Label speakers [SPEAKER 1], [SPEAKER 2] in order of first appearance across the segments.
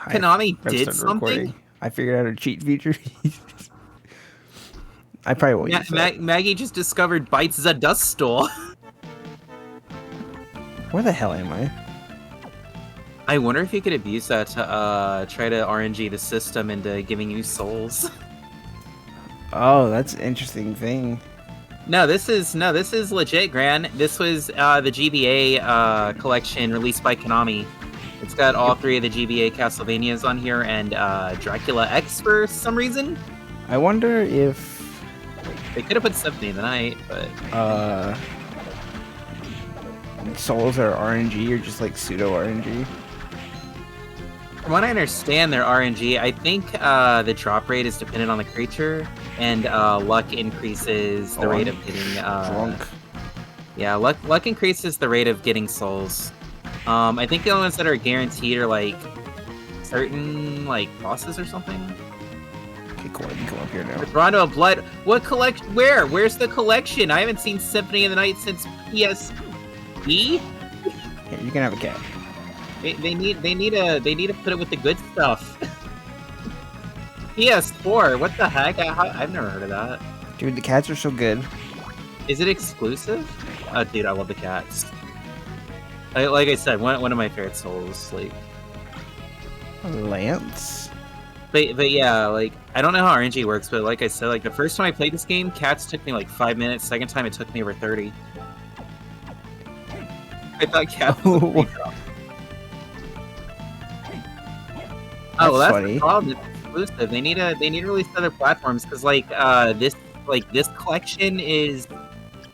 [SPEAKER 1] Hi,
[SPEAKER 2] Konami
[SPEAKER 1] I've
[SPEAKER 2] did
[SPEAKER 1] started
[SPEAKER 2] something?
[SPEAKER 1] recording. I figured out a cheat feature. I probably won't use that.
[SPEAKER 2] Maggie just discovered Bites the Dust Stool.
[SPEAKER 1] Where the hell am I?
[SPEAKER 2] I wonder if you could abuse that to try to RNG the system into giving you souls.
[SPEAKER 1] Oh, that's an interesting thing.
[SPEAKER 2] No, this is legit, Gran. This was the GBA collection released by Konami. It's got all three of the GBA Castlevanias on here and Dracula X for some reason.
[SPEAKER 1] I wonder if
[SPEAKER 2] They could have put Symphony of the Night, but
[SPEAKER 1] souls are RNG or just like pseudo RNG.
[SPEAKER 2] from what I understand, they're RNG. I think the drop rate is dependent on the creature, and luck increases the rate of getting
[SPEAKER 1] drunk.
[SPEAKER 2] Yeah, luck increases the rate of getting souls. I think the only ones that are guaranteed are like certain like bosses or something.
[SPEAKER 1] Okay, cool. I can come up here now.
[SPEAKER 2] Rondo of Blood. What collection? Where? Where's the collection? I haven't seen Symphony of the Night since PSP.
[SPEAKER 1] Here, you can have a cat.
[SPEAKER 2] They need to put it with the good stuff. PS4. What the heck? I've never heard of that.
[SPEAKER 1] Dude, the cats are so good.
[SPEAKER 2] Is it exclusive? Oh, dude, I love the cats. Like I said, one of my favorite souls. Like,
[SPEAKER 1] Lance.
[SPEAKER 2] but yeah, like I don't know how RNG works, but like I said, like the first time I played this game, cats took me like 5 minutes. Second time, it took me over 30. I thought cats. Oh, well, that's
[SPEAKER 1] funny.
[SPEAKER 2] the problem. It's exclusive. They need to release other platforms because this collection is,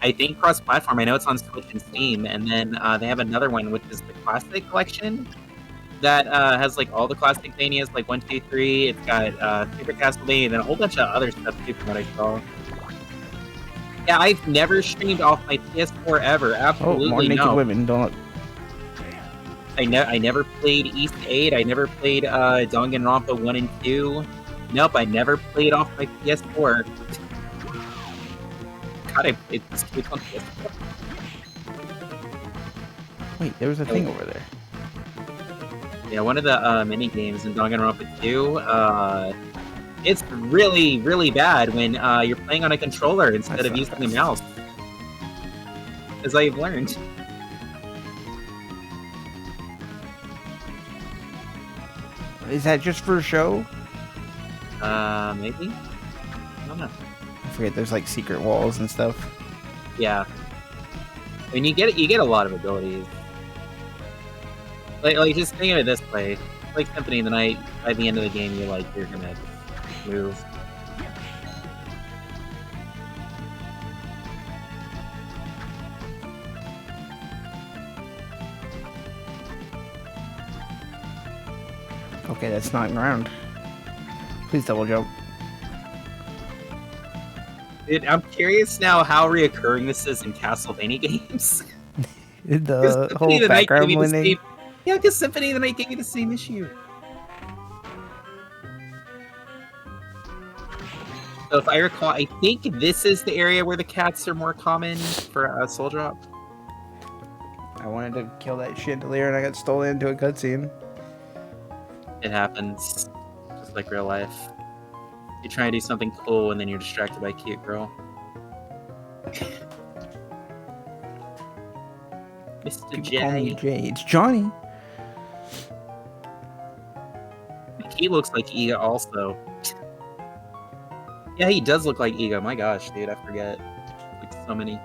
[SPEAKER 2] I think, cross-platform. I know it's on Switch and Steam, and then they have another one which is the Classic Collection that has like all the classic Manias, like 1, 2, 3. It's got Super Castlevania and then a whole bunch of other stuff too, from what I saw. Yeah, I've never streamed off my PS4 ever. Absolutely
[SPEAKER 1] more naked
[SPEAKER 2] no.
[SPEAKER 1] women. Don't.
[SPEAKER 2] I never played East 8. I never played Danganronpa 1 and 2. Nope, I never played off my PS4. God, I played this game on PS4.
[SPEAKER 1] Wait, there was a thing over there.
[SPEAKER 2] Yeah, one of the mini games in Danganronpa 2. It's really, really bad when you're playing on a controller instead of using a mouse. As I've learned.
[SPEAKER 1] Is that just for show?
[SPEAKER 2] Maybe? I don't know.
[SPEAKER 1] I forget there's like secret walls and stuff.
[SPEAKER 2] Yeah. I mean, you get a lot of abilities. Like just think of it this way. Like Symphony of the Night, by the end of the game, you're gonna move.
[SPEAKER 1] Okay, that's not around. Please double jump.
[SPEAKER 2] Dude, I'm curious now how reoccurring this is in Castlevania games.
[SPEAKER 1] The whole background winning.
[SPEAKER 2] Yeah, because Symphony of the Night gave me the same issue. So if I recall, I think this is the area where the cats are more common for a soul drop.
[SPEAKER 1] I wanted to kill that chandelier and I got stolen into a cutscene.
[SPEAKER 2] It happens, just like real life. You try to do something cool and then you're distracted by a cute girl. Mr. J.
[SPEAKER 1] Call me Jay. It's Johnny.
[SPEAKER 2] He looks like Iga also. Yeah, he does look like Iga. My gosh, dude, I forget. Like so many.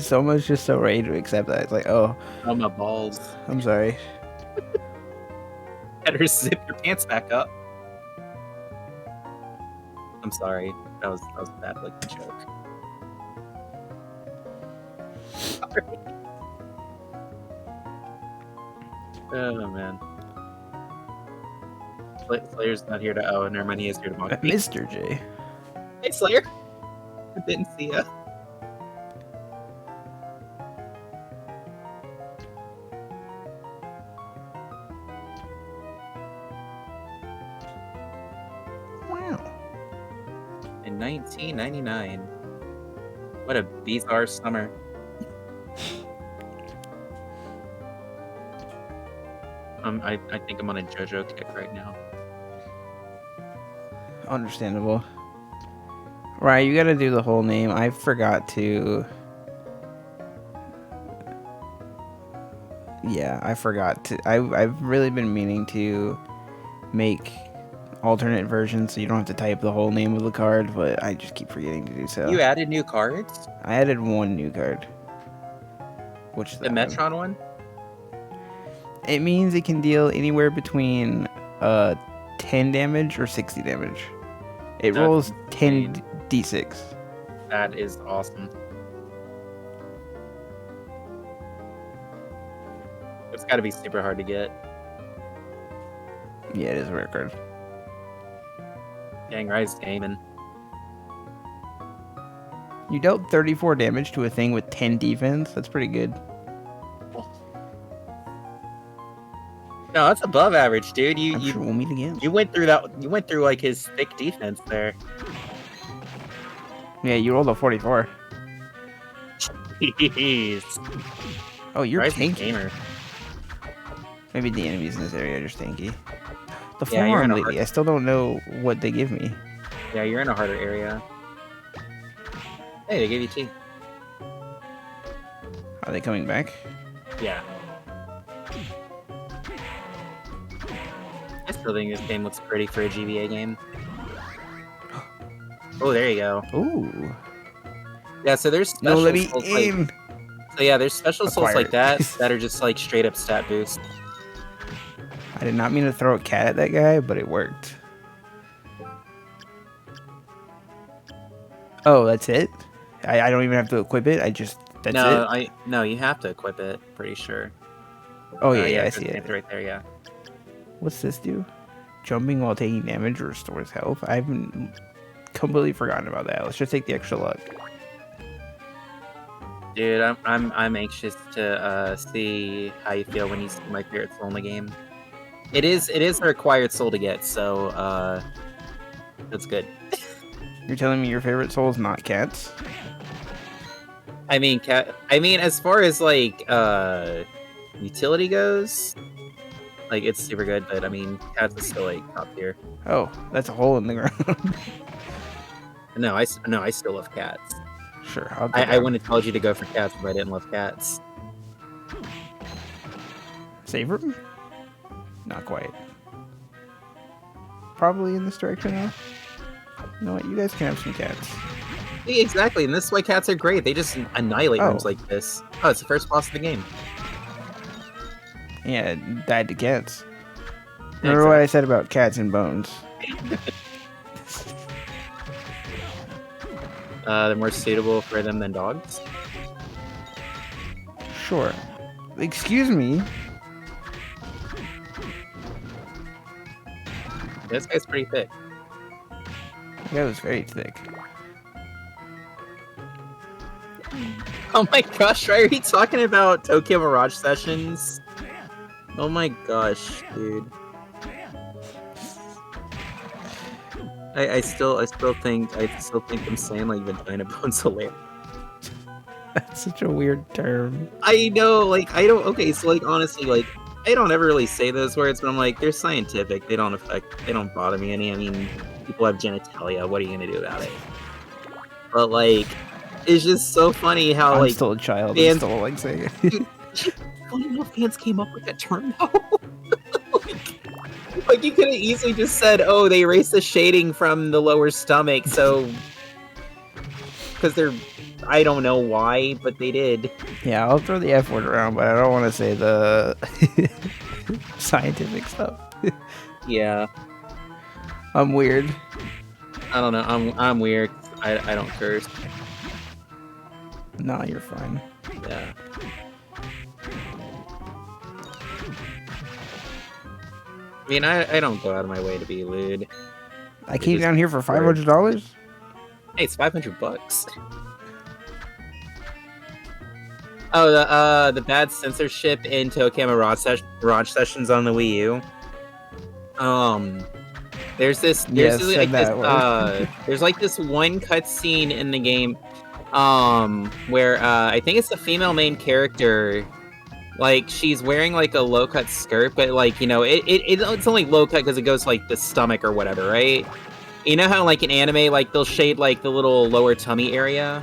[SPEAKER 1] Someone's just so ready to accept that. It's like, oh.
[SPEAKER 2] Oh, my balls.
[SPEAKER 1] I'm sorry.
[SPEAKER 2] Better zip your pants back up. I'm sorry. That was a bad like joke. Sorry. Oh man. Slayer's not here to never mind, he is here to mock me.
[SPEAKER 1] Mr. J.
[SPEAKER 2] Hey Slayer. I didn't see ya. In 1999. What a bizarre summer. I think I'm on a JoJo kick right now.
[SPEAKER 1] Understandable. Right, you gotta do the whole name. I forgot to. Yeah, I forgot to. I've really been meaning to make alternate versions so you don't have to type the whole name of the card, but I just keep forgetting to do so.
[SPEAKER 2] You added new cards?
[SPEAKER 1] I added one new card. Which is
[SPEAKER 2] The Metron one?
[SPEAKER 1] It means it can deal anywhere between 10 damage or 60 damage. It rolls 10 d6.
[SPEAKER 2] That is awesome. It's got to be super hard to get.
[SPEAKER 1] Yeah, it is a rare card.
[SPEAKER 2] Dang, Rise gaming.
[SPEAKER 1] You dealt 34 damage to a thing with 10 defense. That's pretty good.
[SPEAKER 2] No, that's above average, dude.
[SPEAKER 1] I'm sure we'll meet again.
[SPEAKER 2] You went through that. You went through like his thick defense there.
[SPEAKER 1] Yeah, you rolled a 44.
[SPEAKER 2] Jeez.
[SPEAKER 1] Oh, you're tanky.
[SPEAKER 2] Gamer.
[SPEAKER 1] Maybe the enemies in this area are just tanky. The
[SPEAKER 2] Yeah,
[SPEAKER 1] forearm lady, I still don't know what they give me.
[SPEAKER 2] Yeah, you're in a harder area. Hey, they gave you tea.
[SPEAKER 1] Are they coming back?
[SPEAKER 2] Yeah. I still think this game looks pretty for a GBA game. Oh, there you go.
[SPEAKER 1] Ooh.
[SPEAKER 2] Yeah, so there's special
[SPEAKER 1] No, let me
[SPEAKER 2] souls
[SPEAKER 1] in.
[SPEAKER 2] So yeah, there's special souls
[SPEAKER 1] Acquired.
[SPEAKER 2] like that that are just like straight up stat boost.
[SPEAKER 1] I did not mean to throw a cat at that guy, but it worked. Oh, that's it? I don't even have to equip it. That's it?
[SPEAKER 2] No, you have to equip it, pretty sure.
[SPEAKER 1] Oh, yeah, I see it.
[SPEAKER 2] Right there, yeah.
[SPEAKER 1] What's this do? Jumping while taking damage restores health. I haven't completely forgotten about that. Let's just take the extra luck.
[SPEAKER 2] Dude, I'm anxious to see how you feel when you see my favorite soul in the game. It is a required soul to get, so that's good.
[SPEAKER 1] You're telling me your favorite soul is not cats?
[SPEAKER 2] I mean, as far as like utility goes, like it's super good. But I mean, cats is still like top tier.
[SPEAKER 1] Oh, that's a hole in the ground.
[SPEAKER 2] No, I still love cats.
[SPEAKER 1] Sure,
[SPEAKER 2] I wouldn't have told you to go for cats if I didn't love cats.
[SPEAKER 1] Save room? Not quite. Probably in this direction now. You know what? You guys can have some cats.
[SPEAKER 2] Yeah, exactly, and this is why cats are great. They just annihilate rooms like this. Oh, it's the first boss of the game.
[SPEAKER 1] Yeah, it died to cats. Remember what I said about cats and bones?
[SPEAKER 2] They're more suitable for them than dogs.
[SPEAKER 1] Sure. Excuse me.
[SPEAKER 2] This guy's pretty thick.
[SPEAKER 1] That was very thick.
[SPEAKER 2] Oh my gosh, why are you talking about Tokyo Mirage Sessions? Oh my gosh, dude. I still think I'm saying like vagina bones hilarious.
[SPEAKER 1] That's such a weird term.
[SPEAKER 2] I know, like okay, so like honestly, like I don't ever really say those words, but I'm like, they're scientific. They don't bother me any. I mean, people have genitalia. What are you gonna do about it? But like, it's just so funny how
[SPEAKER 1] I'm
[SPEAKER 2] like
[SPEAKER 1] still a child.
[SPEAKER 2] fans,
[SPEAKER 1] I'm still like saying it.
[SPEAKER 2] Dude, I don't know if fans came up with that term now. like you could have easily just said, "Oh, they erased the shading from the lower stomach," so because they're. I don't know why, but they did.
[SPEAKER 1] Yeah, I'll throw the F word around, but I don't want to say the scientific stuff.
[SPEAKER 2] Yeah.
[SPEAKER 1] I'm weird.
[SPEAKER 2] I don't know. I'm weird. I don't curse.
[SPEAKER 1] Nah, you're fine.
[SPEAKER 2] Yeah. I mean, I don't go out of my way to be lewd.
[SPEAKER 1] I came down here for $500?
[SPEAKER 2] Hey, it's $500. Oh, the bad censorship in Tokyo Mirage Sessions on the Wii U. There's like this one cutscene in the game. where I think it's the female main character. Like, she's wearing, like, a low-cut skirt, but, like, you know, it's only low-cut because it goes, like, the stomach or whatever, right? You know how, like, in anime, like, they'll shade, like, the little lower tummy area?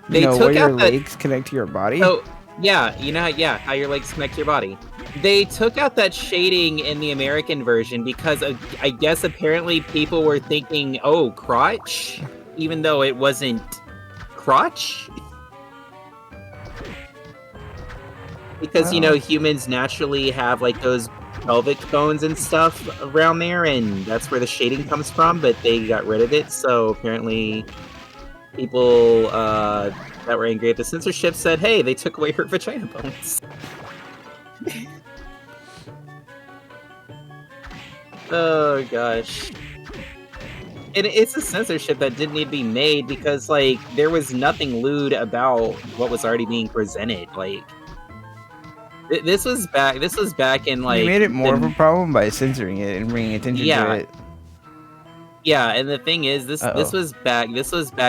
[SPEAKER 2] They
[SPEAKER 1] Where
[SPEAKER 2] took
[SPEAKER 1] your
[SPEAKER 2] out that...
[SPEAKER 1] legs connect to your body?
[SPEAKER 2] So, yeah, you know, how your legs connect to your body. They took out that shading in the American version because, I guess, apparently people were thinking, oh, crotch? Even though it wasn't crotch? Because, you know, humans naturally have, like, those pelvic bones and stuff around there, and that's where the shading comes from, but they got rid of it, so apparently people that were angry at the censorship said, hey, they took away her vagina bones. Oh, gosh. And it's a censorship that didn't need to be made because, like, there was nothing lewd about what was already being presented, like... This was back in, like...
[SPEAKER 1] You made it more of a problem by censoring it and bringing attention to it.
[SPEAKER 2] Yeah, and the thing is, this was back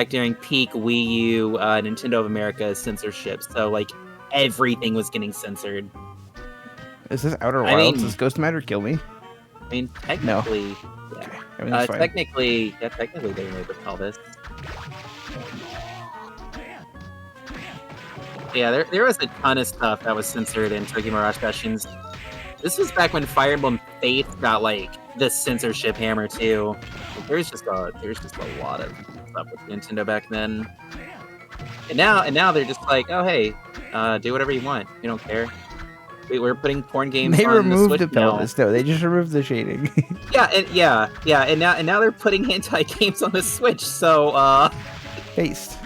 [SPEAKER 2] during peak Wii U, Nintendo of America censorship, so, like, everything was getting censored.
[SPEAKER 1] Is this Outer Wilds? Does Ghost Matter kill me?
[SPEAKER 2] I mean, technically...
[SPEAKER 1] No.
[SPEAKER 2] Yeah.
[SPEAKER 1] Okay,
[SPEAKER 2] technically they made the pelvis. Yeah, there was a ton of stuff that was censored in Tokyo Mirage Sessions. This was back when Fire Emblem Faith got, like, the censorship hammer, too. There's just a lot of stuff with Nintendo back then. And now they're just like, oh, hey, do whatever you want. We don't care. We're putting porn games
[SPEAKER 1] they
[SPEAKER 2] on the Switch
[SPEAKER 1] removed the pelvis, though. They just removed the shading.
[SPEAKER 2] and now they're putting hentai games on the Switch, so,
[SPEAKER 1] Based.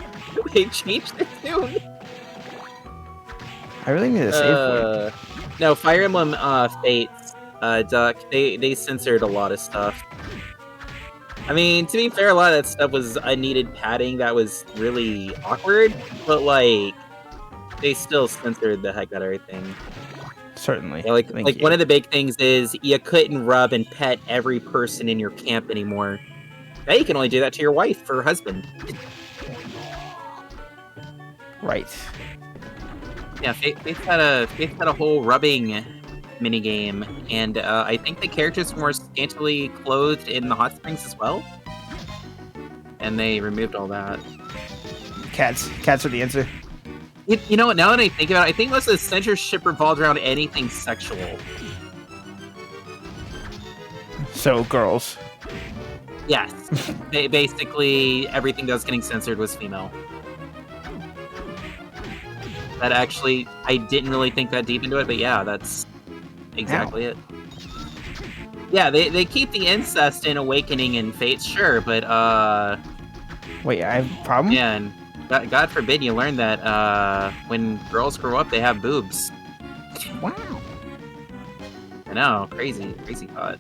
[SPEAKER 2] They changed their tune.
[SPEAKER 1] I really need a save point.
[SPEAKER 2] No, Fire Emblem Fates, Duck, they censored a lot of stuff. I mean, to be fair, a lot of that stuff was unneeded padding that was really awkward, but, like, they still censored the heck out of everything.
[SPEAKER 1] Certainly.
[SPEAKER 2] Yeah, like one of the big things is you couldn't rub and pet every person in your camp anymore. Now you can only do that to your wife or husband.
[SPEAKER 1] Right.
[SPEAKER 2] Yeah, Faith had a whole rubbing minigame, and I think the characters were more scantily clothed in the hot springs as well. And they removed all that.
[SPEAKER 1] Cats are the answer.
[SPEAKER 2] You know what, now that I think about it, I think most of the censorship revolved around anything sexual.
[SPEAKER 1] So, girls.
[SPEAKER 2] Yes. Basically, everything that was getting censored was female. That actually, I didn't really think that deep into it, but yeah, that's exactly it. Yeah, they keep the incest in Awakening and Fates, sure, but,
[SPEAKER 1] Wait, I have a problem?
[SPEAKER 2] Yeah, and God forbid you learn that, when girls grow up, they have boobs.
[SPEAKER 1] Wow.
[SPEAKER 2] I know, crazy thought.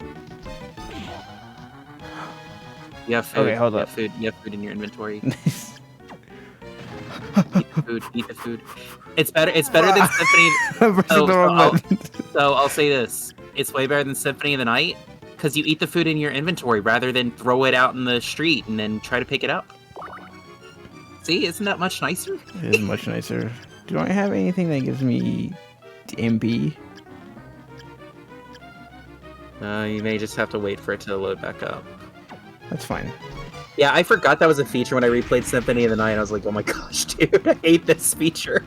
[SPEAKER 2] You have food.
[SPEAKER 1] Okay, hold up.
[SPEAKER 2] You have food in your inventory. Eat the food. It's better than Symphony. So I'll say this: it's way better than Symphony of the Night because you eat the food in your inventory rather than throw it out in the street and then try to pick it up. See, isn't that much nicer?
[SPEAKER 1] It is much nicer. Do I have anything that gives me MP?
[SPEAKER 2] You may just have to wait for it to load back up.
[SPEAKER 1] That's fine.
[SPEAKER 2] Yeah, I forgot that was a feature when I replayed Symphony of the Night. I was like, oh my gosh, dude, I hate this feature.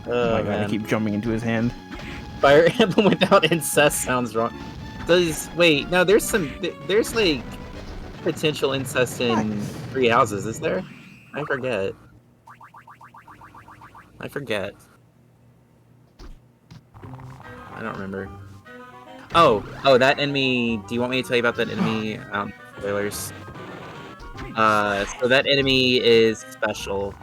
[SPEAKER 1] Oh my god, I keep jumping into his hand.
[SPEAKER 2] Fire Emblem without incest sounds wrong. Wait, no, there's like potential incest in Three Houses, is there? I forget. I don't remember. Oh, that enemy. Do you want me to tell you about that enemy? Spoilers. So that enemy is special.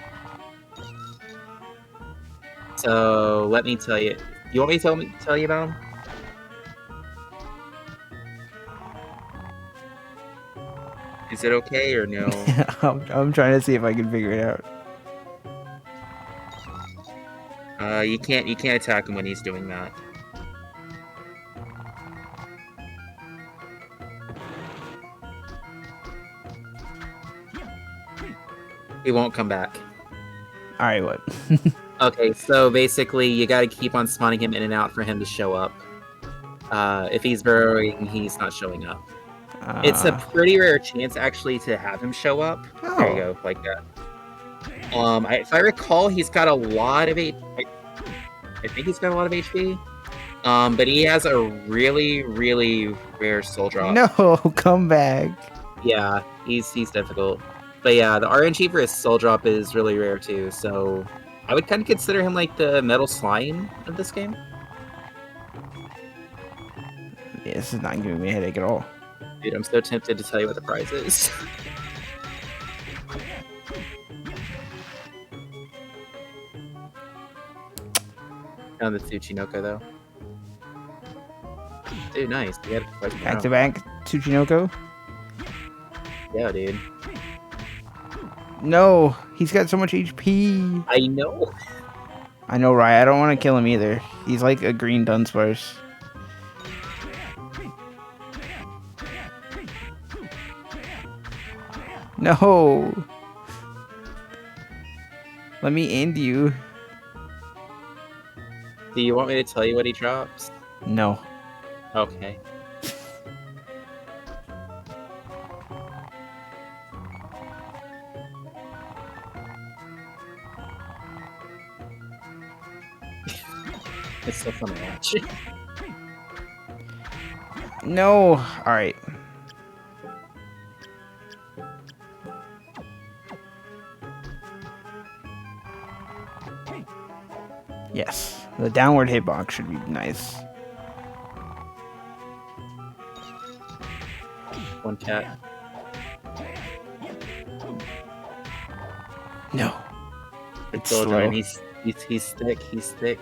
[SPEAKER 2] So let me tell you. You want me to tell you about him? Is it okay or no?
[SPEAKER 1] I'm trying to see if I can figure it out.
[SPEAKER 2] You can't attack him when he's doing that. He won't come back.
[SPEAKER 1] All right, what?
[SPEAKER 2] Okay, so basically, you got to keep on spawning him in and out for him to show up. If he's burrowing, he's not showing up. It's a pretty rare chance, actually, to have him show up.
[SPEAKER 1] Oh.
[SPEAKER 2] There you go, like that. If I recall, he's got a lot of HP. I think he's got a lot of HP. But he has a really, really rare soul drop.
[SPEAKER 1] No, come back.
[SPEAKER 2] Yeah, he's difficult. But yeah, the RNG for his soul drop is really rare too, so I would kind of consider him like the metal slime of this game.
[SPEAKER 1] Yeah, this is not giving me a headache at all.
[SPEAKER 2] Dude, I'm so tempted to tell you what the prize is. Found the Tsuchinoko though. Dude, nice. You got
[SPEAKER 1] Back to back, Tsuchinoko.
[SPEAKER 2] Yeah, dude.
[SPEAKER 1] No, he's got so much HP.
[SPEAKER 2] I know.
[SPEAKER 1] I know, right? I don't want to kill him either. He's like a green Dunsparce. No. Let me end you.
[SPEAKER 2] Do you want me to tell you what he drops?
[SPEAKER 1] No.
[SPEAKER 2] Okay. It's so fun to watch.
[SPEAKER 1] No. All right. Yes. The downward hitbox should be nice.
[SPEAKER 2] One cat.
[SPEAKER 1] No.
[SPEAKER 2] It's
[SPEAKER 1] slow.
[SPEAKER 2] slow. He's thick. He's thick.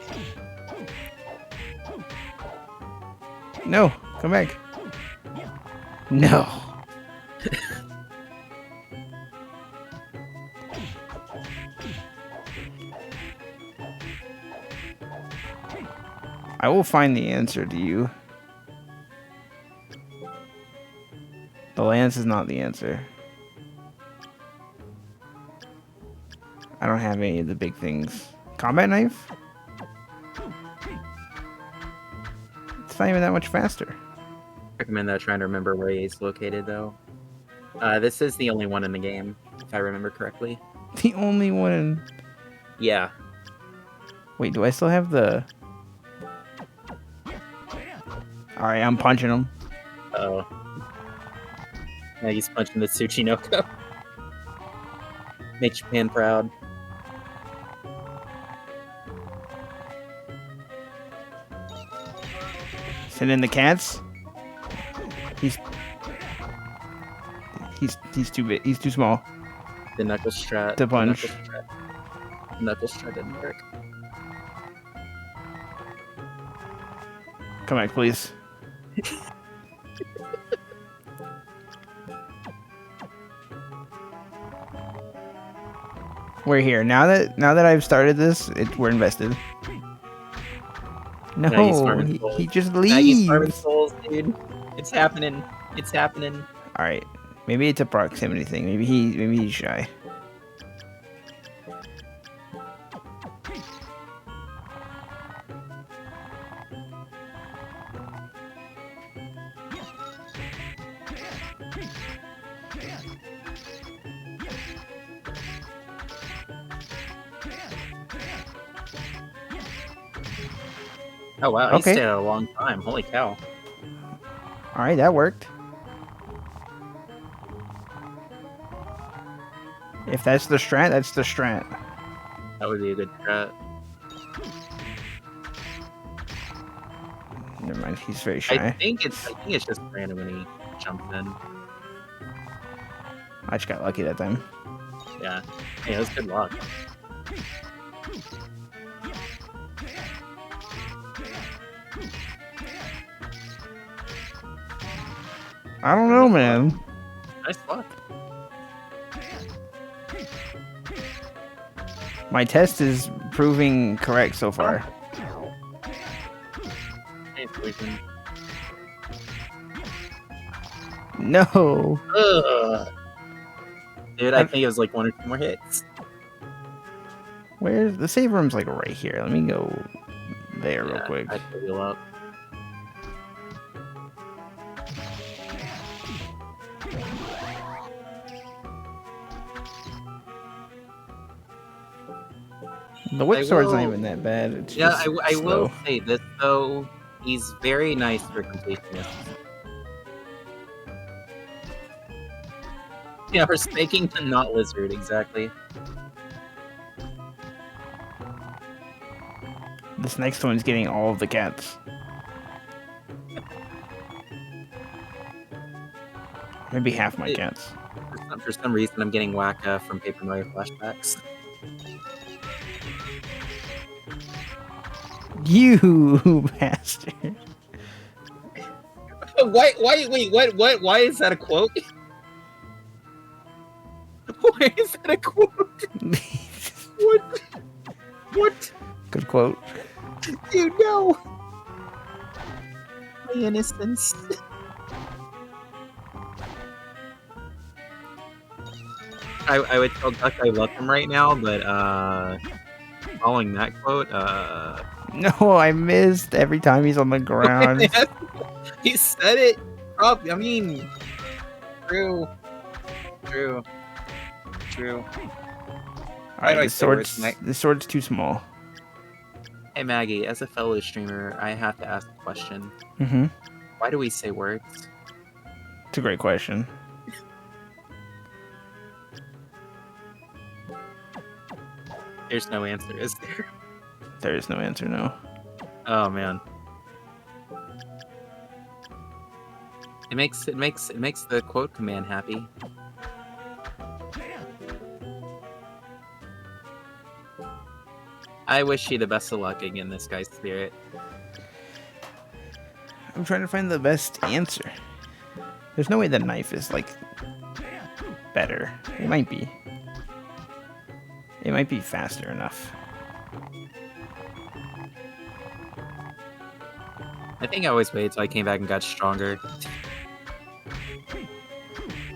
[SPEAKER 1] No. Come back. No. I will find the answer to you. The lance is not the answer. I don't have any of the big things. Combat knife? It's not even that much faster.
[SPEAKER 2] Recommend that trying to remember where he's located though. This is the only one in the game, if I remember correctly.
[SPEAKER 1] The only one.
[SPEAKER 2] Yeah.
[SPEAKER 1] Wait, do I still have the... Alright, I'm punching him.
[SPEAKER 2] Oh. Now he's punching the Tsuchinoko. Make Japan proud.
[SPEAKER 1] Send in the cats. He's too big. He's too small.
[SPEAKER 2] The knuckle strat.
[SPEAKER 1] To punch.
[SPEAKER 2] The knuckle strat didn't work.
[SPEAKER 1] Come back, please. We're here now that I've started this. We're invested. No, he just
[SPEAKER 2] Maggie's farming
[SPEAKER 1] leaves.
[SPEAKER 2] souls, dude. It's happening. It's happening.
[SPEAKER 1] All right, maybe it's a proximity thing. Maybe he's shy.
[SPEAKER 2] Oh wow, he
[SPEAKER 1] Okay.
[SPEAKER 2] stayed out a long time. Holy cow.
[SPEAKER 1] All right, that worked. If that's the strat, that's the strat.
[SPEAKER 2] That would be a good strat.
[SPEAKER 1] Never mind, he's very
[SPEAKER 2] I
[SPEAKER 1] shy.
[SPEAKER 2] think it's just random when he jumps in.
[SPEAKER 1] I just got lucky that time.
[SPEAKER 2] Yeah. Yeah, it was good luck.
[SPEAKER 1] I don't know, man.
[SPEAKER 2] Nice luck.
[SPEAKER 1] My test is proving correct so far.
[SPEAKER 2] Hey, poison.
[SPEAKER 1] No.
[SPEAKER 2] Ugh. Dude, I think it was like 1 or 2 more hits.
[SPEAKER 1] Where's the save room's like right here. Let me go there real quick.
[SPEAKER 2] I can heal up.
[SPEAKER 1] The whip sword's not even that bad. It's just
[SPEAKER 2] I
[SPEAKER 1] slow.
[SPEAKER 2] will say this though. He's very nice for completionist. Yeah, for snaking the not lizard, exactly.
[SPEAKER 1] This next one's getting all of the cats. Maybe half my cats.
[SPEAKER 2] For some reason, I'm getting Wacka from Paper Mario flashbacks.
[SPEAKER 1] You bastard.
[SPEAKER 2] Why is that a quote? Why is that a quote? What?
[SPEAKER 1] Good quote.
[SPEAKER 2] Dude, no! My innocence. I would tell Duck I love him right now, but following that quote,
[SPEAKER 1] No, I missed every time he's on the ground.
[SPEAKER 2] He said it. I mean, true.
[SPEAKER 1] Alright, the sword's too small.
[SPEAKER 2] Hey Maggie, as a fellow streamer, I have to ask a question.
[SPEAKER 1] Mm-hmm.
[SPEAKER 2] Why do we say words?
[SPEAKER 1] It's a great question.
[SPEAKER 2] There's no answer, is there?
[SPEAKER 1] There is no answer, no.
[SPEAKER 2] Oh man. It makes the quote command happy. I wish you the best of luck again, this guy's spirit.
[SPEAKER 1] I'm trying to find the best answer. There's no way the knife is, like, better. It might be. It might be faster enough.
[SPEAKER 2] I think I always waited till I came back and got stronger.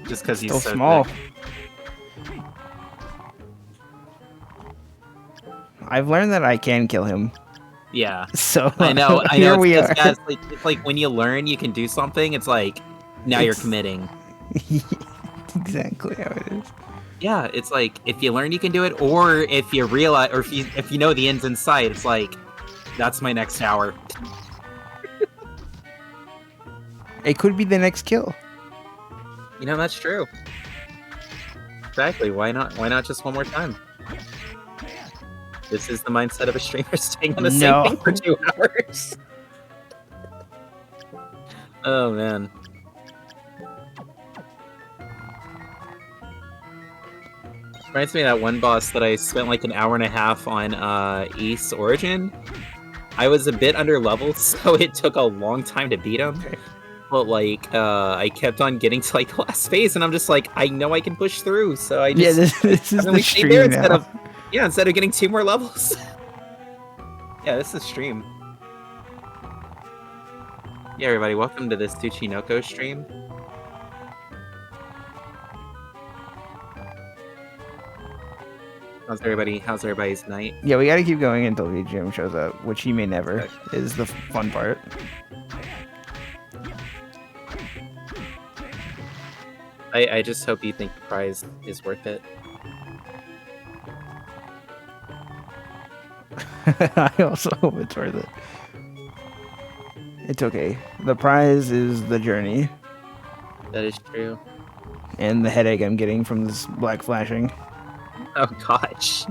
[SPEAKER 2] Just because he's
[SPEAKER 1] Still
[SPEAKER 2] so
[SPEAKER 1] small.
[SPEAKER 2] thick.
[SPEAKER 1] I've learned that I can kill him.
[SPEAKER 2] Yeah.
[SPEAKER 1] So
[SPEAKER 2] I know.
[SPEAKER 1] here we are.
[SPEAKER 2] Yeah, it's like when you learn you can do something, it's like now you're committing.
[SPEAKER 1] Exactly how it is.
[SPEAKER 2] Yeah, it's like if you learn you can do it, or if you realize, or if you know the ends in sight, it's like that's my next hour.
[SPEAKER 1] It could be the next kill.
[SPEAKER 2] You know, that's true. Exactly. Why not? Why not just one more time? This is the mindset of a streamer staying on the same thing for 2 hours. Oh man. Reminds me of that one boss that I spent like an hour and a half on East Origin. I was a bit under level, so it took a long time to beat him. But like, I kept on getting to like the last phase, and I'm just like, I know I can push through, so I just
[SPEAKER 1] this is the stream now.
[SPEAKER 2] Instead of getting 2 more levels. Yeah, this is stream. Yeah, everybody, welcome to this Tsuchinoko stream. How's everybody's night?
[SPEAKER 1] Yeah, we gotta keep going until VGM shows up, which he may never, is the fun part.
[SPEAKER 2] I just hope you think the prize is worth it.
[SPEAKER 1] I also hope it's worth it. It's okay. The prize is the journey.
[SPEAKER 2] That is true.
[SPEAKER 1] And the headache I'm getting from this black flashing.
[SPEAKER 2] Oh gosh.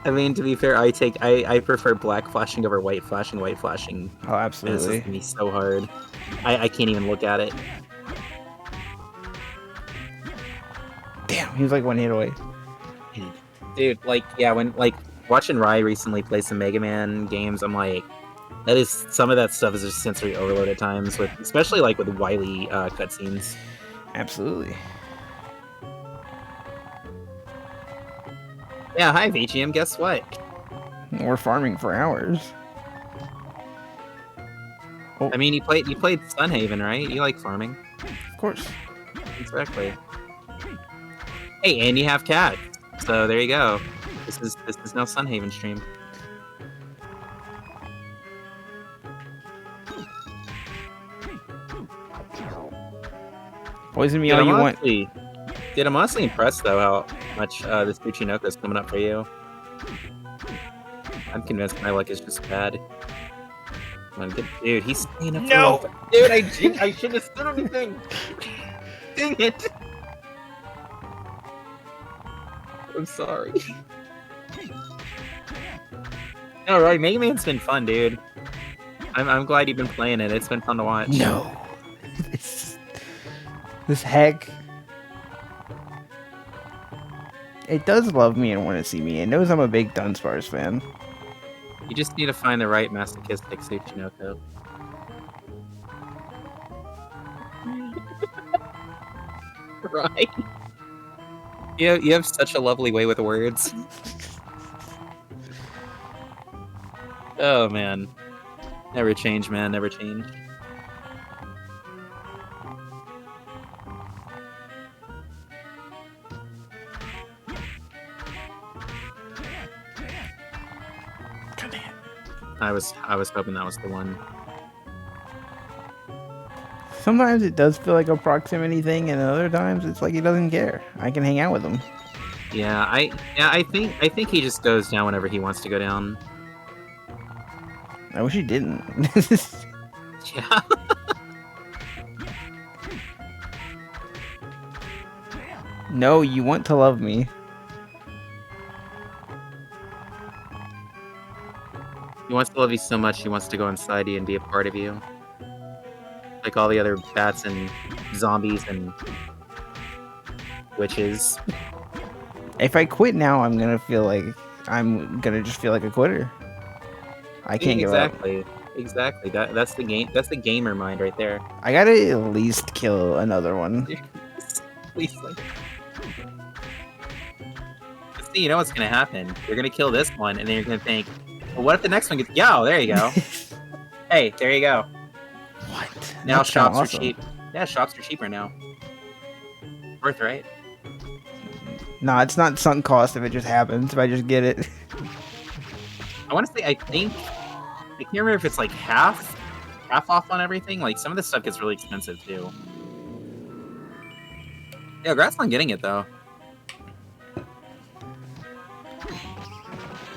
[SPEAKER 2] I mean, to be fair, I prefer black flashing over white flashing. White flashing.
[SPEAKER 1] Oh, absolutely.
[SPEAKER 2] This is gonna be so hard. I can't even look at it.
[SPEAKER 1] Damn, he was like 1 hit away.
[SPEAKER 2] Dude, like, yeah, when like watching Rai recently play some Mega Man games, I'm like, that is some of that stuff is just sensory overload at times, with especially like with Wily cutscenes.
[SPEAKER 1] Absolutely.
[SPEAKER 2] Yeah, hi VGM. Guess what?
[SPEAKER 1] We're farming for hours.
[SPEAKER 2] Oh. I mean, you played Sunhaven, right? You like farming.
[SPEAKER 1] Of course.
[SPEAKER 2] Exactly. Hey, and you have cats. So there you go. This is no Sunhaven stream.
[SPEAKER 1] Poison me all you want.
[SPEAKER 2] Dude, I'm honestly impressed though how much this Tsuchinoko is coming up for you. I'm convinced my luck is just bad. Come on, dude, he's staying up.
[SPEAKER 1] No!
[SPEAKER 2] Dude, I shouldn't have said anything. Dang it! I'm sorry. All right, Mega Man's been fun, dude. I'm glad you've been playing it. It's been fun to watch.
[SPEAKER 1] No. This heck. It does love me and want to see me. It knows I'm a big Dunsparce fan.
[SPEAKER 2] You just need to find the right masochistic Tsuchinoko. Right? You have such a lovely way with words. Oh, man. Never change, man. Never change. I was hoping that was the one.
[SPEAKER 1] Sometimes it does feel like a proximity thing, and other times it's like he doesn't care. I can hang out with him.
[SPEAKER 2] Yeah, I think he just goes down whenever he wants to go down.
[SPEAKER 1] I wish he didn't.
[SPEAKER 2] Yeah.
[SPEAKER 1] No, you want to love me.
[SPEAKER 2] He wants to love you so much, he wants to go inside you and be a part of you. Like all the other bats and zombies and witches.
[SPEAKER 1] If I quit now, I'm gonna just feel like a quitter. I can't give up.
[SPEAKER 2] Exactly. That's the game. That's the gamer mind right there.
[SPEAKER 1] I gotta at least kill another one.
[SPEAKER 2] Please, see, you know what's gonna happen. You're gonna kill this one, and then you're gonna think, well, what if the next one gets... Yo, there you go. Hey, there you go.
[SPEAKER 1] What?
[SPEAKER 2] Now
[SPEAKER 1] That's
[SPEAKER 2] shops
[SPEAKER 1] awesome.
[SPEAKER 2] are cheap. Yeah, shops are cheaper now. Worth, right?
[SPEAKER 1] Nah, it's not sunk cost if it just happens, if I just get it.
[SPEAKER 2] I want to say, I can't remember if it's like half off on everything. Like, some of this stuff gets really expensive, too. Yeah, congrats on getting it, though.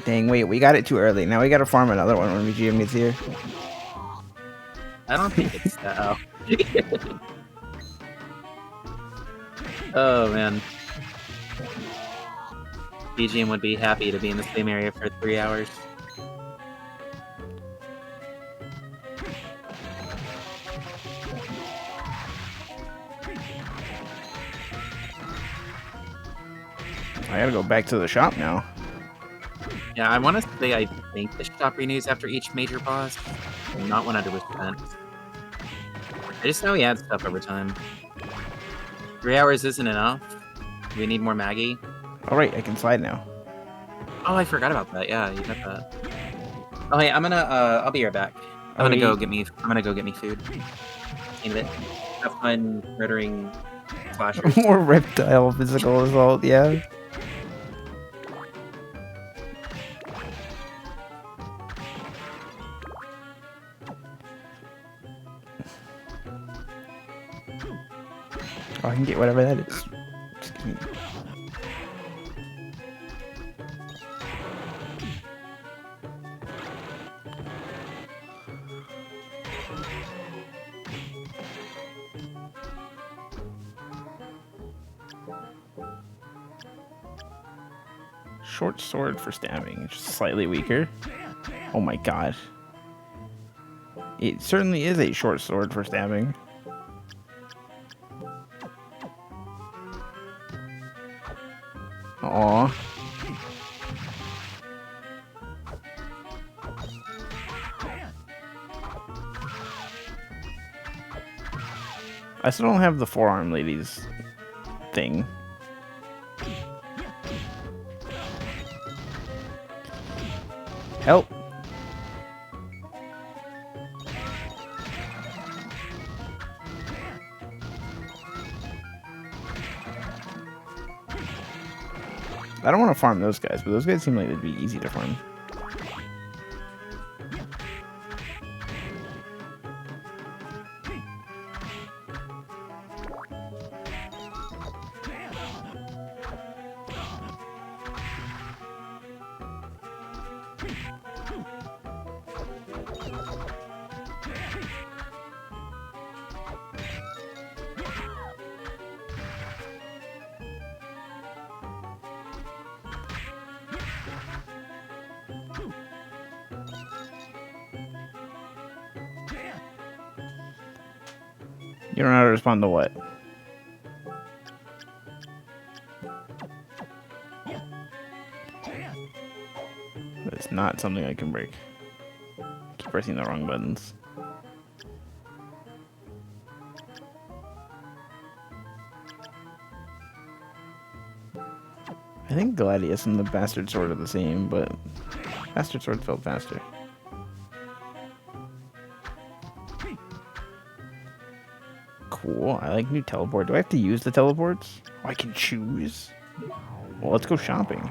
[SPEAKER 1] Dang, wait, we got it too early. Now we gotta farm another one when VGM gets here.
[SPEAKER 2] I don't think it's that. Oh. Oh, man. BGM would be happy to be in the same area for 3 hours.
[SPEAKER 1] I gotta go back to the shop now.
[SPEAKER 2] Yeah, I want to say I think the shop renews after each major boss. I'm not 100%. I just know he adds stuff over time. 3 hours isn't enough. We need more Maggie.
[SPEAKER 1] Alright, I can slide now.
[SPEAKER 2] Oh, I forgot about that. Yeah, you got that. Oh, hey, I'll be right back. I'm gonna go get me food. In a bit. Have fun murdering slashers.
[SPEAKER 1] More reptile physical assault, yeah. Oh, I can get whatever that is. Excuse me. Short sword for stabbing, just slightly weaker. Oh my god. It certainly is a short sword for stabbing. Aww. I still don't have the forearm ladies thing. Help. I don't want to farm those guys, but those guys seem like they'd be easy to farm. You don't know how to respond to what? It's not something I can break. Keep pressing the wrong buttons. I think Gladius and the Bastard Sword are the same, but Bastard Sword felt faster. Cool, I like new teleport. Do I have to use the teleports? Oh, I can choose? Well, let's go shopping.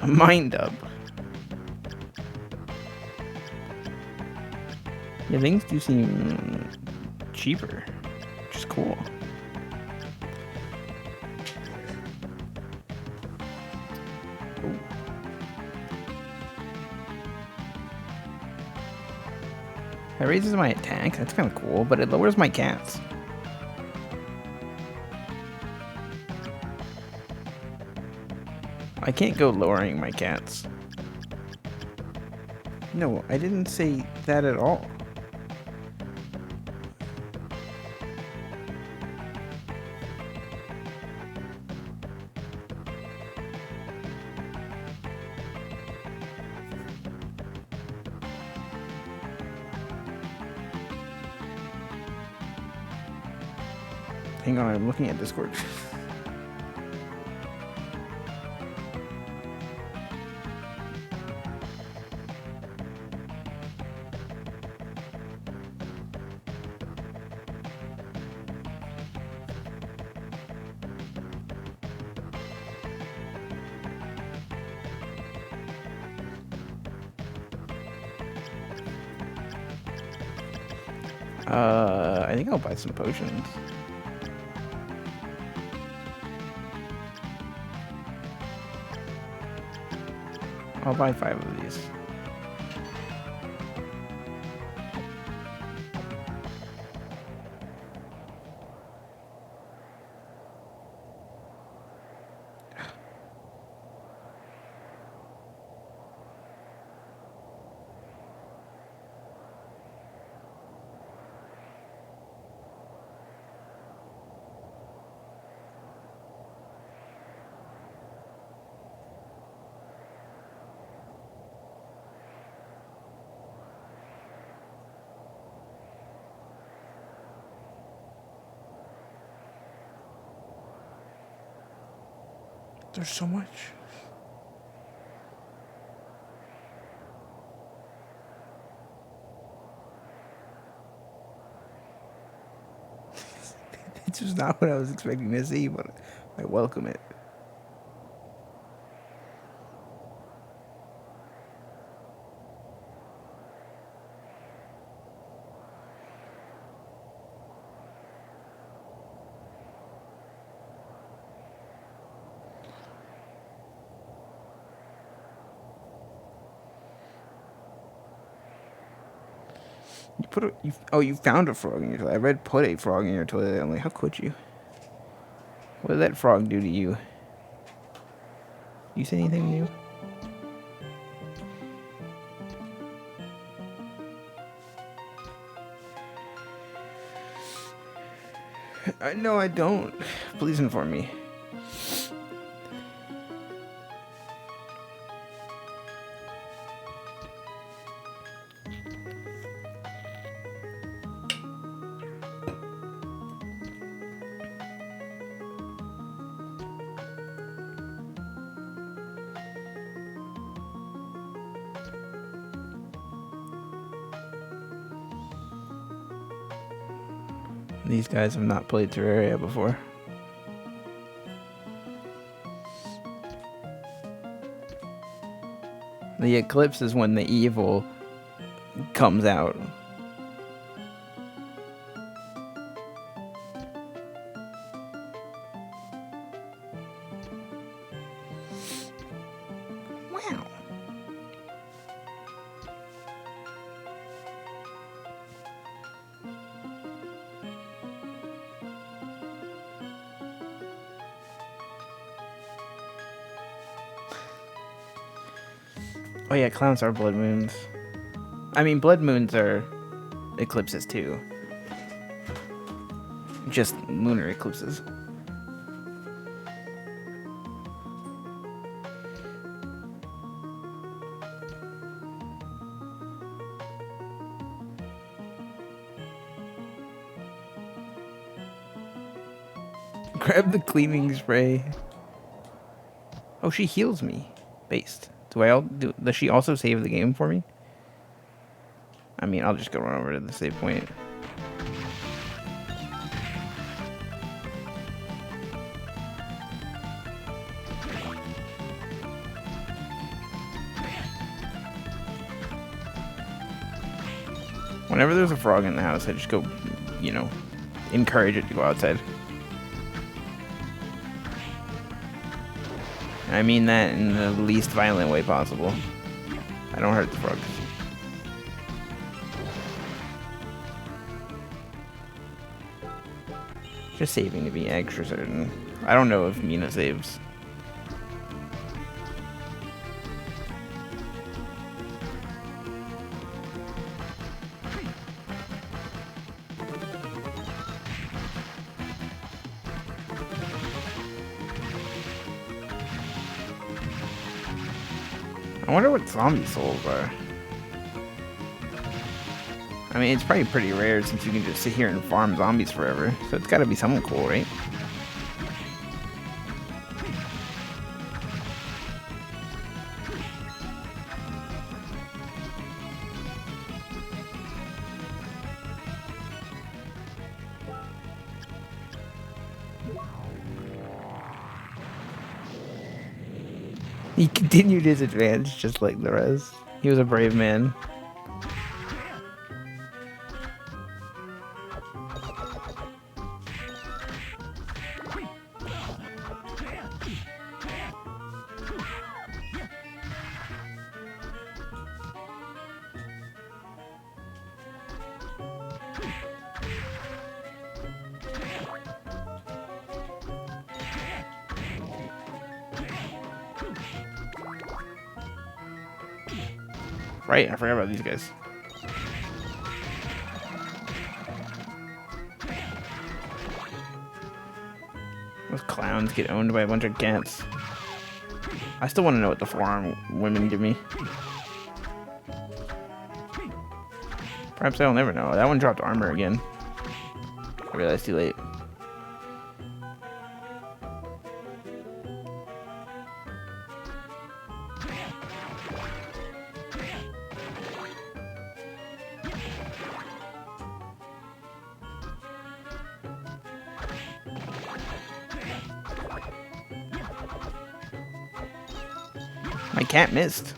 [SPEAKER 1] A mind up. Yeah, things do seem cheaper, which is cool. Ooh. That raises my attack. That's kind of cool, but it lowers my cats. I can't go lowering my cats. No, I didn't say that at all. Hang on, I'm looking at Discord. I think I'll buy some potions. I'll buy 5 of these. There's so much. It's just not what I was expecting to see, but I welcome it. You found a frog in your toilet. I read put a frog in your toilet. I'm like, how could you? What did that frog do to you? You say anything new? No, I don't. Please inform me. These guys have not played Terraria before. The eclipse is when the evil comes out. Wow. Oh yeah, clowns are blood moons. I mean, blood moons are eclipses too. Just lunar eclipses. Grab the cleaning spray. Oh, she heals me. Based. Does she also save the game for me? I mean, I'll just go run over to the save point. Whenever there's a frog in the house, I just go, you know, encourage it to go outside. I mean that in the least violent way possible. I don't hurt the frogs. Just saving to be extra certain. I don't know if Mina saves. I wonder what zombie souls are. I mean, it's probably pretty rare since you can just sit here and farm zombies forever. So it's gotta be something cool, right? He continued his advance just like the rest. He was a brave man. Right, I forgot about these guys. Those clowns get owned by a bunch of cats. I still want to know what the forearm women give me. Perhaps I'll never know. That one dropped armor again. I realized too late. My cat missed.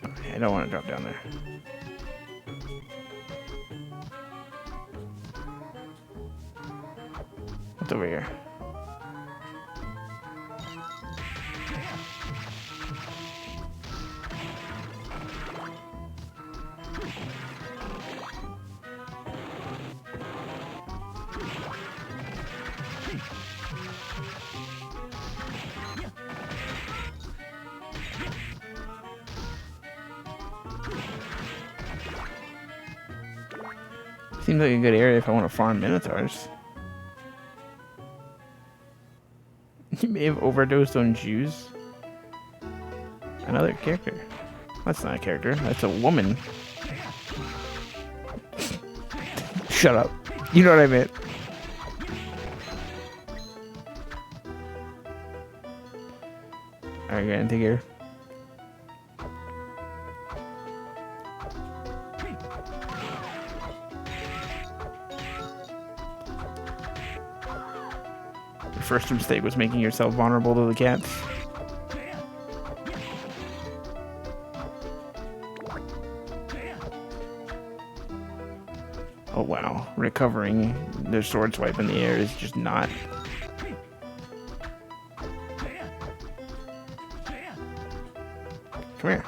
[SPEAKER 1] Okay, I don't want to drop down there. What's over here? Seems like a good area if I want to farm minotaurs. You may have overdosed on juice. Another character. That's not a character. That's a woman. Shut up. You know what I meant. Alright, gonna take care. first mistake was making yourself vulnerable to the cats. Oh wow, recovering their sword swipe in the air is just not. Come here.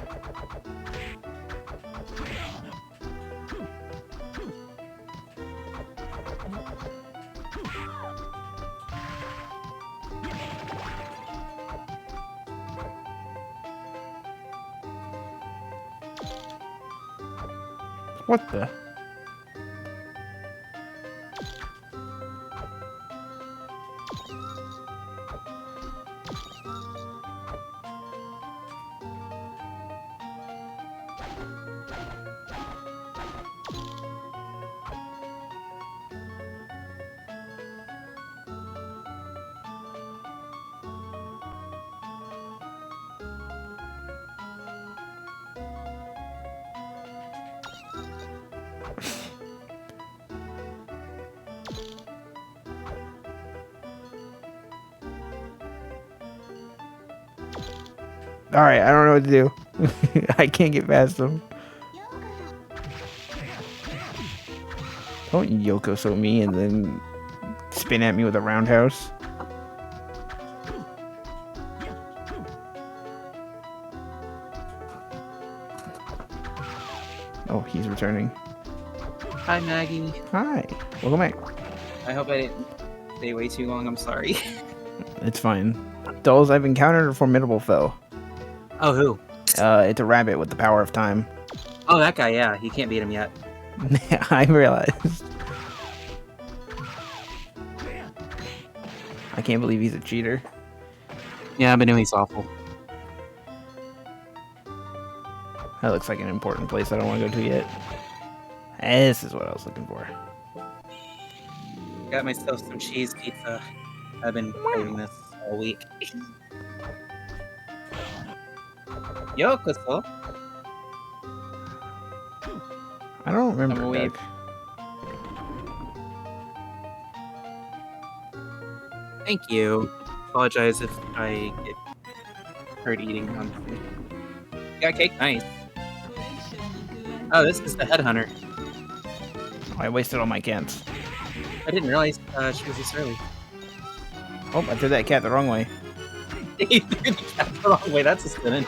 [SPEAKER 1] What the? Alright, I don't know what to do. I can't get past them. Don't Yoko so me and then spin at me with a roundhouse. Oh, he's returning.
[SPEAKER 2] Hi, Maggie.
[SPEAKER 1] Hi. Welcome back.
[SPEAKER 2] I hope I didn't stay way too long. I'm sorry.
[SPEAKER 1] It's fine. Dolls, I've encountered a formidable foe.
[SPEAKER 2] Oh, who?
[SPEAKER 1] It's a rabbit with the power of time.
[SPEAKER 2] Oh, that guy, yeah. You can't beat him yet.
[SPEAKER 1] I realized. I can't believe he's a cheater.
[SPEAKER 2] Yeah, but no, he's awful.
[SPEAKER 1] That looks like an important place I don't want to go to yet. This is what I was looking for.
[SPEAKER 2] Got myself some cheese pizza. I've been craving this all week. Yokoso.
[SPEAKER 1] I don't remember.
[SPEAKER 2] I'm a weeb.
[SPEAKER 1] Doug.
[SPEAKER 2] Thank you. Apologize if I get hurt eating, honestly. Got cake? Nice. Oh, this is the headhunter.
[SPEAKER 1] Oh, I wasted all my cans.
[SPEAKER 2] I didn't realize she was this early.
[SPEAKER 1] Oh, I threw that cat the wrong way.
[SPEAKER 2] You threw the cat the wrong way. That's a spinning.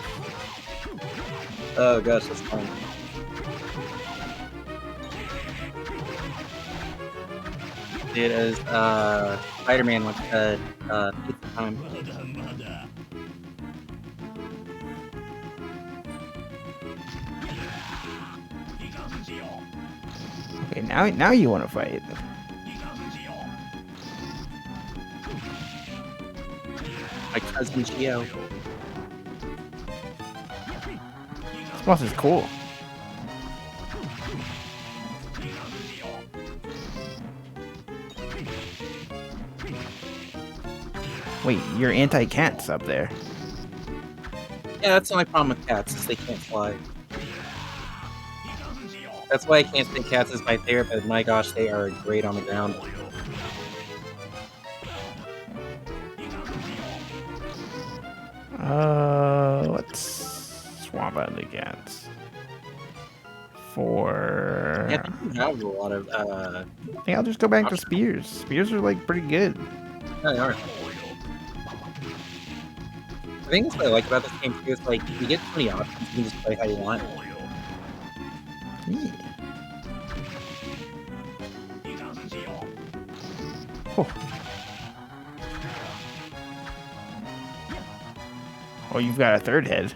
[SPEAKER 2] Oh gosh, that's fun. Dude, as Spider-Man went to pizza time.
[SPEAKER 1] Okay, now you want to fight.
[SPEAKER 2] My cousin Gio.
[SPEAKER 1] This boss is cool. Wait, you're anti-cats up there.
[SPEAKER 2] Yeah, that's the only problem with cats, is they can't fly. That's why I can't say cats is my favorite, but my gosh, they are great on the ground.
[SPEAKER 1] Let's swap out the cats. For...
[SPEAKER 2] Yeah, I think you have a lot of,
[SPEAKER 1] I think I'll just go back to spears. Spears are, like, pretty good.
[SPEAKER 2] yeah, they are. The thing is what I like about this game, too, is, like, you get so many options, you can just play how you want.
[SPEAKER 1] Yeah. Oh. Oh, you've got a third head.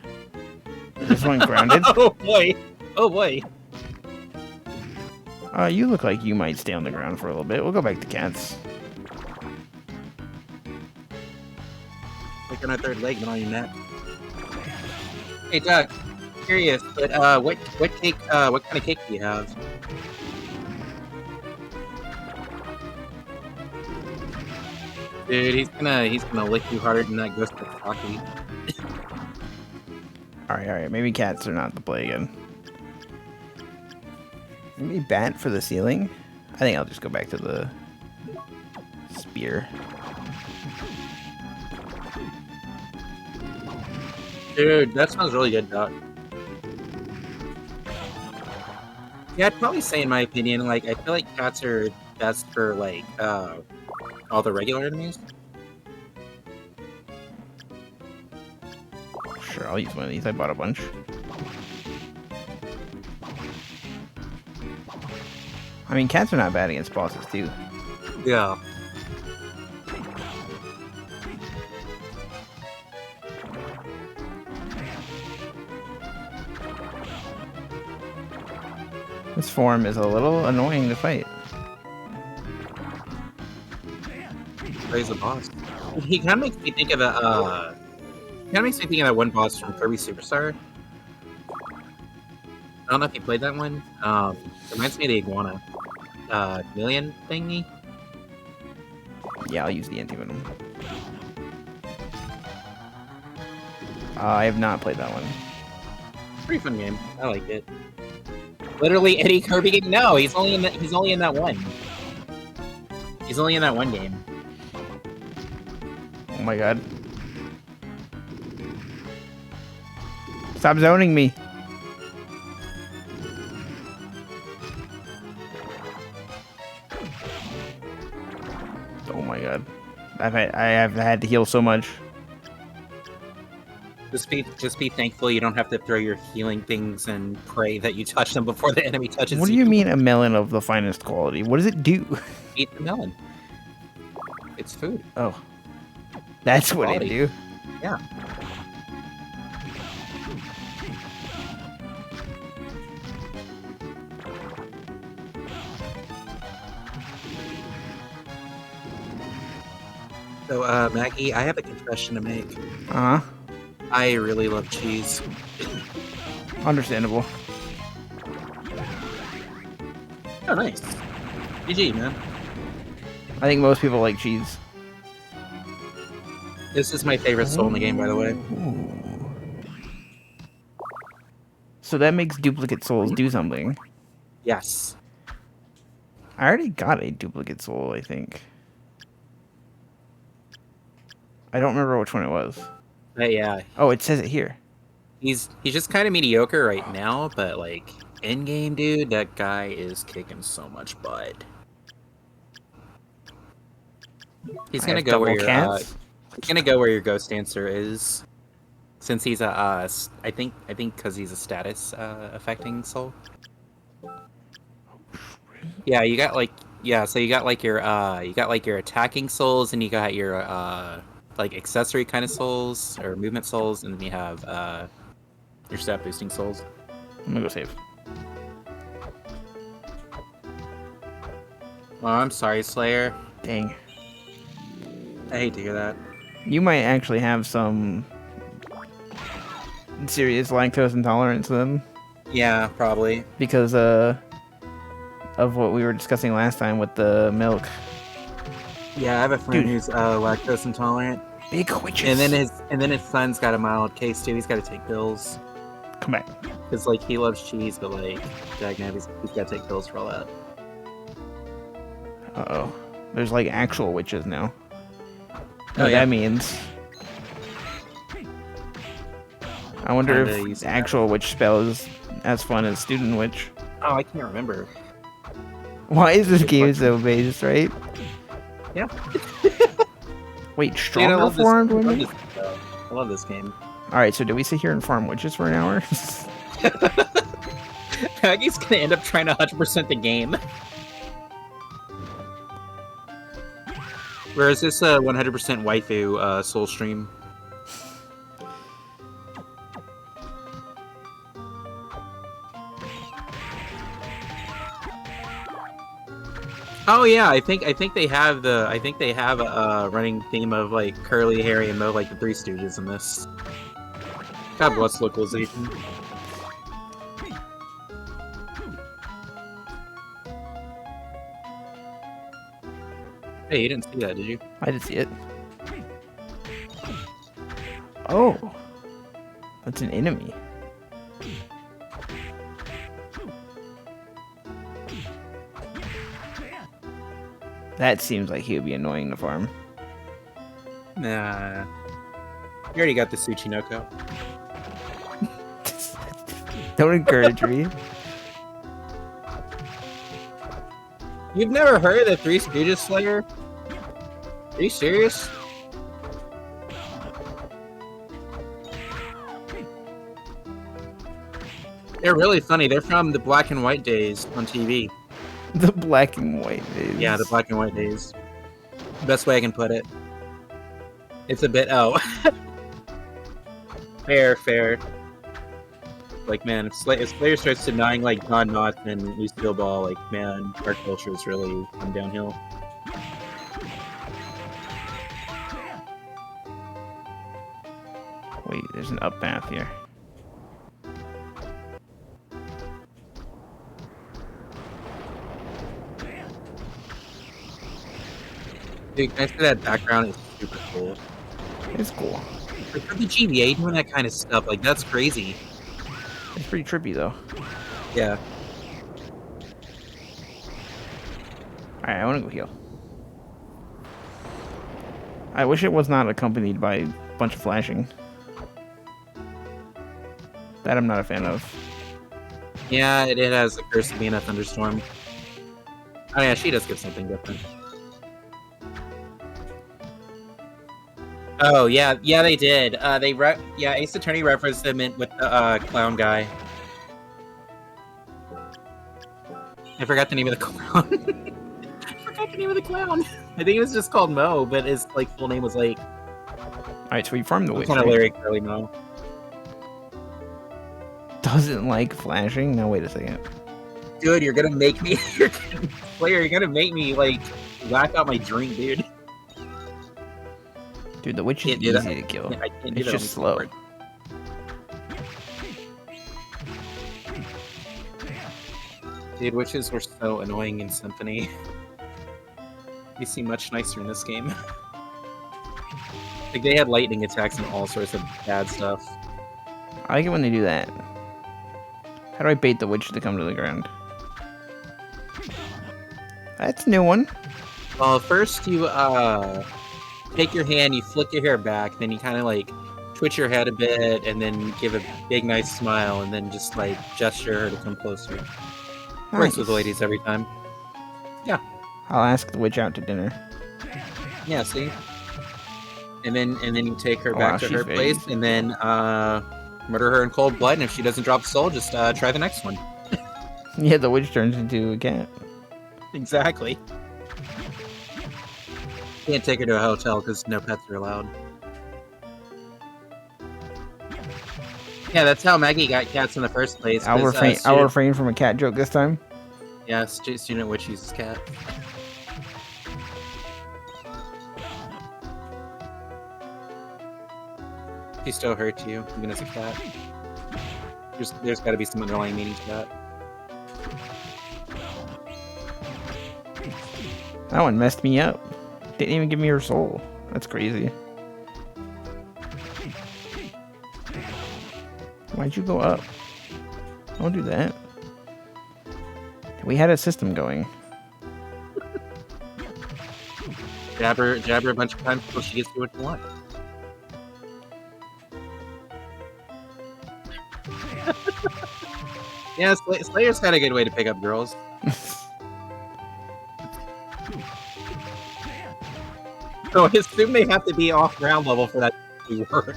[SPEAKER 1] Is this one grounded?
[SPEAKER 2] Oh boy! Oh boy!
[SPEAKER 1] You look like you might stay on the ground for a little bit. We'll go back to cats.
[SPEAKER 2] Like on a third leg, not on your neck. Hey, Doug. Curious, but what cake? What kind of cake do you have? Dude, he's gonna lick you harder than that ghost of coffee.
[SPEAKER 1] Alright. Maybe cats are not the play again. Maybe bat for the ceiling? I think I'll just go back to the spear.
[SPEAKER 2] Dude, that sounds really good, Doc. Yeah, I'd probably say, in my opinion, like, I feel like cats are best for, like, all the regular enemies.
[SPEAKER 1] Sure, I'll use one of these. I bought a bunch. I mean, cats are not bad against bosses, too.
[SPEAKER 2] Yeah.
[SPEAKER 1] This form is a little annoying to fight.
[SPEAKER 2] Praise the boss. He kind of makes me think of kind of makes me think of that one boss from Kirby Superstar. I don't know if you played that one. Reminds me of the iguana. Chameleon thingy.
[SPEAKER 1] Yeah, I'll use the anti-venom. I have not played that one.
[SPEAKER 2] Pretty fun game. I like it. Literally any Kirby game. No, he's only in that. He's only in that one. He's only in that one game.
[SPEAKER 1] Oh my god. Stop zoning me. Oh my god. I have had to heal so much.
[SPEAKER 2] Just be thankful you don't have to throw your healing things and pray that you touch them before the enemy touches you.
[SPEAKER 1] What do you mean a melon of the finest quality? What does it do?
[SPEAKER 2] Eat the melon. It's food.
[SPEAKER 1] Oh. That's what it do?
[SPEAKER 2] Yeah. So, Maggie, I have a confession to make.
[SPEAKER 1] Uh-huh.
[SPEAKER 2] I really love cheese.
[SPEAKER 1] Understandable.
[SPEAKER 2] Oh, nice. GG, man.
[SPEAKER 1] I think most people like cheese.
[SPEAKER 2] This is my favorite soul in the game, by the way.
[SPEAKER 1] Ooh. So that makes duplicate souls do something.
[SPEAKER 2] Yes.
[SPEAKER 1] I already got a duplicate soul, I think. I don't remember which one it was.
[SPEAKER 2] But yeah.
[SPEAKER 1] Oh, it says it here.
[SPEAKER 2] He's just kind of mediocre right now, but like in game, dude, that guy is kicking so much butt. He's gonna go where your he's gonna go where your ghost dancer is, since he's a I think because he's a status affecting soul. Yeah, you got like so you got like your attacking souls, and you got your like accessory kind of souls or movement souls, and then you have your stat boosting souls.
[SPEAKER 1] I'm gonna go save.
[SPEAKER 2] Oh, I'm sorry, Slayer.
[SPEAKER 1] Dang.
[SPEAKER 2] I hate to hear that.
[SPEAKER 1] You might actually have some serious lactose intolerance then.
[SPEAKER 2] Yeah, probably.
[SPEAKER 1] Because of what we were discussing last time with the milk.
[SPEAKER 2] Yeah, I have a friend who's lactose intolerant.
[SPEAKER 1] Big witches.
[SPEAKER 2] And then his son's got a mild case too. He's got to take pills.
[SPEAKER 1] Come back.
[SPEAKER 2] Cause like he loves cheese, but like he's got to take pills for all that.
[SPEAKER 1] Uh-oh. There's like actual witches now.
[SPEAKER 2] Oh,
[SPEAKER 1] What
[SPEAKER 2] yeah.
[SPEAKER 1] that means. I wonder if actual witch spell is as fun as student witch.
[SPEAKER 2] Oh, I can't remember.
[SPEAKER 1] Why is this game so based, right?
[SPEAKER 2] Yeah.
[SPEAKER 1] Wait,
[SPEAKER 2] Dude,
[SPEAKER 1] stronger formed women?
[SPEAKER 2] I love this game.
[SPEAKER 1] Alright, so did we sit here and farm witches for an hour?
[SPEAKER 2] Maggie's gonna end up trying to 100% the game. Where is this 100% waifu soul stream? Oh yeah, I think they have a running theme of like Curly, Harry, and Mo, like the Three Stooges in this. God bless localization. Hey, you didn't see that, did you?
[SPEAKER 1] I did see it. Oh. That's an enemy. That seems like he would be annoying to farm.
[SPEAKER 2] Nah. You already got the Tsuchinoko.
[SPEAKER 1] Don't encourage me.
[SPEAKER 2] You've never heard of the Three Stooges Slayer? Are you serious? They're really funny. They're from the black and white days on TV.
[SPEAKER 1] The black and white days.
[SPEAKER 2] Yeah, the black and white days. Best way I can put it. It's a bit fair. Like, man, if Slayer starts denying like John Knotts and Lucille Ball, like, man, our culture is really come downhill.
[SPEAKER 1] Wait, there's an up path here.
[SPEAKER 2] Dude, can I say that background is super cool?
[SPEAKER 1] It's cool.
[SPEAKER 2] Like, for the GBA doing that kind of stuff, like, that's crazy.
[SPEAKER 1] It's pretty trippy though.
[SPEAKER 2] Yeah.
[SPEAKER 1] Alright, I want to go heal. I wish it was not accompanied by a bunch of flashing. That I'm not a fan of.
[SPEAKER 2] Yeah, it has the curse of being a thunderstorm. Oh yeah, she does give something different. Oh yeah, they did. Ace Attorney referenced them with the clown guy. I forgot the name of the clown. I forgot the name of the clown. I think it was just called Mo, but his like full name was like.
[SPEAKER 1] Alright, so we farmed the witch.
[SPEAKER 2] Kind of Larry Curly Mo.
[SPEAKER 1] Doesn't like flashing? No, wait a second.
[SPEAKER 2] Dude, you're gonna make me. You're gonna make me like whack out my drink, dude.
[SPEAKER 1] Dude, the witch is
[SPEAKER 2] Can't do
[SPEAKER 1] easy
[SPEAKER 2] that.
[SPEAKER 1] to kill.
[SPEAKER 2] I can't do
[SPEAKER 1] It's
[SPEAKER 2] that
[SPEAKER 1] just
[SPEAKER 2] on
[SPEAKER 1] slow.
[SPEAKER 2] keyboard. Dude, witches were so annoying in Symphony. You seem much nicer in this game. Like, they had lightning attacks and all sorts of bad stuff.
[SPEAKER 1] I like it when they do that. How do I bait the witch to come to the ground? That's a new one.
[SPEAKER 2] Well, first you, take your hand, you flick your hair back, then you kind of, like, twitch your head a bit, and then give a big, nice smile, and then just, like, gesture her to come closer.
[SPEAKER 1] Nice.
[SPEAKER 2] Works with the ladies every time. Yeah.
[SPEAKER 1] I'll ask the witch out to dinner.
[SPEAKER 2] Yeah, see? And then you take her
[SPEAKER 1] Oh,
[SPEAKER 2] back
[SPEAKER 1] wow,
[SPEAKER 2] to
[SPEAKER 1] she's
[SPEAKER 2] her
[SPEAKER 1] very
[SPEAKER 2] place,
[SPEAKER 1] easy.
[SPEAKER 2] and then murder her in cold blood, and if she doesn't drop the soul, just try the next one.
[SPEAKER 1] Yeah, the witch turns into a cat.
[SPEAKER 2] Exactly. Can't take her to a hotel because no pets are allowed. Yeah, that's how Maggie got cats in the first place.
[SPEAKER 1] I'll
[SPEAKER 2] 'cause,
[SPEAKER 1] refrain from a cat joke this time.
[SPEAKER 2] Yeah, student witch uses cat. She still hurts you, even as a cat. There's got to be some underlying meaning to that.
[SPEAKER 1] That one messed me up. Didn't even give me her soul. That's crazy. Why'd you go up? Don't do that. We had a system going.
[SPEAKER 2] Jab her a bunch of times until she gets to do what you want. Yeah, Slayer's got a good way to pick up girls. So I assume they have to be off ground level for that to work.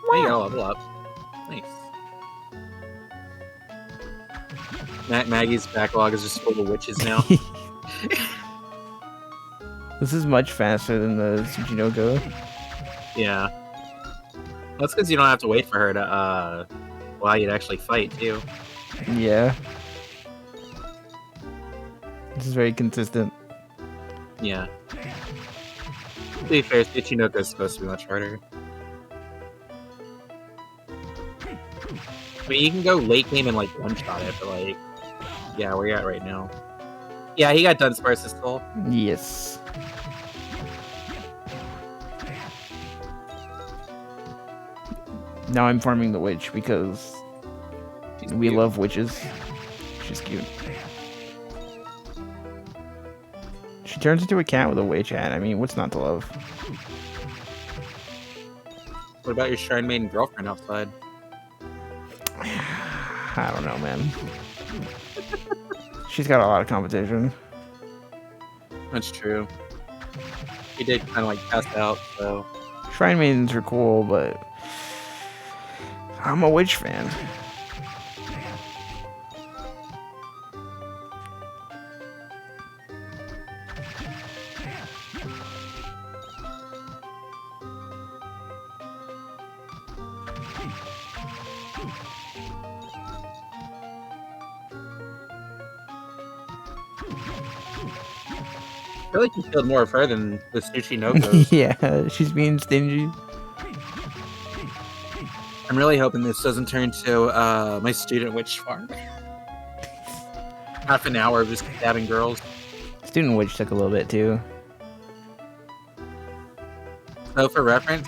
[SPEAKER 2] There you go, level up. Nice. Maggie's backlog is just full of witches now.
[SPEAKER 1] This is much faster than the Tsuchinoko.
[SPEAKER 2] Yeah. That's because you don't have to wait for her to allow you to actually fight, too.
[SPEAKER 1] Yeah. This is very consistent.
[SPEAKER 2] Yeah. To be fair, Tsuchinoko is supposed to be much harder. I mean, you can go late game and, like, one-shot it, but, like... Yeah, where you at right now? Yeah, he got Dunsparce's soul.
[SPEAKER 1] Yes. Now I'm farming the witch because
[SPEAKER 2] She's
[SPEAKER 1] we
[SPEAKER 2] cute.
[SPEAKER 1] love witches. She's cute. She turns into a cat with a witch hat. I mean, what's not to love?
[SPEAKER 2] What about your Shrine Maiden girlfriend outside?
[SPEAKER 1] I don't know, man. She's got a lot of competition.
[SPEAKER 2] That's true. He did kind of like pass out, so.
[SPEAKER 1] Shrine maidens are cool, but I'm a witch fan.
[SPEAKER 2] I feel like you killed more of her than the Tsuchinokos.
[SPEAKER 1] Yeah, she's being stingy.
[SPEAKER 2] I'm really hoping this doesn't turn to my student witch farm. Half an hour of just stabbing girls.
[SPEAKER 1] Student witch took a little bit too.
[SPEAKER 2] So for reference,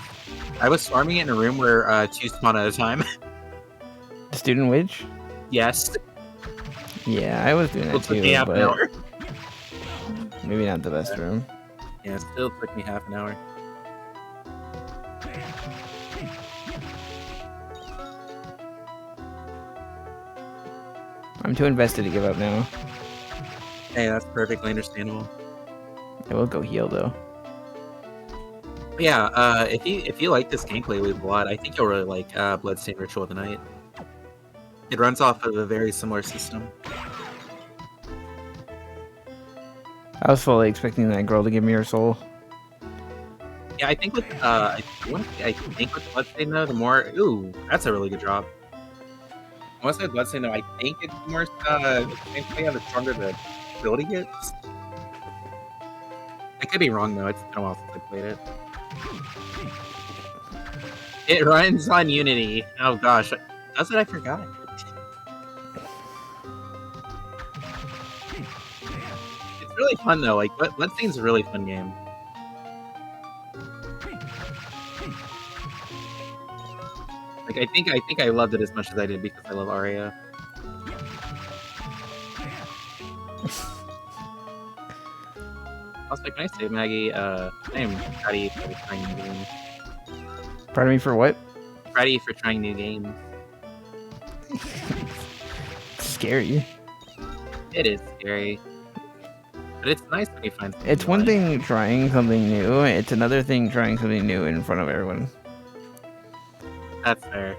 [SPEAKER 2] I was farming it in a room where 2 spawn at a time.
[SPEAKER 1] The student witch?
[SPEAKER 2] Yes.
[SPEAKER 1] Yeah, I was doing
[SPEAKER 2] It
[SPEAKER 1] that
[SPEAKER 2] took me
[SPEAKER 1] too,
[SPEAKER 2] half an
[SPEAKER 1] but
[SPEAKER 2] hour.
[SPEAKER 1] maybe not the best room.
[SPEAKER 2] Yeah, it still took me half an hour.
[SPEAKER 1] I'm too invested to give up now.
[SPEAKER 2] Hey, that's perfectly understandable.
[SPEAKER 1] I will go heal though.
[SPEAKER 2] But yeah, if you like this gameplay loop a lot, I think you'll really like Bloodstained Ritual of the Night. It runs off of a very similar system.
[SPEAKER 1] I was fully expecting that girl to give me her soul.
[SPEAKER 2] Yeah, I think with I think with Bloodstained though, the more that's a really good job. Once I Bloodstained though, I think it's more the stronger the ability gets. I could be wrong though. It's been a while since I played it. It runs on Unity. Oh gosh, that's what I forgot. It's really fun though. Like Bloodstained's a really fun game. Like I think I loved it as much as I did because I love Aria. Also, can I say, Maggie? I am proud of you for trying new games.
[SPEAKER 1] Pardon me for what?
[SPEAKER 2] Proud of you for trying new games.
[SPEAKER 1] Scary.
[SPEAKER 2] It is scary, but it's nice when you find something
[SPEAKER 1] It's
[SPEAKER 2] you
[SPEAKER 1] one
[SPEAKER 2] like.
[SPEAKER 1] thing trying something new, it's another thing trying something new in front of everyone.
[SPEAKER 2] That's fair.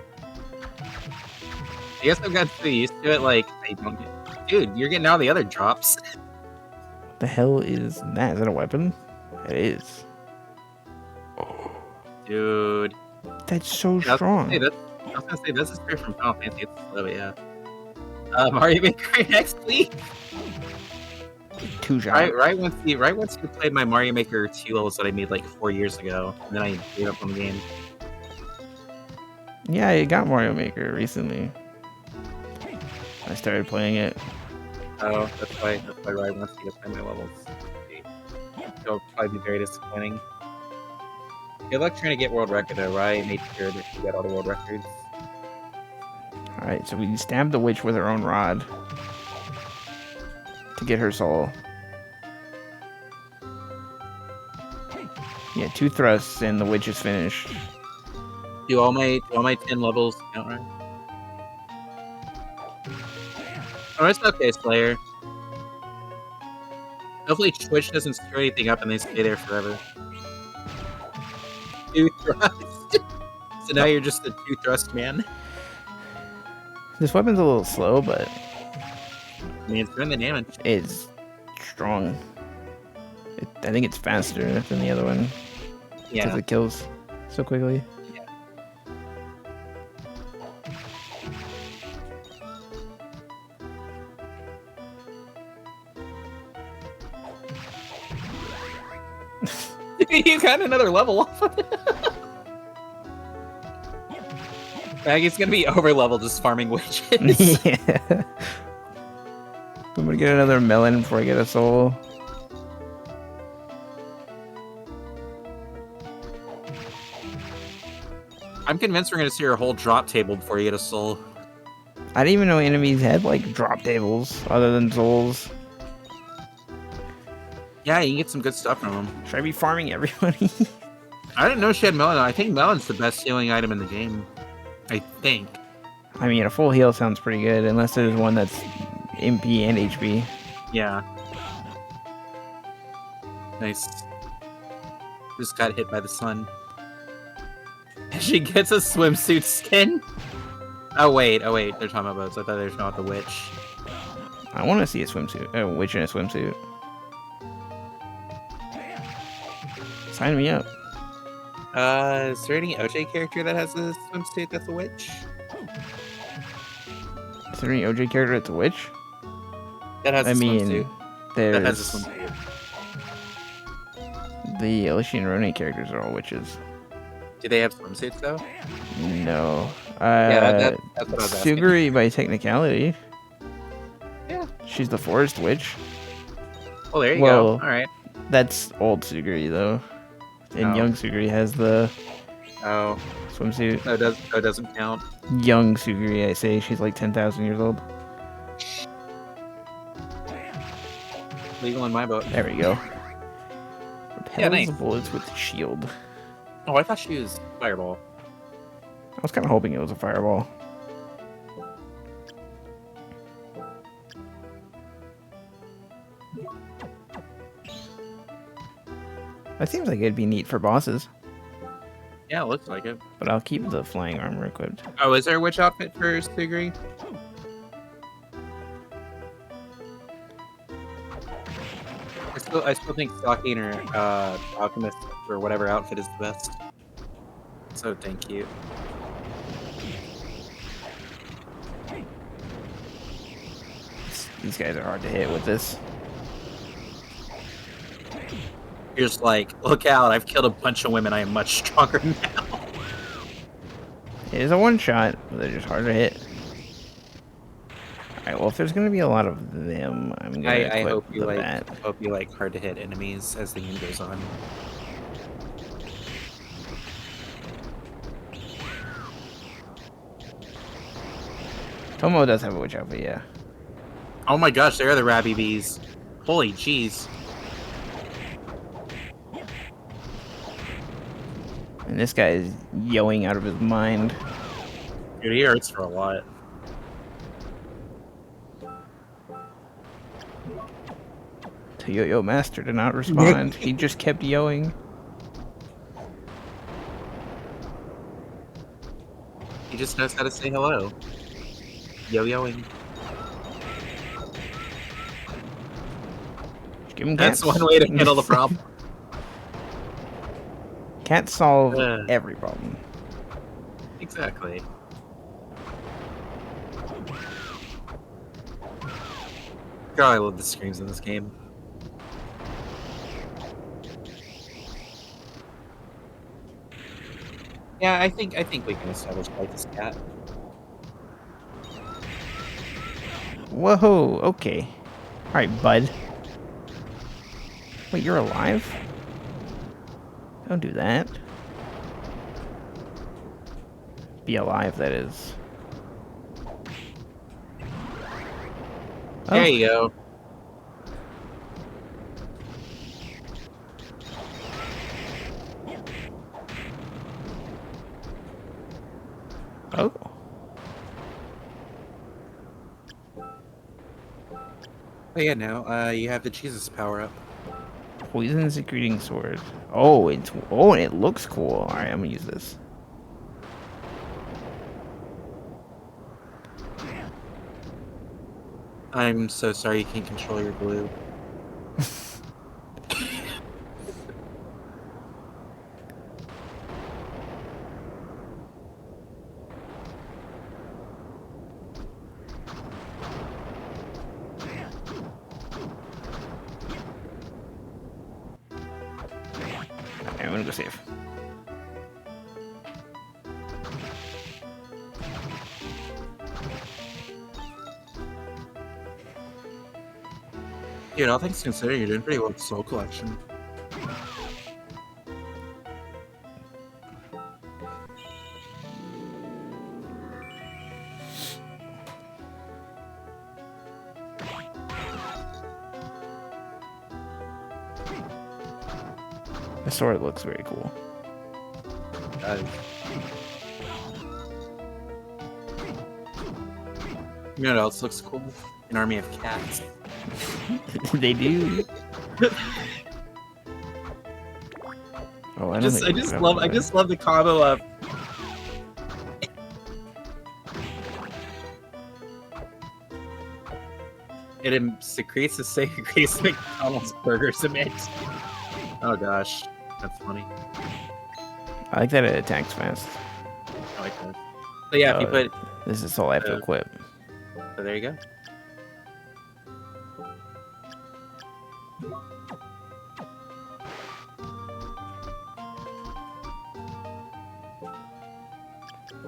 [SPEAKER 2] I guess I've got so used to it. Like I don't get, dude, you're getting all the other drops.
[SPEAKER 1] The hell is that? Is that a weapon? It is.
[SPEAKER 2] Dude,
[SPEAKER 1] That's so
[SPEAKER 2] yeah,
[SPEAKER 1] strong.
[SPEAKER 2] I was gonna say this is straight from Final Fantasy. It's slow, but yeah. Mario Maker next, please.
[SPEAKER 1] Two shot.
[SPEAKER 2] Right once you played my Mario Maker 2 levels that I made like 4 years ago, and then I gave up on the game.
[SPEAKER 1] Yeah, I got Mario Maker recently. I started playing it.
[SPEAKER 2] Oh, that's why Ryan wants me to play my levels. It'll probably be very disappointing. Good luck trying to get world record though, right? Made sure that you got all the world records.
[SPEAKER 1] Alright, so we stabbed the witch with her own rod to get her soul. Yeah, 2 thrusts and the witch is finished.
[SPEAKER 2] Do all my 10 levels count, right? Oh, it's okay, Slayer. Hopefully Twitch doesn't screw anything up and they stay there forever. 2 thrusts. So now you're just a 2 thrust man.
[SPEAKER 1] This weapon's a little slow, but
[SPEAKER 2] I mean, it's doing the damage.
[SPEAKER 1] it's strong. I think it's faster than the other one because
[SPEAKER 2] Yeah.
[SPEAKER 1] it kills so quickly.
[SPEAKER 2] You got another level off of it. Maggie's gonna be over level just farming witches.
[SPEAKER 1] Yeah. I'm gonna get another melon before I get a soul.
[SPEAKER 2] I'm convinced we're gonna see your whole drop table before you get a soul.
[SPEAKER 1] I didn't even know enemies had like drop tables other than souls.
[SPEAKER 2] Yeah, you can get some good stuff from them.
[SPEAKER 1] Should I be farming everybody?
[SPEAKER 2] I didn't know she had melon. I think melon's the best healing item in the game. I think.
[SPEAKER 1] I mean, a full heal sounds pretty good, unless there's one that's MP and HP.
[SPEAKER 2] Yeah. Nice. Just got hit by the sun. She gets a swimsuit skin? Oh wait, they're talking about boats. I thought they were talking about the witch.
[SPEAKER 1] I want to see a swimsuit, a witch in a swimsuit. Sign me up.
[SPEAKER 2] Is there any OJ character that has a swimsuit that's a witch?
[SPEAKER 1] Is there any OJ character that's a witch?
[SPEAKER 2] That has a swimsuit.
[SPEAKER 1] There's
[SPEAKER 2] That has a swimsuit.
[SPEAKER 1] the Alicia and Ronin characters are all witches.
[SPEAKER 2] Do they have swimsuits though?
[SPEAKER 1] No.
[SPEAKER 2] Yeah, that's what I was asking.
[SPEAKER 1] Suguri by technicality.
[SPEAKER 2] Yeah.
[SPEAKER 1] She's the forest witch.
[SPEAKER 2] Well, there you
[SPEAKER 1] Well,
[SPEAKER 2] go. All right.
[SPEAKER 1] That's old Suguri though. And
[SPEAKER 2] Oh.
[SPEAKER 1] young Suguri has the
[SPEAKER 2] Oh,
[SPEAKER 1] swimsuit.
[SPEAKER 2] that doesn't count.
[SPEAKER 1] Young Suguri, I say. She's like 10,000 years old.
[SPEAKER 2] Legal in my boat.
[SPEAKER 1] There we go.
[SPEAKER 2] Yeah,
[SPEAKER 1] Repels
[SPEAKER 2] nice.
[SPEAKER 1] bullets with shield.
[SPEAKER 2] Oh, I thought she was fireball.
[SPEAKER 1] I was kind of hoping it was a fireball. That seems like it'd be neat for bosses,
[SPEAKER 2] Yeah, it looks like it.
[SPEAKER 1] but I'll keep the flying armor equipped.
[SPEAKER 2] Oh, is there a witch outfit for Suguri? I still think stocking or alchemist or whatever outfit is the best. So thank you.
[SPEAKER 1] These guys are hard to hit with this.
[SPEAKER 2] You're just like, look out! I've killed a bunch of women. I am much stronger now.
[SPEAKER 1] It is a one shot, but they're just hard to hit. Alright, well, if there's going to be a lot of them, I'm going to
[SPEAKER 2] I
[SPEAKER 1] equip
[SPEAKER 2] hope you
[SPEAKER 1] the
[SPEAKER 2] like
[SPEAKER 1] bat.
[SPEAKER 2] hope you like hard to hit enemies as the game goes on.
[SPEAKER 1] Tomo does have a witch outfit, yeah.
[SPEAKER 2] Oh my gosh, there are the Rabby Bees. Holy jeez.
[SPEAKER 1] And this guy is yelling out of his mind.
[SPEAKER 2] Dude, he hurts for a lot.
[SPEAKER 1] Toyoyo Master did not respond. He just kept yelling.
[SPEAKER 2] He just knows how to say hello. Yo-yoing.
[SPEAKER 1] Give him
[SPEAKER 2] That's
[SPEAKER 1] cats.
[SPEAKER 2] one way to handle the problem.
[SPEAKER 1] Can't solve
[SPEAKER 2] Ugh.
[SPEAKER 1] every problem.
[SPEAKER 2] Exactly. God, I love the screams in this game. Yeah, I think we can establish like this cat.
[SPEAKER 1] Whoa, okay. Alright, bud. Wait, you're alive? Don't do that. Be alive, that is.
[SPEAKER 2] There you go.
[SPEAKER 1] Oh.
[SPEAKER 2] Oh yeah, now you have the Jesus power up.
[SPEAKER 1] Poison secreting sword. Oh, and it looks cool. Alright, I'm gonna use this.
[SPEAKER 2] I'm so sorry you can't control your glue.
[SPEAKER 1] Alright, I'm gonna go save.
[SPEAKER 2] Dude, all things considered, you're doing pretty well with the Soul Collection.
[SPEAKER 1] The sword looks very cool.
[SPEAKER 2] You know what else looks cool? An army of cats.
[SPEAKER 1] They do. Oh,
[SPEAKER 2] I just love the combo of it secretes the same Grace McDonald's burgers emit. Oh gosh, that's funny.
[SPEAKER 1] I like that it attacks fast.
[SPEAKER 2] I like that. So yeah, if you put
[SPEAKER 1] this is all I have to equip.
[SPEAKER 2] So there you go.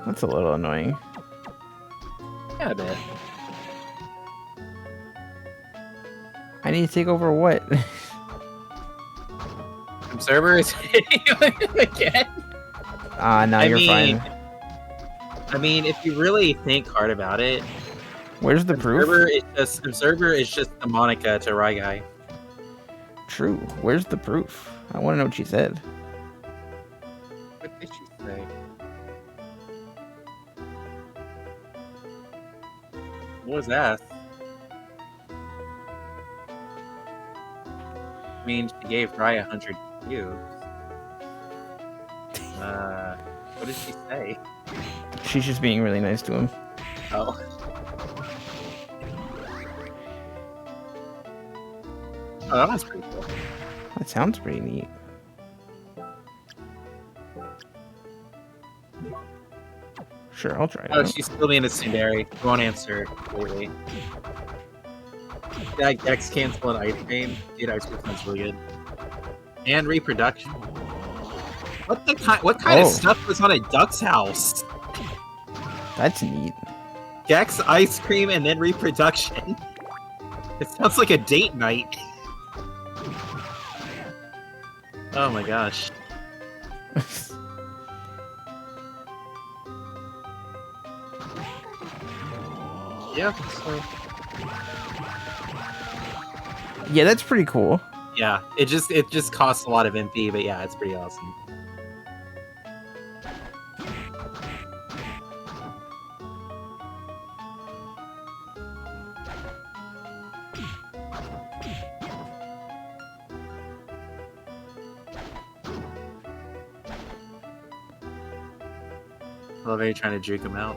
[SPEAKER 1] That's a little annoying.
[SPEAKER 2] Yeah, a bit.
[SPEAKER 1] I need to take over what?
[SPEAKER 2] Observer is hitting you again.
[SPEAKER 1] Now you're fine.
[SPEAKER 2] I mean, if you really think hard about it,
[SPEAKER 1] where's the proof?
[SPEAKER 2] Observer is just the Monica to Rai Guy.
[SPEAKER 1] True. Where's the proof? I want to know what she said.
[SPEAKER 2] What did she say? What was that? I mean, she gave Rai 100 cubes. What did she say?
[SPEAKER 1] She's just being really nice to him.
[SPEAKER 2] Oh. Oh, that was pretty cool.
[SPEAKER 1] That sounds pretty neat. Sure, I'll try it.
[SPEAKER 2] Oh, she's still being a tsundere. She won't answer completely. That Dex cancel an ice cream. Dude, ice cream sounds really good. And reproduction. What kind of stuff was on a duck's house?
[SPEAKER 1] That's neat.
[SPEAKER 2] Gex, ice cream, and then reproduction. It sounds like a date night. Oh my gosh. Yeah. So...
[SPEAKER 1] yeah, that's pretty cool.
[SPEAKER 2] Yeah, it just costs a lot of MP, but yeah, it's pretty awesome. I love how you're trying to juke him out.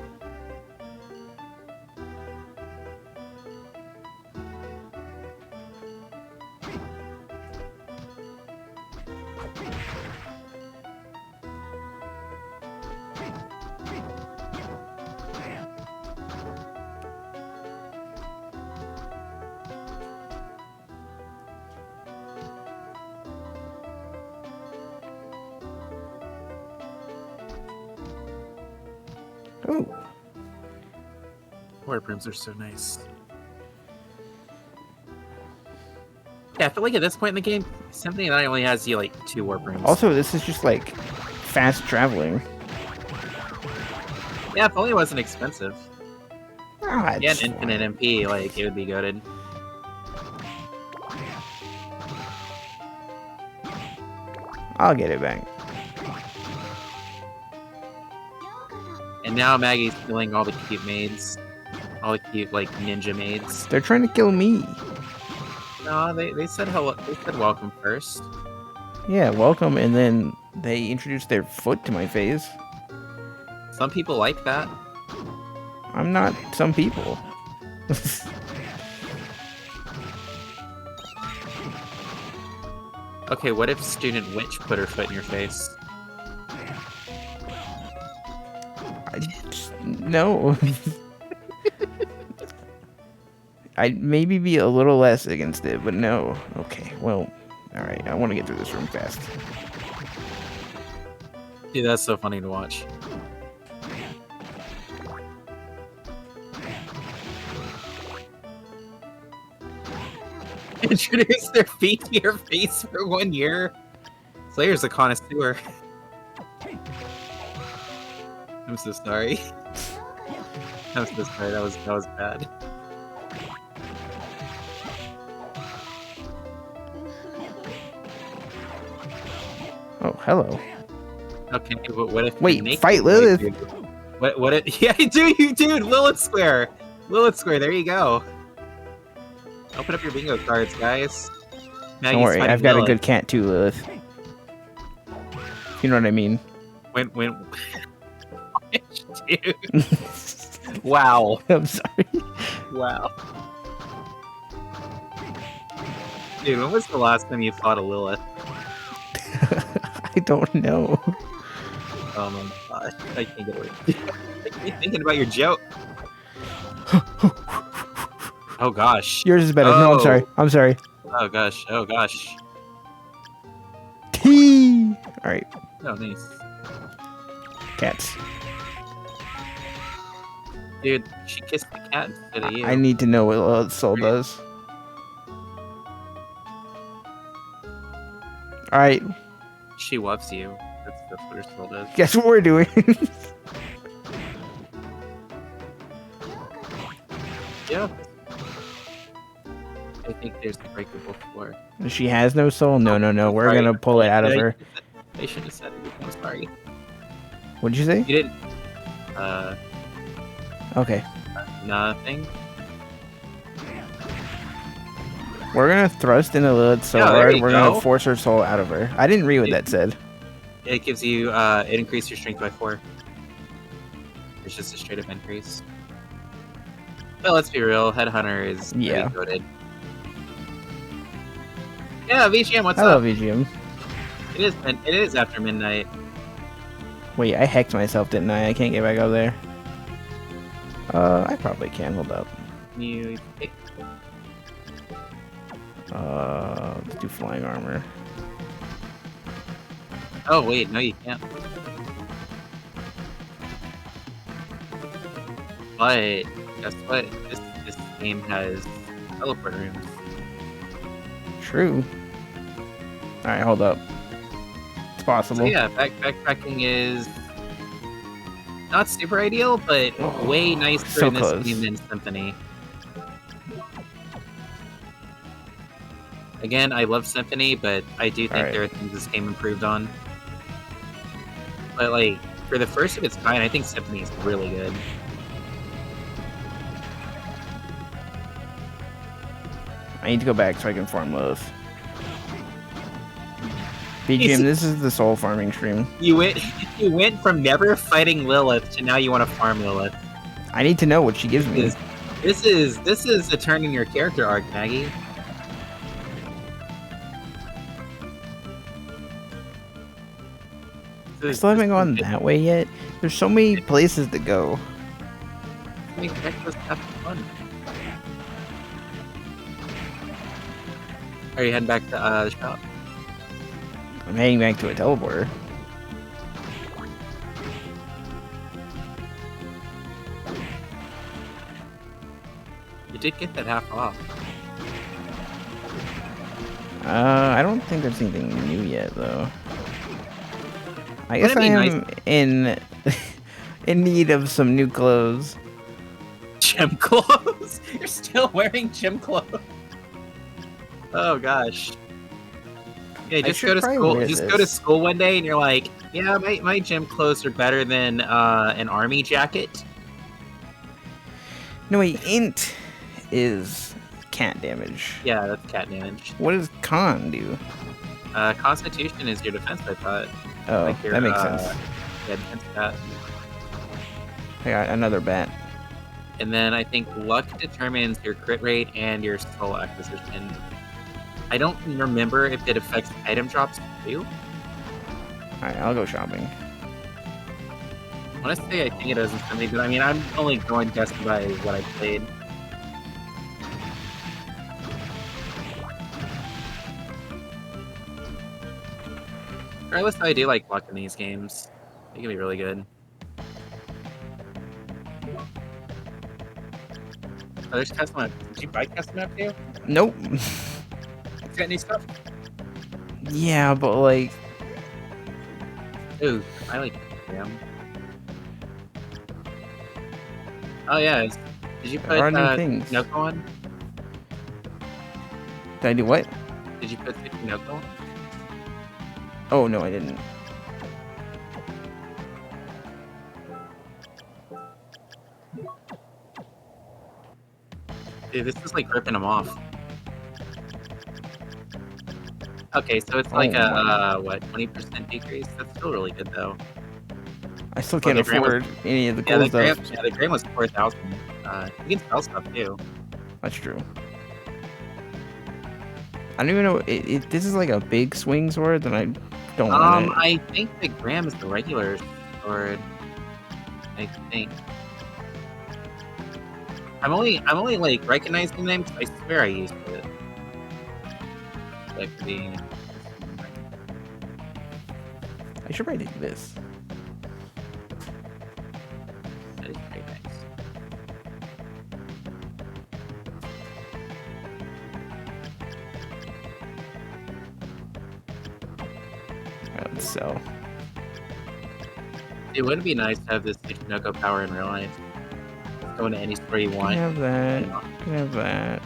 [SPEAKER 1] Oh.
[SPEAKER 2] Warp rooms are so nice. Yeah, I feel like at this point in the game, Symphony 9 only has you like 2 warp rooms.
[SPEAKER 1] Also, this is just like fast traveling.
[SPEAKER 2] Yeah, if only it wasn't expensive.
[SPEAKER 1] Ah,
[SPEAKER 2] Yeah, an infinite MP, like it would be goated.
[SPEAKER 1] I'll get it back.
[SPEAKER 2] And now Maggie's killing all the cute maids. All the cute, like, ninja maids.
[SPEAKER 1] They're trying to kill me.
[SPEAKER 2] No, they said hello. They said welcome first.
[SPEAKER 1] Yeah, welcome, and then they introduced their foot to my face.
[SPEAKER 2] Some people like that.
[SPEAKER 1] I'm not some people.
[SPEAKER 2] Okay, what if Student Witch put her foot in your face?
[SPEAKER 1] No. I'd maybe be a little less against it, but no. Okay, well, alright, I want to get through this room fast.
[SPEAKER 2] Dude, that's so funny to watch. Introduce their feet to your face for 1 year. Slayer's a connoisseur. I'm so sorry. I'm so sorry. That was bad.
[SPEAKER 1] Oh, hello.
[SPEAKER 2] Okay, but what if
[SPEAKER 1] Wait,
[SPEAKER 2] you're naked?
[SPEAKER 1] fight
[SPEAKER 2] Like,
[SPEAKER 1] Lilith.
[SPEAKER 2] dude? What if... Yeah, dude, Lilith Square. Lilith Square, there you go. Open up your bingo cards, guys.
[SPEAKER 1] Don't
[SPEAKER 2] Maggie's
[SPEAKER 1] worry,
[SPEAKER 2] fighting
[SPEAKER 1] I've got a
[SPEAKER 2] Lilith.
[SPEAKER 1] good cat too, Lilith. You know what I mean.
[SPEAKER 2] When... Dude. Wow.
[SPEAKER 1] I'm sorry.
[SPEAKER 2] Wow. Dude, when was the last time you fought a Lilith?
[SPEAKER 1] I don't know.
[SPEAKER 2] Oh my gosh, I can't get away. I keep thinking about your joke. Oh gosh.
[SPEAKER 1] Yours is better. No, I'm sorry. I'm sorry.
[SPEAKER 2] Oh gosh. Oh gosh.
[SPEAKER 1] T. All right,
[SPEAKER 2] Oh nice.
[SPEAKER 1] cats.
[SPEAKER 2] Dude, she kissed the cat instead of you.
[SPEAKER 1] I need to know what Lilith's soul does. All right,
[SPEAKER 2] She loves you. That's what her soul does.
[SPEAKER 1] guess what we're doing?
[SPEAKER 2] Yeah. I think there's a breakable floor.
[SPEAKER 1] She has no soul. No. We're
[SPEAKER 2] Sorry.
[SPEAKER 1] gonna pull it out of her.
[SPEAKER 2] I should have said it. I'm sorry.
[SPEAKER 1] What did you say?
[SPEAKER 2] You didn't.
[SPEAKER 1] Okay,
[SPEAKER 2] Nothing.
[SPEAKER 1] we're gonna thrust into Lilith so
[SPEAKER 2] Yeah, there
[SPEAKER 1] hard
[SPEAKER 2] you
[SPEAKER 1] we're
[SPEAKER 2] go.
[SPEAKER 1] gonna force her soul out of her. I didn't read what that said.
[SPEAKER 2] It gives you, it increases your strength by 4. It's just a straight up increase. But let's be real, Headhunter is
[SPEAKER 1] Yeah.
[SPEAKER 2] very goated. Yeah, VGM, what's
[SPEAKER 1] Hello,
[SPEAKER 2] up?
[SPEAKER 1] VGM.
[SPEAKER 2] It is after midnight.
[SPEAKER 1] Wait, I hacked myself, didn't I? I can't get back up there. I probably can. Hold up.
[SPEAKER 2] You
[SPEAKER 1] Let's do flying armor.
[SPEAKER 2] Oh wait, no you can't. But guess what? This game has teleport rooms.
[SPEAKER 1] True. All right, hold up. It's possible.
[SPEAKER 2] So yeah, backpacking is not super ideal, but way nicer
[SPEAKER 1] so
[SPEAKER 2] in this
[SPEAKER 1] close.
[SPEAKER 2] game than Symphony. Again, I love Symphony, but I do think
[SPEAKER 1] Alright.
[SPEAKER 2] there are things this game improved on. But like, for the first of its kind, I think Symphony is really good.
[SPEAKER 1] I need to go back so I can farm Lilith. BGM, this is the soul farming stream.
[SPEAKER 2] You went from never fighting Lilith to now you want to farm Lilith.
[SPEAKER 1] I need to know what she gives me.
[SPEAKER 2] This is a turn in your character arc, Maggie.
[SPEAKER 1] I still haven't gone that way yet. There's so many places to go.
[SPEAKER 2] Make breakfast have fun. Are you heading back to the shop?
[SPEAKER 1] I'm heading back to a teleporter.
[SPEAKER 2] You did get that half off.
[SPEAKER 1] I don't think there's anything new yet, though. I guess I
[SPEAKER 2] Wouldn't it
[SPEAKER 1] am in in need of some new clothes.
[SPEAKER 2] Gym clothes? You're still wearing gym clothes? Oh gosh. Yeah, just go
[SPEAKER 1] should
[SPEAKER 2] to
[SPEAKER 1] probably
[SPEAKER 2] school.
[SPEAKER 1] wear
[SPEAKER 2] Just go to
[SPEAKER 1] this.
[SPEAKER 2] school one day, and you're like, "Yeah, my gym clothes are better than an army jacket."
[SPEAKER 1] No, wait, int is cat damage.
[SPEAKER 2] Yeah, that's cat damage.
[SPEAKER 1] What does con do?
[SPEAKER 2] Constitution is your defense, I thought.
[SPEAKER 1] Oh,
[SPEAKER 2] Like your,
[SPEAKER 1] that makes sense.
[SPEAKER 2] Yeah, defense stat.
[SPEAKER 1] I got another bat.
[SPEAKER 2] And then I think luck determines your crit rate and your soul acquisition. I don't remember if it affects item drops too.
[SPEAKER 1] Alright, I'll go shopping.
[SPEAKER 2] I want to say I think it doesn't something, but I mean I'm only going guessing by what I played. Regardless, I do like luck in these games. They can be really good. Oh, there's custom map. Did you buy custom map too?
[SPEAKER 1] Nope.
[SPEAKER 2] It's got new stuff.
[SPEAKER 1] Yeah, but like,
[SPEAKER 2] Ooh, I like them. Oh yeah, did you put
[SPEAKER 1] there are new things.
[SPEAKER 2] Tsuchinoko on?
[SPEAKER 1] Did I do what?
[SPEAKER 2] Did you put Tsuchinoko on?
[SPEAKER 1] Oh, no, I didn't.
[SPEAKER 2] Dude, this is like ripping them off. Okay, so it's
[SPEAKER 1] Oh,
[SPEAKER 2] like
[SPEAKER 1] my.
[SPEAKER 2] a what, 20% decrease? That's still really good though.
[SPEAKER 1] I still
[SPEAKER 2] Oh,
[SPEAKER 1] can't
[SPEAKER 2] the gram was
[SPEAKER 1] afford any of the
[SPEAKER 2] yeah,
[SPEAKER 1] cool stuff.
[SPEAKER 2] the gram was 4,000. You can sell stuff too.
[SPEAKER 1] That's true. I don't even know. This is like a big swing sword, and I don't want it.
[SPEAKER 2] I think the gram is the regular sword. I think. I'm only like recognizing them 'cause I swear I used it. Like the.
[SPEAKER 1] I should probably do this.
[SPEAKER 2] That is pretty nice.
[SPEAKER 1] Alright, let's sell.
[SPEAKER 2] It would be nice to have this Tsuchinoko power in real life. Go into any store you
[SPEAKER 1] Can
[SPEAKER 2] want.
[SPEAKER 1] have that. Can have that.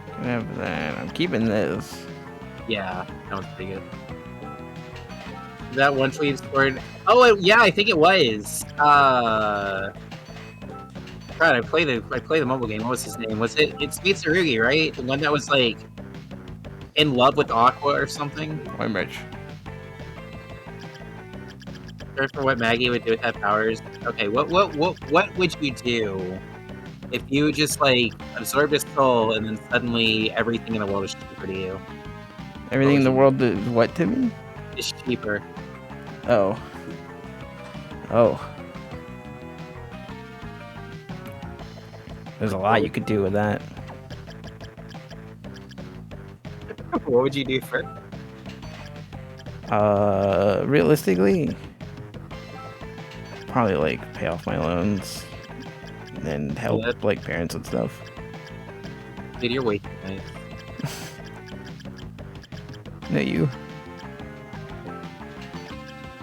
[SPEAKER 1] Can have that. I'm keeping this.
[SPEAKER 2] Yeah, that was pretty good. That one sleeve sword. Oh, yeah, I think it was. God, I play the mobile game. What was his name? Was it? It's Mitsurugi, right? The one that was like in love with Aqua or something.
[SPEAKER 1] I'm rich.
[SPEAKER 2] Or for what Maggie would do with that powers. Okay, what would you do if you just like absorbed his soul and then suddenly everything in the world is cheaper to you?
[SPEAKER 1] Everything in the world is what to me?
[SPEAKER 2] It's cheaper.
[SPEAKER 1] Oh. Oh. There's a lot you could do with that.
[SPEAKER 2] What would you do for?
[SPEAKER 1] Realistically, probably like pay off my loans and help like parents and stuff.
[SPEAKER 2] Dude, you're way too nice.
[SPEAKER 1] No, you.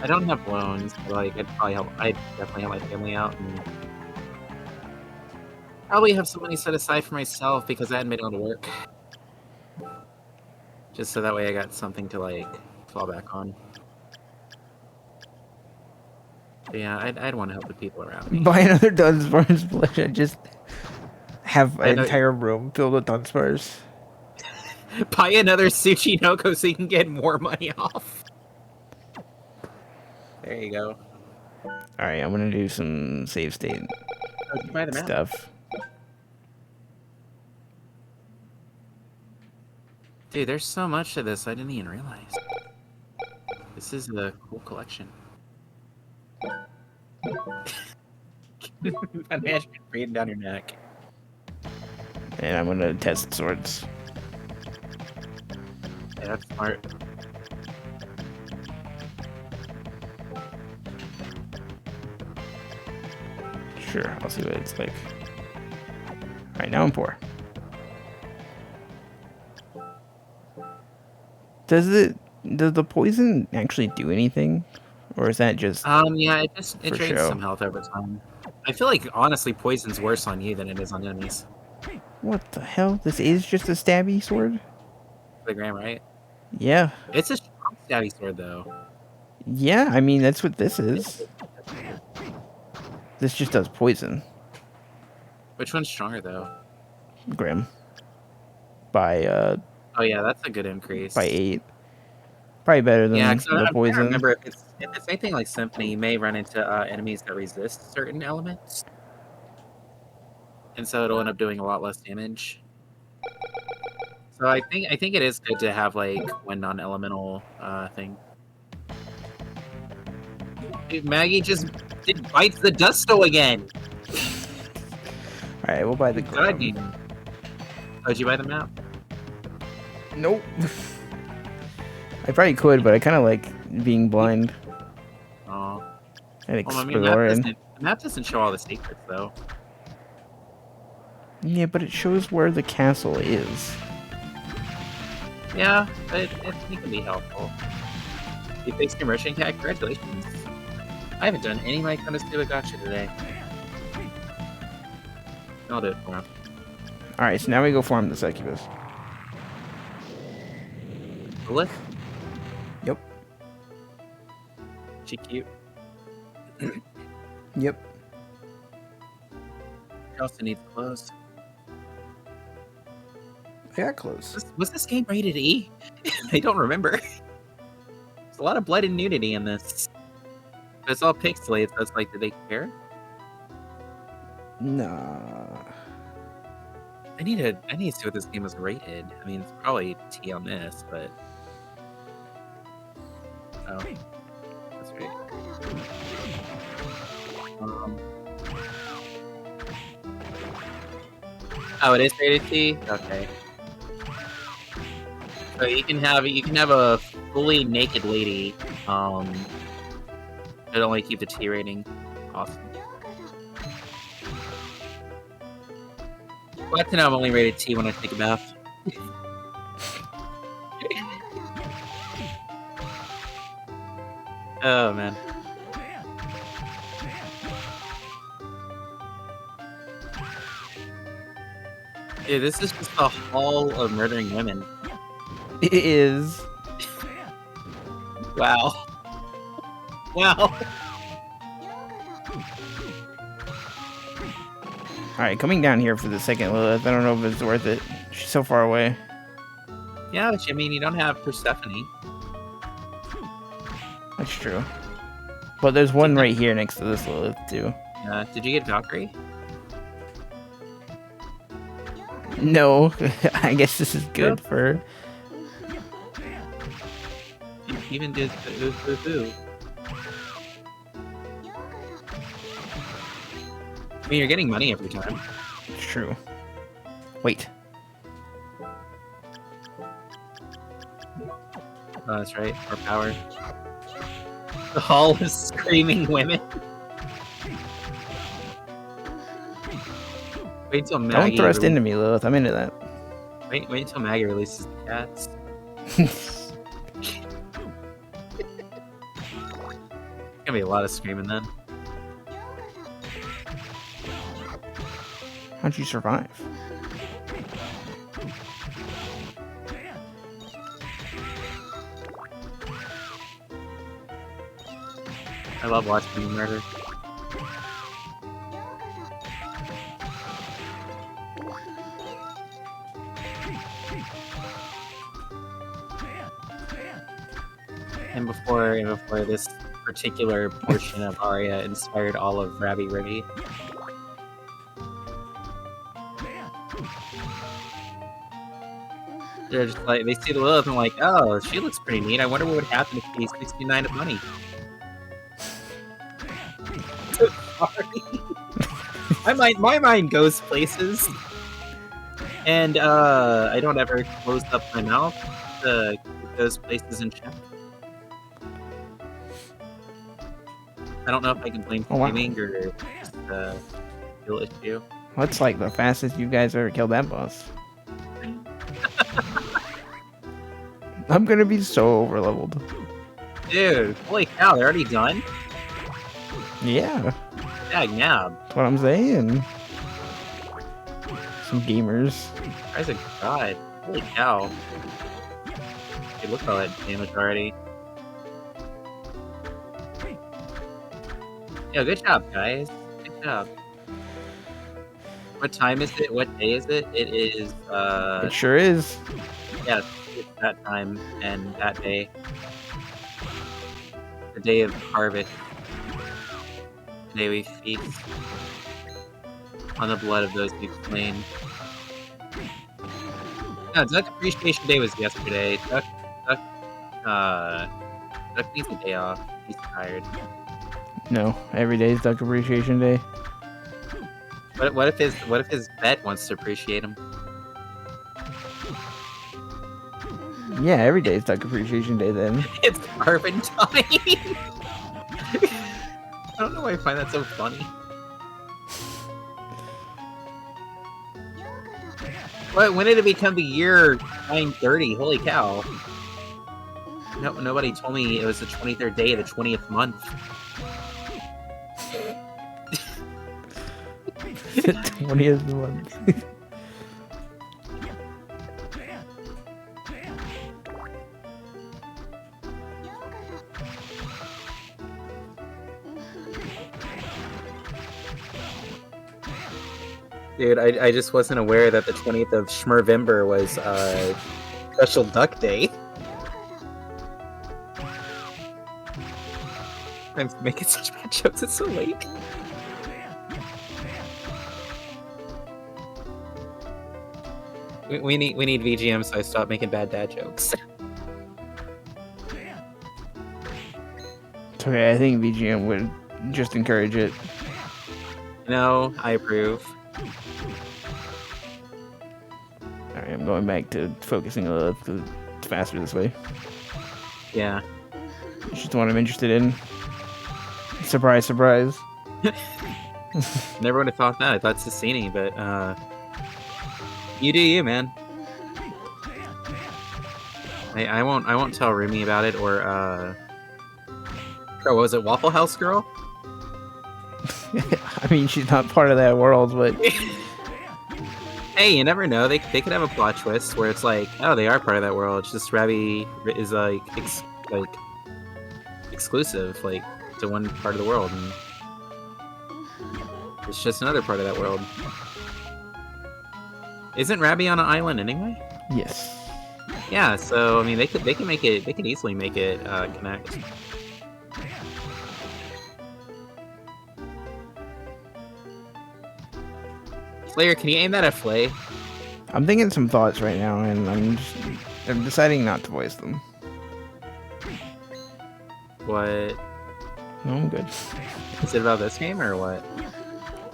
[SPEAKER 2] I don't have loans, but like I'd definitely help my family out and probably have some money set aside for myself because I hadn't been able to work. Just so that way I got something to like fall back on. But yeah, I'd want to help the people around me.
[SPEAKER 1] Buy another Dunsparce plush and just have an entire room filled with Dunsparce.
[SPEAKER 2] Buy another Tsuchinoko so you can get more money off. There you go.
[SPEAKER 1] Alright, I'm gonna do some save state stuff.
[SPEAKER 2] Dude, there's so much to this I didn't even realize. This is a cool collection. Imagine breathing down your neck.
[SPEAKER 1] And I'm gonna test swords.
[SPEAKER 2] Yeah, that's smart.
[SPEAKER 1] Sure, I'll see what it's like. Alright, now I'm poor. Does the poison actually do anything? Or is that just
[SPEAKER 2] Yeah, it drains some health over time. I feel like honestly poison's worse on you than it is on enemies.
[SPEAKER 1] What the hell? This is just a stabby sword?
[SPEAKER 2] The gram, right?
[SPEAKER 1] Yeah.
[SPEAKER 2] It's a strong stabby sword though.
[SPEAKER 1] Yeah, I mean that's what this is. This just does poison.
[SPEAKER 2] Which one's stronger though?
[SPEAKER 1] Grim. By
[SPEAKER 2] oh yeah, that's a good increase.
[SPEAKER 1] By 8. Probably better than the poison.
[SPEAKER 2] I remember if it's anything like Symphony, you may run into enemies that resist certain elements. And so it'll end up doing a lot less damage. So I think it is good to have like one non-elemental thing. Dude, Maggie just bites the Dusto again.
[SPEAKER 1] Alright, we'll buy the Grim.
[SPEAKER 2] Oh, did you buy the map?
[SPEAKER 1] Nope. I probably could, but I kind of like being blind.
[SPEAKER 2] Oh.
[SPEAKER 1] And exploring.
[SPEAKER 2] Well, I mean, the map doesn't show all the secrets, though.
[SPEAKER 1] Yeah, but it shows where the castle is.
[SPEAKER 2] Yeah, but it can be helpful. You fixed your merchant cat? Congratulations. I haven't done any My Kind of Stupid Gotcha today. I'll do it for him.
[SPEAKER 1] Alright, so now we go farm the succubus.
[SPEAKER 2] Lilith? She cute.
[SPEAKER 1] Yep.
[SPEAKER 2] She also needs clothes.
[SPEAKER 1] I got close.
[SPEAKER 2] Was this game rated E? I don't remember. There's a lot of blood and nudity in this. But it's all pixelated, so it's like, did they care?
[SPEAKER 1] Nah.
[SPEAKER 2] I need to see what this game is rated. I mean, it's probably T on this, but oh, that's right. Oh, it is rated T. Okay. So you can have a fully naked lady. It'll only keep the T rating. Awesome. Glad to know I'm only rated T when I take a bath. Oh man. Dude, this is just a hall of murdering women.
[SPEAKER 1] It is.
[SPEAKER 2] Wow. Wow.
[SPEAKER 1] Alright, coming down here for the second Lilith. I don't know if it's worth it. She's so far away.
[SPEAKER 2] Yeah, but I mean, you don't have Persephone.
[SPEAKER 1] That's true. But there's one right here next to this Lilith, too.
[SPEAKER 2] Did you get Valkyrie?
[SPEAKER 1] No. I guess this is good for her.
[SPEAKER 2] You even did the ooh. I mean, you're getting money every time.
[SPEAKER 1] It's true. Wait.
[SPEAKER 2] Oh, that's right. More power. The hall of screaming women. Wait till Maggie.
[SPEAKER 1] Don't thrust into me, Lilith. I'm into that.
[SPEAKER 2] Wait until Maggie releases the cats. Gonna be a lot of screaming then.
[SPEAKER 1] How'd you survive?
[SPEAKER 2] I love watching you murder. And before this particular portion of Aria inspired all of Rabby Ribby. They're just like, they see the Lilith and like, oh, she looks pretty neat. I wonder what would happen if she 69 of money. Sorry. my mind goes places. And I don't ever close up my mouth to keep those places in check. I don't know if I can blame gaming or just a skill issue.
[SPEAKER 1] What's like the fastest you guys ever killed that boss? I'm gonna be so overleveled.
[SPEAKER 2] Dude, holy cow, they're already done?
[SPEAKER 1] Yeah.
[SPEAKER 2] Yeah.
[SPEAKER 1] That's what I'm saying. Some gamers.
[SPEAKER 2] Guys are god. Holy cow. Hey, look at all that damage already. Yeah, good job, guys. Good job. What time is it? What day is it? It is,
[SPEAKER 1] It sure is.
[SPEAKER 2] yeah, it's that time and that day. The day of harvest. The day we feast on the blood of those we've slain. No, Duck Appreciation Day was yesterday. Duck needs a day off. He's tired.
[SPEAKER 1] No, every day is Duck Appreciation Day.
[SPEAKER 2] What if his vet wants to appreciate him?
[SPEAKER 1] Yeah, every day is Duck Appreciation Day then.
[SPEAKER 2] It's Carbon time. I don't know why I find that so funny. When did it become the year 930? Holy cow! No, nobody told me it was the 23rd day of the 20th month.
[SPEAKER 1] 20th month.
[SPEAKER 2] Dude, I just wasn't aware that the 20th of Schmervember was Special Duck Day. I'm making such bad jokes, it's so late. We need VGM so I stop making bad dad jokes.
[SPEAKER 1] It's okay, I think VGM would just encourage it.
[SPEAKER 2] No, I approve.
[SPEAKER 1] Alright, I'm going back to focusing on Lilith because it's faster this way.
[SPEAKER 2] Yeah.
[SPEAKER 1] She's the one I'm interested in. Surprise, surprise.
[SPEAKER 2] Never would have thought that. I thought Sassini, but you do you, man. I won't tell Rumi about it or what was it, Waffle House Girl?
[SPEAKER 1] I mean, she's not part of that world, but
[SPEAKER 2] Hey, you never know. They could have a plot twist where it's like, oh, they are part of that world. It's just Ravi is like exclusive, like to one part of the world, and it's just another part of that world. Isn't Ravi on an island anyway?
[SPEAKER 1] yes.
[SPEAKER 2] Yeah. So I mean, they could make it. They could easily make it connect. Slayer, can you aim that at Flay?
[SPEAKER 1] I'm thinking some thoughts right now, and I'm deciding not to voice them.
[SPEAKER 2] What?
[SPEAKER 1] No, I'm good.
[SPEAKER 2] Is it about this game or what?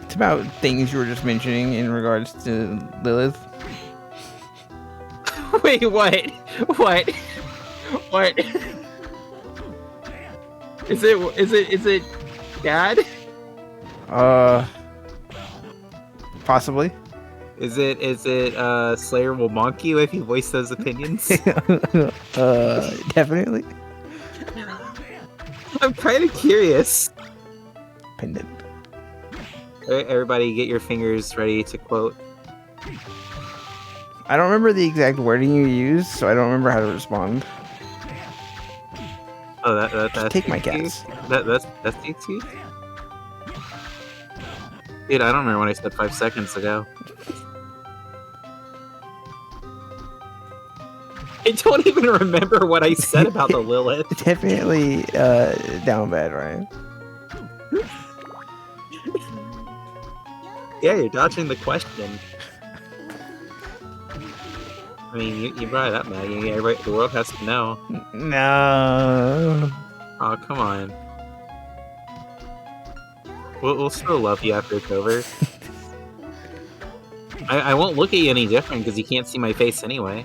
[SPEAKER 1] It's about things you were just mentioning in regards to Lilith.
[SPEAKER 2] Wait, what? What? What? Is it Dad?
[SPEAKER 1] Possibly.
[SPEAKER 2] Is it Slayer will bonk you if you voice those opinions?
[SPEAKER 1] Definitely.
[SPEAKER 2] I'm kind of curious.
[SPEAKER 1] Pendant.
[SPEAKER 2] Everybody get your fingers ready to quote.
[SPEAKER 1] I don't remember the exact wording you used, so I don't remember how to respond.
[SPEAKER 2] Oh, that's
[SPEAKER 1] Take my cats.
[SPEAKER 2] That's DT? Dude, I don't remember what I said 5 seconds ago. I don't even remember what I said about the Lilith.
[SPEAKER 1] Definitely down bad, Ryan.
[SPEAKER 2] Yeah, you're dodging the question. I mean, you brought it up, Maggie. Everybody, the world has to know.
[SPEAKER 1] No.
[SPEAKER 2] Oh, come on. We'll still love you after it's over. I won't look at you any different because you can't see my face anyway.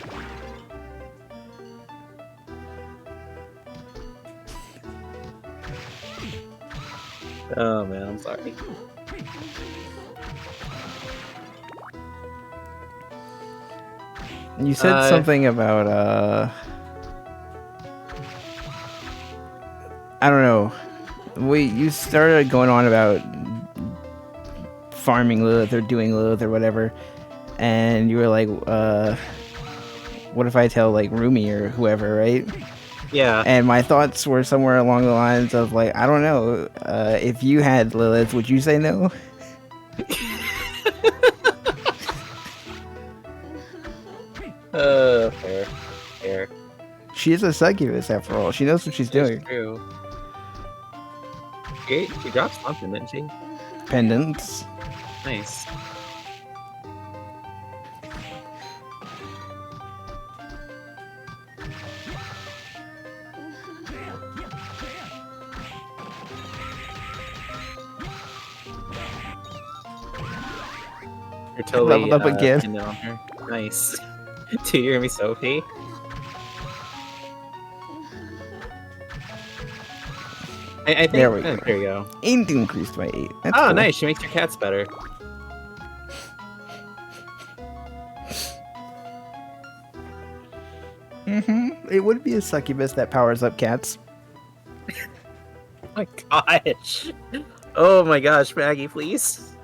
[SPEAKER 2] Oh man, I'm sorry.
[SPEAKER 1] You said something about I don't know. You started going on about farming Lilith or doing Lilith or whatever, and you were like, what if I tell like Rumi or whoever, right?
[SPEAKER 2] Yeah.
[SPEAKER 1] And my thoughts were somewhere along the lines of like, I don't know, if you had Lilith, would you say no?
[SPEAKER 2] Fair.
[SPEAKER 1] She is a succubus after all. She knows what she's doing.
[SPEAKER 2] True. She dropped something, didn't she?
[SPEAKER 1] Pendants.
[SPEAKER 2] Nice. You're totally
[SPEAKER 1] Leveled up again.
[SPEAKER 2] pinned on her. Nice. Dude, you're gonna be Sophie. I think
[SPEAKER 1] There we go.
[SPEAKER 2] There you go.
[SPEAKER 1] Ain't increased by 8. That's
[SPEAKER 2] Oh,
[SPEAKER 1] cool.
[SPEAKER 2] nice. She makes your cats better.
[SPEAKER 1] It would be a succubus that powers up cats.
[SPEAKER 2] Oh my gosh. Oh my gosh, Maggie, please.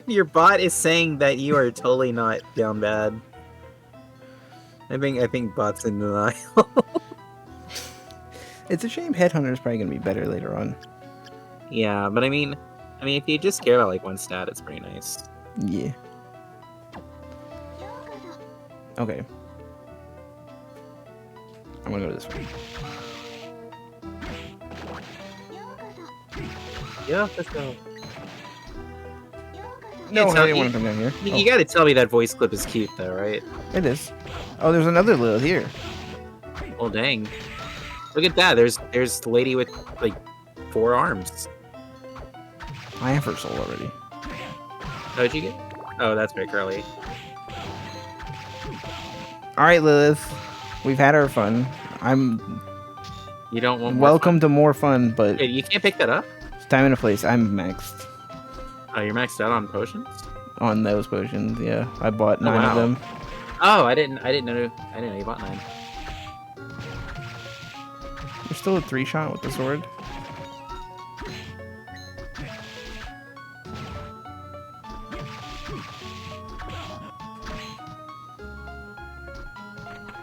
[SPEAKER 2] Your bot is saying that you are totally not down bad. I think bot's in denial.
[SPEAKER 1] It's a shame Headhunter's probably gonna be better later on.
[SPEAKER 2] Yeah, but I mean, I mean, if you just care about like one stat, it's pretty nice.
[SPEAKER 1] Yeah. Okay. I'm gonna go this way.
[SPEAKER 2] Yeah, let's go.
[SPEAKER 1] No,
[SPEAKER 2] It's
[SPEAKER 1] I
[SPEAKER 2] not-
[SPEAKER 1] didn't want to come down here.
[SPEAKER 2] You gotta tell me that voice clip is cute though, right?
[SPEAKER 1] It is. Oh, there's another Lilith here.
[SPEAKER 2] Well, dang. Look at that. There's the lady with like 4 arms.
[SPEAKER 1] I have her soul already.
[SPEAKER 2] How'd you get? Oh, that's very curly.
[SPEAKER 1] All right, Lilith. We've had our fun. I'm
[SPEAKER 2] You don't want more
[SPEAKER 1] welcome to more fun, but
[SPEAKER 2] fun? You can't pick that up.
[SPEAKER 1] it's time and a place. I'm maxed
[SPEAKER 2] Oh, you're maxed out on potions.
[SPEAKER 1] on those potions. Yeah, I bought 9
[SPEAKER 2] wow.
[SPEAKER 1] of them.
[SPEAKER 2] Oh, I didn't know you bought 9.
[SPEAKER 1] There's still a 3-shot with the sword.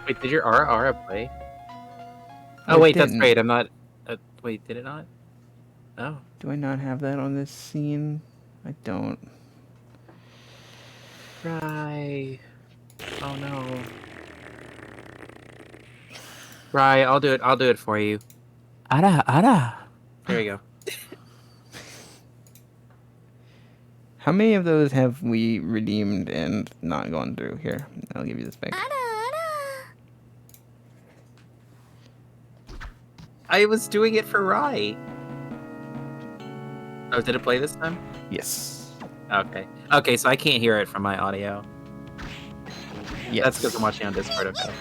[SPEAKER 2] Wait, did your Aria play?
[SPEAKER 1] No,
[SPEAKER 2] Oh
[SPEAKER 1] it
[SPEAKER 2] wait, that's
[SPEAKER 1] didn't.
[SPEAKER 2] great. I'm not. Wait, did it not? Oh.
[SPEAKER 1] Do I not have that on this scene? I don't.
[SPEAKER 2] Right. Oh no. Right, I'll do it. I'll do it for you. Ara. There we go.
[SPEAKER 1] How many of those have we redeemed and not gone through? Here, I'll give you this back.
[SPEAKER 2] I was doing it for Rai. Oh, did it play this time?
[SPEAKER 1] Yes.
[SPEAKER 2] Okay. Okay, so I can't hear it from my audio.
[SPEAKER 1] Yes.
[SPEAKER 2] That's because I'm watching on Discord. Okay.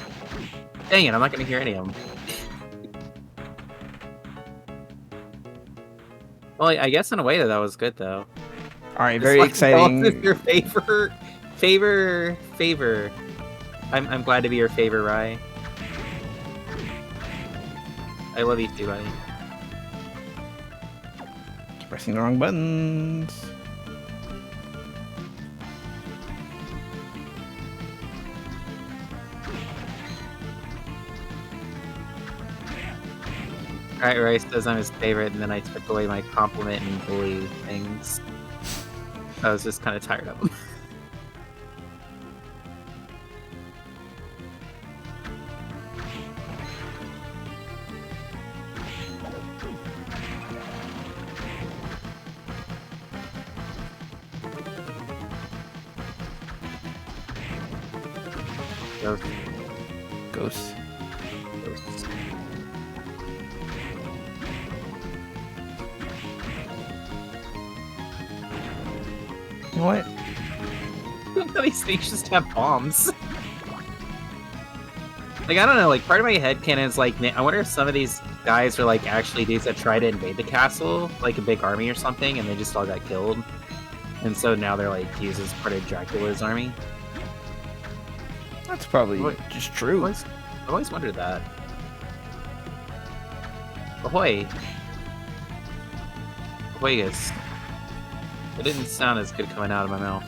[SPEAKER 2] Dang it, I'm not going to hear any of them. Well, I guess in a way that was good, though.
[SPEAKER 1] All right,
[SPEAKER 2] Just
[SPEAKER 1] very
[SPEAKER 2] like,
[SPEAKER 1] exciting.
[SPEAKER 2] This is your favor. I'm glad to be your favor, Rai. I love you too, buddy.
[SPEAKER 1] Pressing the wrong buttons.
[SPEAKER 2] Alright, Rai says I'm his favorite, and then I took away my compliment and bully things. I was just kind of tired of them. Ghost.
[SPEAKER 1] Ghost.
[SPEAKER 2] Ghosts.
[SPEAKER 1] You know what?
[SPEAKER 2] None of these things just have bombs. Like, I don't know, like, part of my headcanon is like, man, I wonder if some of these guys are like actually dudes that try to invade the castle, like a big army or something, and they just all got killed. And so now they're like used as part of Dracula's army.
[SPEAKER 1] That's probably
[SPEAKER 2] What?
[SPEAKER 1] just true.
[SPEAKER 2] I've always wondered that. Ahoy! Ahoygus. It didn't sound as good coming out of my mouth.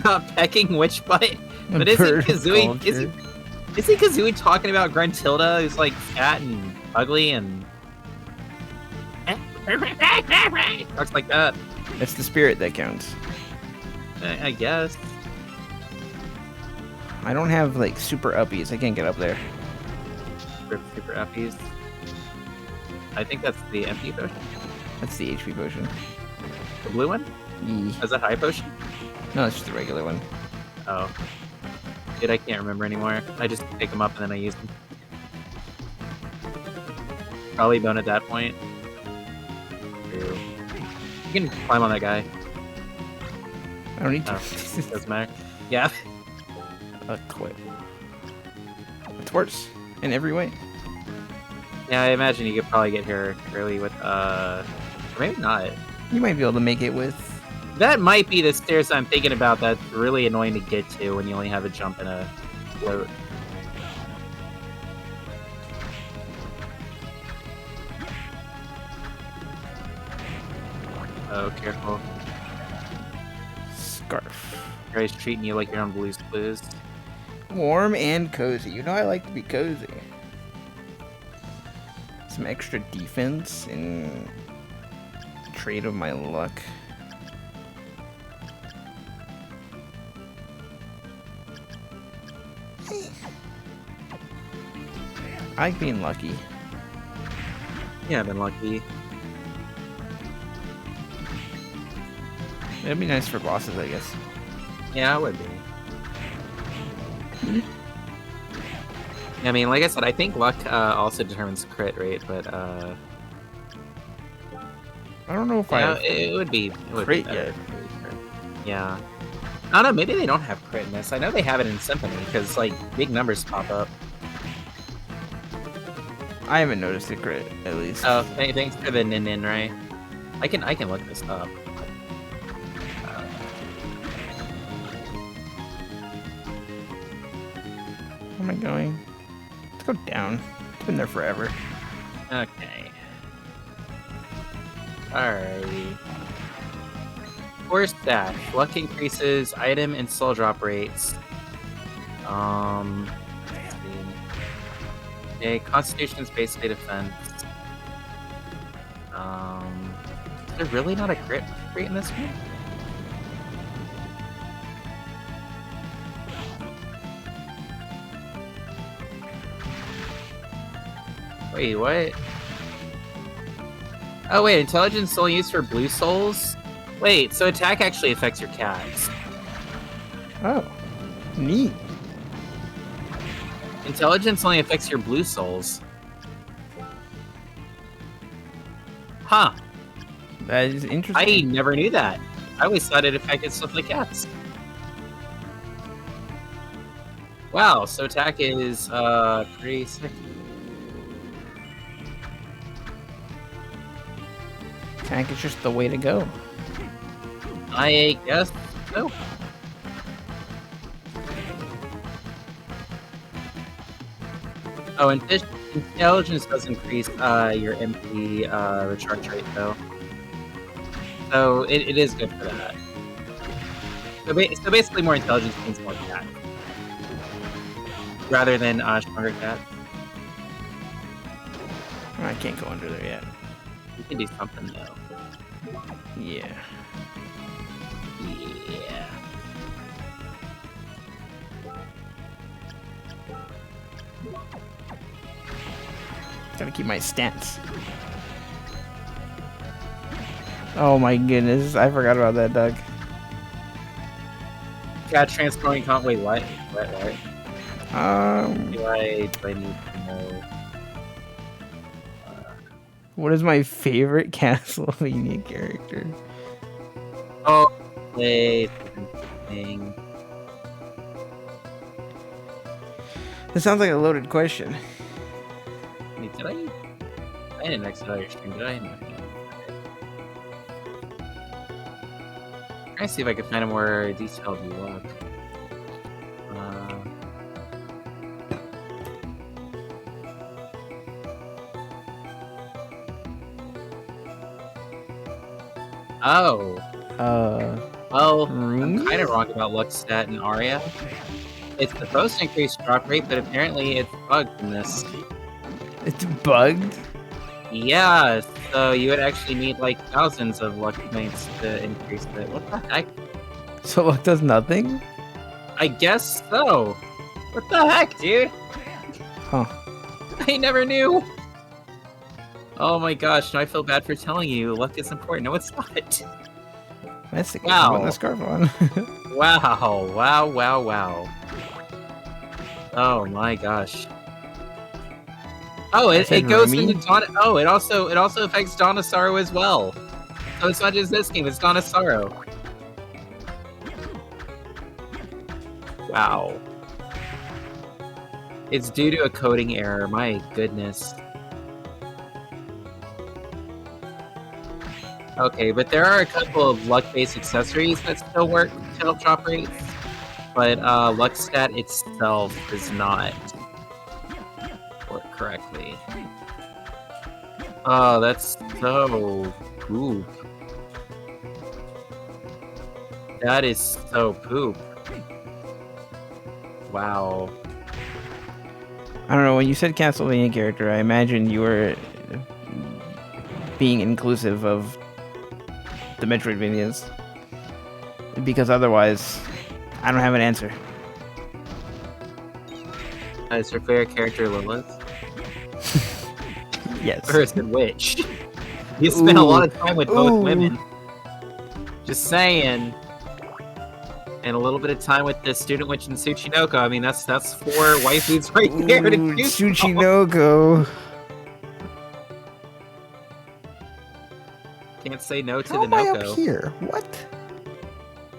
[SPEAKER 2] Not pecking which butt? But isn't
[SPEAKER 1] Bird
[SPEAKER 2] Kazooie
[SPEAKER 1] culture.
[SPEAKER 2] isn't Kazooie talking about Gruntilda who's like fat and ugly and talks like that?
[SPEAKER 1] It's the spirit that counts.
[SPEAKER 2] I guess.
[SPEAKER 1] I don't have like super uppies. I can't get up there.
[SPEAKER 2] Super uppies. I think that's the empty potion.
[SPEAKER 1] That's the HP potion.
[SPEAKER 2] The blue one?
[SPEAKER 1] Yee.
[SPEAKER 2] Is that high potion?
[SPEAKER 1] No, it's just the regular one.
[SPEAKER 2] Oh. Dude, I can't remember anymore. I just pick them up and then I use them. Probably bone at that point. True. You can climb on that guy.
[SPEAKER 1] I don't need to.
[SPEAKER 2] Oh, doesn't matter. Yeah.
[SPEAKER 1] Quit. It's worse in every way.
[SPEAKER 2] Yeah, I imagine you could probably get here early with, or maybe not.
[SPEAKER 1] You might be able to make it with.
[SPEAKER 2] That might be the stairs I'm thinking about that's really annoying to get to when you only have a jump and a float. Oh, careful.
[SPEAKER 1] Scarf.
[SPEAKER 2] Guy's treating you like you're on Blue's Clues.
[SPEAKER 1] Warm and cozy. You know I like to be cozy. Some extra defense in trade of my luck. I like being lucky.
[SPEAKER 2] Yeah, I've been lucky.
[SPEAKER 1] It'd be nice for bosses, I guess.
[SPEAKER 2] Yeah, I would be. I mean, like I said, I think luck also determines crit rate, but
[SPEAKER 1] I don't know if
[SPEAKER 2] it would be
[SPEAKER 1] crit
[SPEAKER 2] better.
[SPEAKER 1] yet.
[SPEAKER 2] Yeah. I don't know, maybe they don't have crit in this. I know they have it in Symphony, because, like, big numbers pop up.
[SPEAKER 1] I haven't noticed a crit, at least.
[SPEAKER 2] Oh, thanks for the nin, right? I can look this up.
[SPEAKER 1] Where am I going? Let's go down. It's been there forever.
[SPEAKER 2] Okay. Alrighty. Force dash. Luck increases item and soul drop rates. Let's see. Okay, Constitution's basically defense. Is there really not a crit rate in this one? Wait, what? Oh wait, intelligence is only used for blue souls? Wait, so attack actually affects your cats.
[SPEAKER 1] Oh, neat.
[SPEAKER 2] Intelligence only affects your blue souls. Huh.
[SPEAKER 1] That is interesting.
[SPEAKER 2] I never knew that. I always thought it affected stuff like cats. Wow, so attack is pretty sick.
[SPEAKER 1] Attack is just the way to go.
[SPEAKER 2] I guess so. Oh, and intelligence does increase your MP recharge rate, though. So it is good for that. So basically, more intelligence means more cat, rather than stronger cat.
[SPEAKER 1] I can't go under there yet.
[SPEAKER 2] You can do something though.
[SPEAKER 1] Yeah.
[SPEAKER 2] Yeah.
[SPEAKER 1] Gotta keep my stance. Oh my goodness, I forgot about that, Doug.
[SPEAKER 2] Cat transforming can't wait. What? What? Do I need to know?
[SPEAKER 1] What is my favorite Castlevania character?
[SPEAKER 2] Oh, wait. Thing.
[SPEAKER 1] This sounds like a loaded question.
[SPEAKER 2] Wait, did I didn't exit out your stream, did I? Trying to see if I can find a more detailed look. Oh. Well, I'm kind of wrong about luck stat in Aria. It's supposed to increase drop rate, but apparently it's bugged in this.
[SPEAKER 1] It's bugged?
[SPEAKER 2] Yeah, so you would actually need like thousands of luck points to increase it. What the heck?
[SPEAKER 1] So luck does nothing?
[SPEAKER 2] I guess so. What the heck, dude?
[SPEAKER 1] Huh.
[SPEAKER 2] I never knew. Oh my gosh, now I feel bad for telling you. Luck is important. No, it's not.
[SPEAKER 1] That's the
[SPEAKER 2] Wow.
[SPEAKER 1] Put the scarf on.
[SPEAKER 2] Wow. Oh my gosh. Oh, it goes into Dawn. Oh, it also affects Dawn of Sorrow as well. So it's not just this game; it's Dawn of Sorrow. Wow. It's due to a coding error. My goodness. Okay, but there are a couple of luck-based accessories that still work to help drop rates, but luck stat itself does not work correctly. Oh, that's so poop. That is so poop. Wow.
[SPEAKER 1] I don't know. When you said Castlevania character, I imagine you were being inclusive of the Metroidvanias. Because otherwise, I don't have an answer.
[SPEAKER 2] Is your favorite character Lilith?
[SPEAKER 1] Yes.
[SPEAKER 2] Or is it Witch? You spent a lot of time with both
[SPEAKER 1] Ooh.
[SPEAKER 2] women. Just saying. And a little bit of time with the student witch and Tsuchinoko. I mean, that's 4 waifus right there to
[SPEAKER 1] Ooh,
[SPEAKER 2] choose from.
[SPEAKER 1] Tsuchinoko.
[SPEAKER 2] Can't say no to
[SPEAKER 1] How
[SPEAKER 2] the
[SPEAKER 1] am I up
[SPEAKER 2] Noko.
[SPEAKER 1] here? What?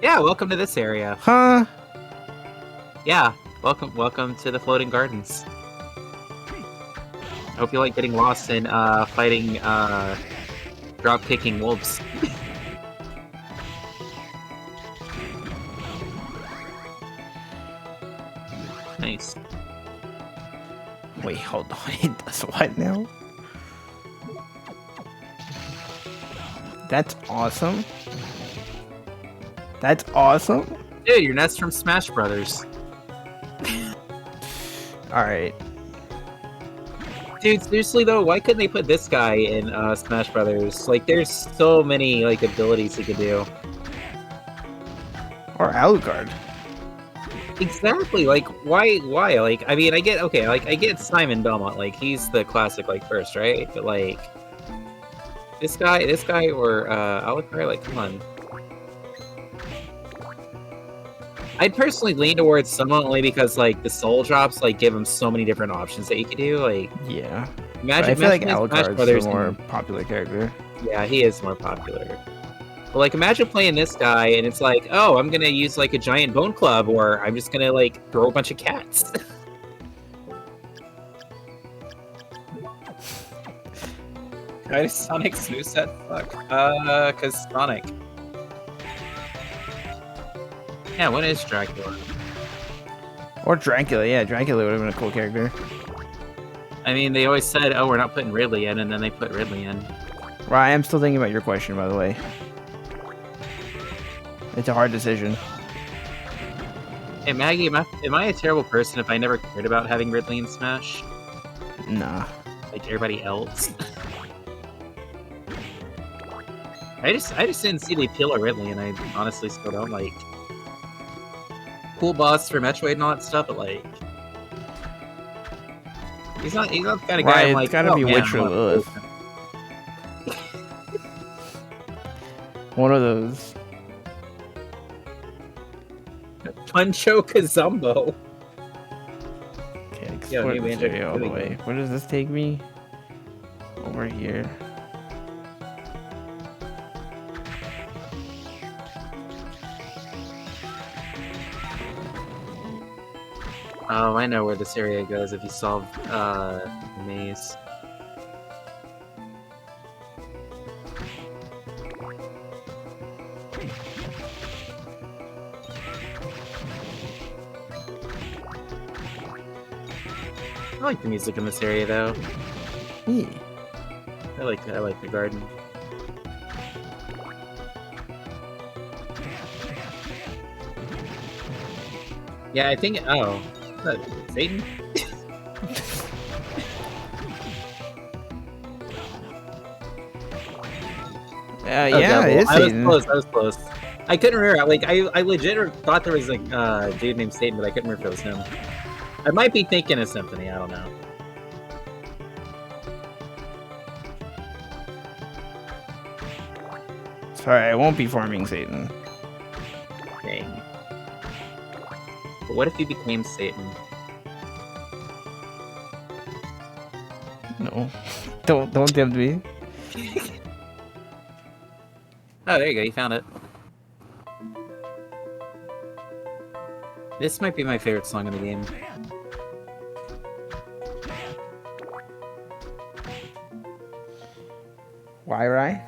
[SPEAKER 2] Yeah, welcome to this area.
[SPEAKER 1] Huh?
[SPEAKER 2] Yeah, welcome to the floating gardens. Hope you like getting lost and fighting drop kicking wolves. Nice.
[SPEAKER 1] Wait, hold on. It does what now? That's awesome. That's awesome.
[SPEAKER 2] Dude, your net's from Smash Brothers.
[SPEAKER 1] Alright.
[SPEAKER 2] Dude, seriously though, why couldn't they put this guy in Smash Brothers? Like, there's so many like abilities he could do.
[SPEAKER 1] Or Alucard.
[SPEAKER 2] Exactly. Like, why? Like, I mean, I get Simon Belmont. Like, he's the classic like first, right? But like, this guy, or Alucard. Like, come on. I'd personally lean towards someone only because like the soul drops like give him so many different options that you could do. Like,
[SPEAKER 1] Yeah.
[SPEAKER 2] imagine.
[SPEAKER 1] I feel like
[SPEAKER 2] Smash
[SPEAKER 1] Alucard's
[SPEAKER 2] Brothers
[SPEAKER 1] the more
[SPEAKER 2] and-
[SPEAKER 1] popular character.
[SPEAKER 2] Yeah, he is more popular. But like, imagine playing this guy and it's like, oh, I'm gonna use like a giant bone club, or I'm just gonna like throw a bunch of cats. Why does Sonic's new set suck? Cause Sonic. Yeah, what is Dracula?
[SPEAKER 1] Or Dracula. Yeah, Dracula would have been a cool character.
[SPEAKER 2] I mean, they always said, oh, we're not putting Ridley in, and then they put Ridley in.
[SPEAKER 1] Right, I'm still thinking about your question, by the way. It's a hard decision.
[SPEAKER 2] Hey, Maggie, am I a terrible person if I never cared about having Ridley in Smash?
[SPEAKER 1] Nah.
[SPEAKER 2] Like everybody else? I just didn't see the appeal of Ridley, and I honestly still don't. Like, cool boss for Metroid and all that stuff, but like, he's not the kind of guy.
[SPEAKER 1] Right,
[SPEAKER 2] I'm
[SPEAKER 1] it's
[SPEAKER 2] like,
[SPEAKER 1] gotta
[SPEAKER 2] oh,
[SPEAKER 1] be
[SPEAKER 2] man,
[SPEAKER 1] Witch or
[SPEAKER 2] I want
[SPEAKER 1] Lilith.
[SPEAKER 2] to-
[SPEAKER 1] One of those.
[SPEAKER 2] Puncho Kazumbo.
[SPEAKER 1] Okay,
[SPEAKER 2] Yo,
[SPEAKER 1] explore
[SPEAKER 2] new
[SPEAKER 1] this
[SPEAKER 2] Banjo
[SPEAKER 1] area all the
[SPEAKER 2] Kazooie
[SPEAKER 1] way.
[SPEAKER 2] game.
[SPEAKER 1] Where does this take me? Over here.
[SPEAKER 2] Oh, I know where this area goes if you solve the maze. I like the music in this area though.
[SPEAKER 1] Yeah.
[SPEAKER 2] I like the garden. Yeah, I think. Oh, Satan.
[SPEAKER 1] Yeah, it is Satan.
[SPEAKER 2] I was close. I couldn't remember. Like, I legit thought there was like a dude named Satan, but I couldn't remember if it was him. I might be thinking of Symphony. I don't know.
[SPEAKER 1] Sorry, I won't be farming Satan.
[SPEAKER 2] Dang. But what if he became Satan?
[SPEAKER 1] No. Don't tempt me.
[SPEAKER 2] Oh, there you go. You found it. This might be my favorite song in the game.
[SPEAKER 1] Why, right?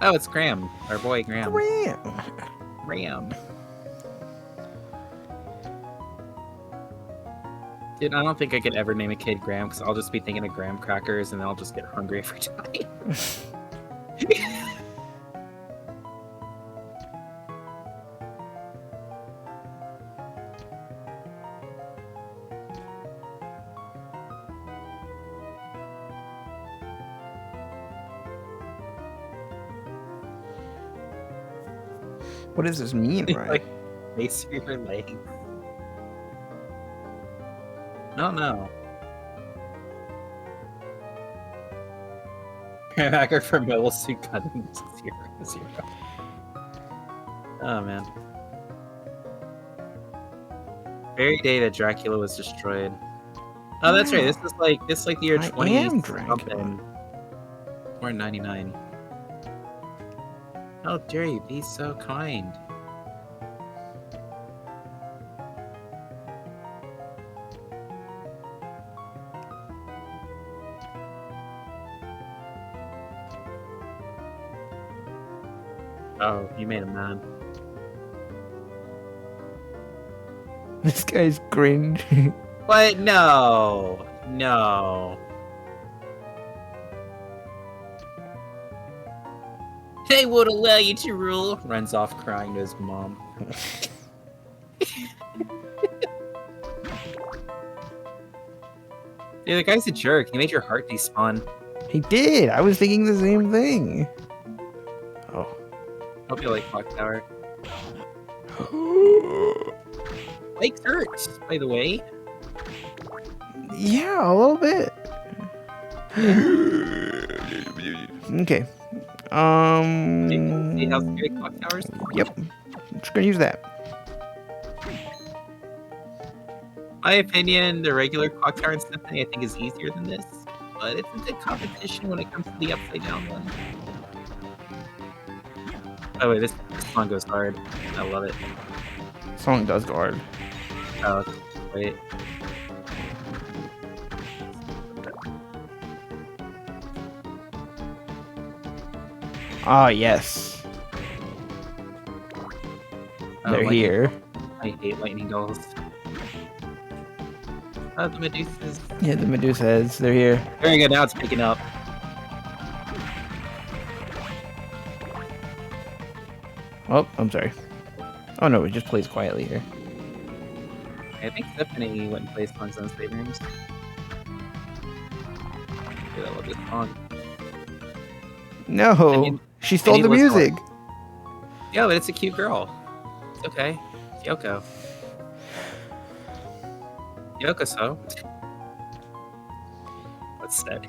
[SPEAKER 2] Oh, it's Graham. Our boy Graham.
[SPEAKER 1] Graham.
[SPEAKER 2] Graham. Dude, I don't think I could ever name a kid Graham because I'll just be thinking of graham crackers and then I'll just get hungry every time.
[SPEAKER 1] What does this mean,
[SPEAKER 2] It's
[SPEAKER 1] right?
[SPEAKER 2] like base for your legs. No. Hacker for Mobile Suit Gundam 0. Oh man. Very day that Dracula was destroyed. Oh, that's right. This is like the year
[SPEAKER 1] I
[SPEAKER 2] 20
[SPEAKER 1] am Dracula.
[SPEAKER 2] something. Or 99. How dare you be so kind? Oh, you made him mad.
[SPEAKER 1] This guy's cringe.
[SPEAKER 2] What? No. No. They won't allow you to rule. Runs off crying to his mom. Dude, the guy's a jerk. He made your heart despawn.
[SPEAKER 1] He did. I was thinking the same thing. Oh.
[SPEAKER 2] Hope you like Clock Tower. Legs hurt, by the way.
[SPEAKER 1] Yeah, a little bit. Okay.
[SPEAKER 2] See how scary Clock Towers?
[SPEAKER 1] Yep. I'm just gonna use that.
[SPEAKER 2] My opinion, the regular Clock Tower in Symphony I think is easier than this, but it's a good competition when it comes to the upside down one. Oh wait, this song goes hard. I love it.
[SPEAKER 1] Song does go hard.
[SPEAKER 2] Oh, wait.
[SPEAKER 1] Ah, yes.
[SPEAKER 2] Oh,
[SPEAKER 1] They're
[SPEAKER 2] lightning-
[SPEAKER 1] here.
[SPEAKER 2] I hate lightning dolls. Oh, the Medusas.
[SPEAKER 1] Yeah, the Medusa heads. They're here.
[SPEAKER 2] Very good, now it's picking up.
[SPEAKER 1] Oh, I'm sorry. Oh no, it just plays quietly here.
[SPEAKER 2] I think Stephanie went and played songs on save rooms. Dude, I love this song.
[SPEAKER 1] No,
[SPEAKER 2] I mean,
[SPEAKER 1] she stole the
[SPEAKER 2] was
[SPEAKER 1] music.
[SPEAKER 2] Yeah, but it's a cute girl. It's okay. It's Yoko. Yoko, so. What's that?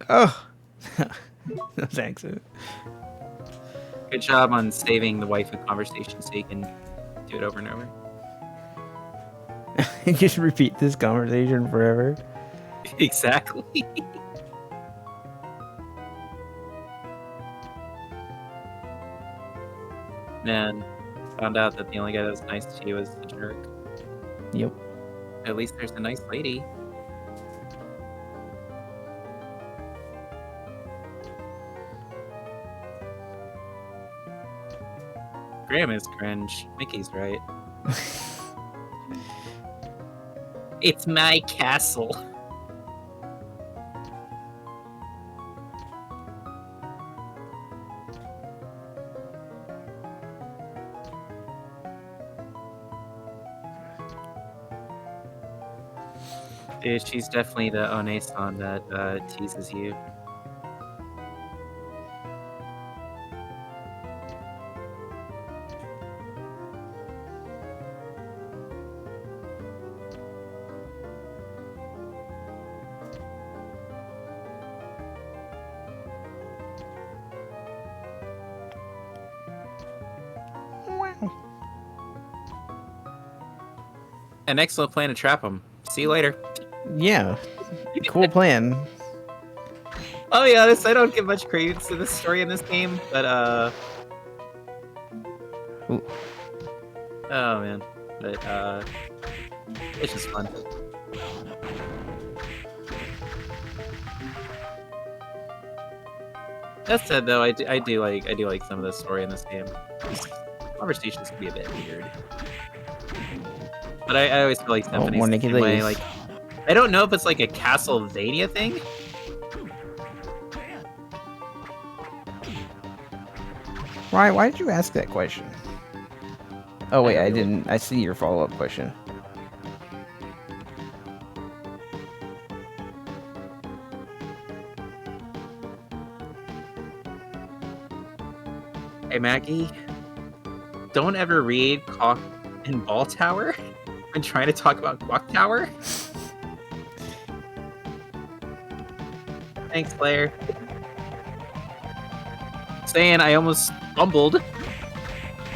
[SPEAKER 1] Oh, that's accent.
[SPEAKER 2] Good job on saving the waifu conversation so you can do it over and over.
[SPEAKER 1] Just repeat this conversation forever.
[SPEAKER 2] Exactly. Man, found out that the only guy that was nice to you was a jerk.
[SPEAKER 1] Yep.
[SPEAKER 2] At least there's a nice lady. Graham is cringe. Mickey's right. It's my castle. Dude, she's definitely the One-san that teases you. An excellent plan to trap him. See you later.
[SPEAKER 1] Yeah. Cool plan.
[SPEAKER 2] I'll be honest, I don't give much credence to the story in this game, but
[SPEAKER 1] Ooh.
[SPEAKER 2] oh man. But it's just fun. That said though, I do like some of the story in this game. Conversations can be a bit weird. But I always feel like Stephanie's
[SPEAKER 1] more
[SPEAKER 2] the
[SPEAKER 1] naked
[SPEAKER 2] same way.
[SPEAKER 1] ladies.
[SPEAKER 2] Like, I don't know if it's like a Castlevania thing.
[SPEAKER 1] Why did you ask that question? Oh wait, I didn't. I see your follow-up question.
[SPEAKER 2] Hey, Maggie, don't ever read Cock and Ball Tower when trying to talk about Clock Tower. Thanks, Claire. Saying I almost fumbled.